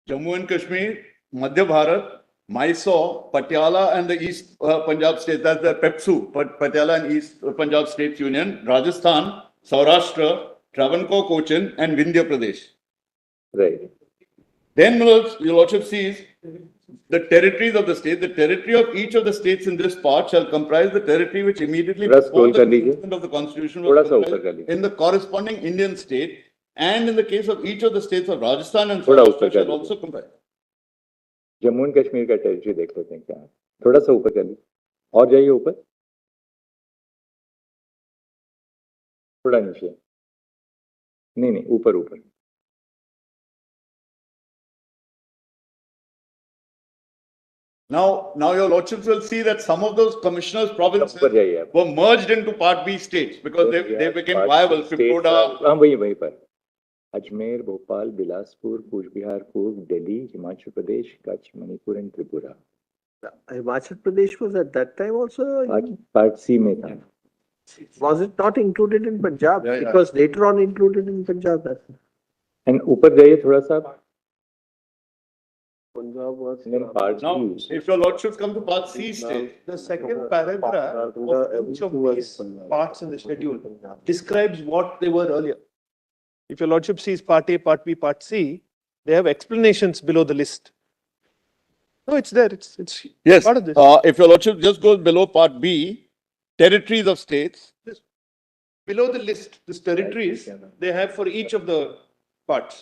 Jammu and Kashmir, Madhya Bharat, Mysore, Patiala and the East Punjab states, that's the PEPSU, Patiala and East Punjab States Union, Rajasthan, Saurashtra, Travancore, Cochin and Vindhya Pradesh. right. Then your lordship sees the territories of the state. The territory of each of the states in this part shall comprise the territory which immediately before the commencement of the constitution was comprised in the corresponding Indian state, and in the case of each of the states of Rajasthan and Saurashtra shall also comprise. Jammu and Kashmir का territory देख लेते हैं क्या है, थोड़ा सा ऊपर चलिए और जाइए ऊपर, थोड़ा नीचे, नहीं ऊपर ऊपर. Now your lordships will see that some of those commissioners' provinces were merged into Part B states because they became viable. वहीं पर Ajmer, Bhopal, Bilaspur, Cooch Behar, Coorg, Delhi, Himachal Pradesh, Kutch, Manipur and Tripura. Himachal Pradesh was at that time also. Part C में था. Was it not included in Punjab? Yeah, it was later on included in Punjab. And ऊपर जाइए थोड़ा सा. Punjab was. Now, if your lordships come to Part C states, The second paragraph of each of these parts in the schedule describes what they were earlier. If your lordship sees Part A, Part B, Part C, they have explanations below the list. No, it's there. It's yes. part of this. If your lordship just goes below Part B, territories of states. Below the list, these territories, they have for each of the parts.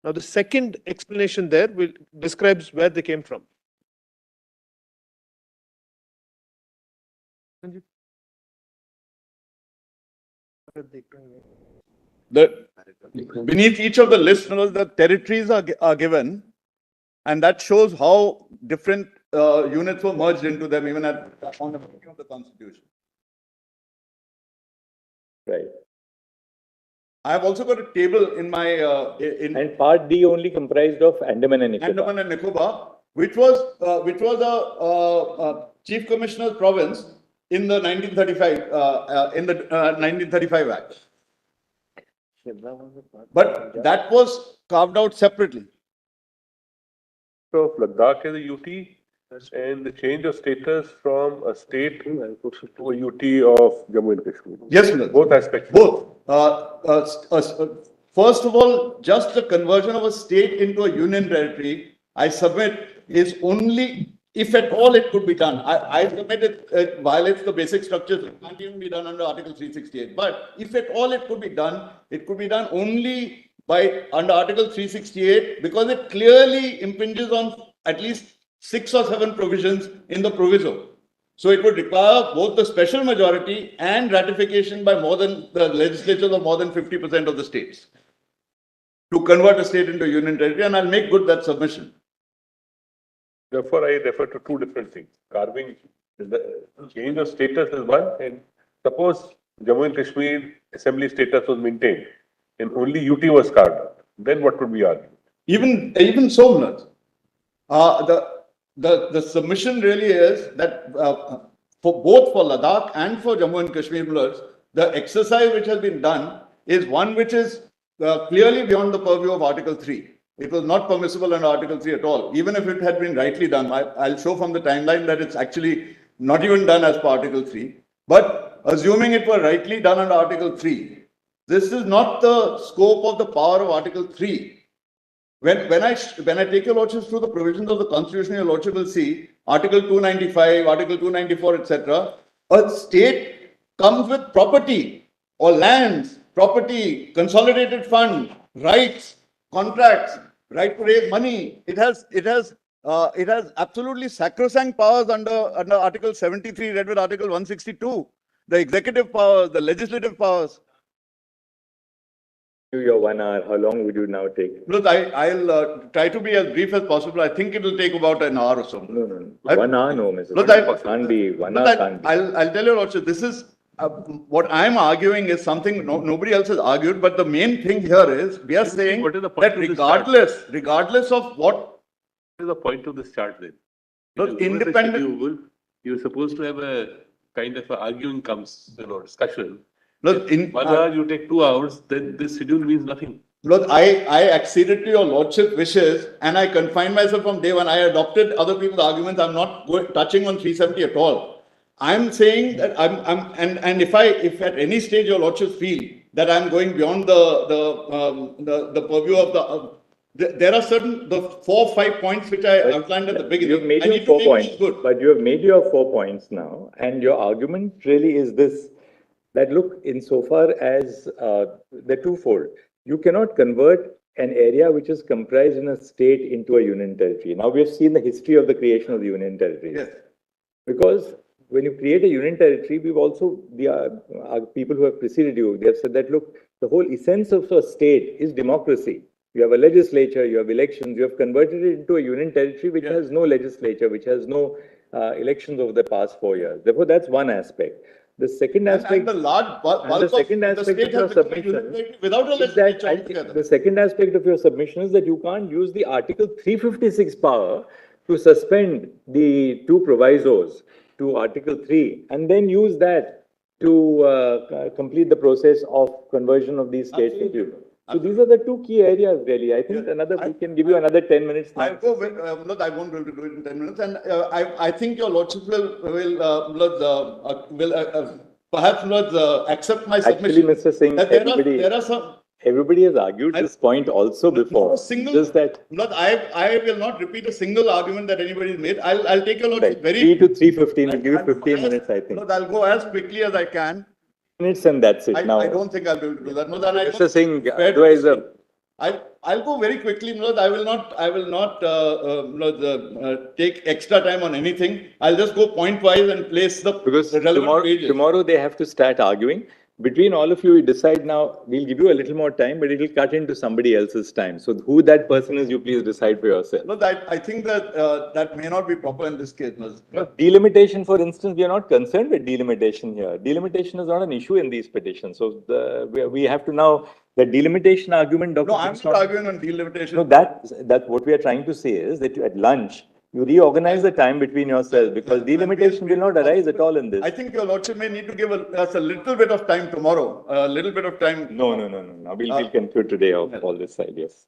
Now, the second explanation there describes where they came from. Beneath each of the lists, the territories are given, and that shows how different units were merged into them even on the making of the constitution. Right. I have also got a table in my And Part D only comprised of Andaman and Nicobar. Andaman and Nicobar, which was a chief commissioner's province in the 1935 Act. But that was carved out separately. of Ladakh as a UT and the change of status from a state to a UT of Jammu and Kashmir. Yes, Vinod. Both aspects. Both. First of all, just the conversion of a state into a union territory, I submit, is only if at all it could be done. I submit it violates the basic structures. It can't even be done under Article 368. But if at all it could be done only under Article 368 because it clearly impinges on at least 6 or 7 provisions in the proviso. So it would require both the special majority and ratification by more than the legislatures of more than 50% of the states to convert a state into a union territory, and I'll make good that submission. Therefore, I refer to two different things. Carving the change of status is one, and suppose Jammu and Kashmir assembly status was maintained and only UT was carved out. Then what would be argued? Even so, Manoj, the submission really is that for Ladakh and for Jammu and Kashmir, the exercise which has been done is one which is clearly beyond the purview of Article 3. It was not permissible under Article 3 at all, even if it had been rightly done. I'll show from the timeline that it's actually not even done as per Article 3. But assuming it were rightly done under Article 3, this is not the scope of the power of Article 3. When I take your lordships through the provisions of the Constitution, your lordship will see Article 295, Article 294, etc. A state comes with property or lands, property, consolidated fund, rights, contracts, right to raise money. It has absolutely sacrosanct powers under Article 73, read with Article 162. The executive powers, the legislative powers. Your 1 hour, how long would you now take? Look, I'll try to be as brief as possible. I think it will take about an hour or so. No. 1 hour, no, Mr. Look, can't be 1 hour. Can't be. I'll tell you also, this is what I'm arguing is something nobody else has argued, but the main thing here is we are saying that regardless of what is the point of this chart then? Look, independent. You're supposed to have a kind of arguing discussion. Look, in 1 hour you take 2 hours, then this schedule means nothing. Look, I acceded to your lordship wishes and I confined myself from day one. I adopted other people's arguments. I'm not touching on 370 at all. I'm saying that and if at any stage your lordships feel that I'm going beyond the purview of there are certain 4 or 5 points which I outlined at the beginning. You've made your 4 points, but you have made your 4 points now, and your argument really is this: that look, insofar as they're twofold, you cannot convert an area which is comprised in a state into a union territory. Now we have seen the history of the creation of the union territory. Yes. Because when you create a union territory, we've also, the people who have preceded you, they have said that, look, the whole essence of a state is democracy. You have a legislature, you have elections, you have converted it into a union territory which has no legislature, which has no elections over the past 4 years. Therefore, that's one aspect. The second aspect, and the large bulk of the state has become union without a legislature altogether. The second aspect of your submission is that you can't use the Article 356 power to suspend the 2 provisos to Article 3 and then use that to complete the process of conversion of these states into union. So these are the 2 key areas, really. I think we can give you another 10 minutes. I'll go with, look, I won't be able to do it in 10 minutes. And I think your lordship will perhaps accept my submission. Actually, Mr. Singh, there are some. Everybody has argued this point also before. Just that. Look, I will not repeat a single argument that anybody made. I'll take your lordship very. 3 to 3:15. We'll give you 15 minutes, I think. Look, I'll go as quickly as I can. minutes and that's it. Now, I don't think I'll be able to do that. No, then I Mr. Singh, Fair to otherwise, say. I'll go very quickly, Milad. I will not, take extra time on anything. I'll just go point wise and place the because relevant pages. tomorrow they have to start arguing. Between all of you, we decide now, we'll give you a little more time, but it will cut into somebody else's time. So who that person is, you please decide for yourself. No, I think that that may not be proper in this case. Milad. Delimitation, for instance, we are not concerned with delimitation here. Delimitation is not an issue in these petitions. So we have to now, the delimitation argument, Dr. No, I'm not arguing on delimitation. No, that what we are trying to say is that at lunch, you reorganize the time between yourselves because delimitation will not arise at all in this. I think your lordship may need to give us a little bit of time tomorrow, a little bit of time. No. We'll conclude today of all this side, yes.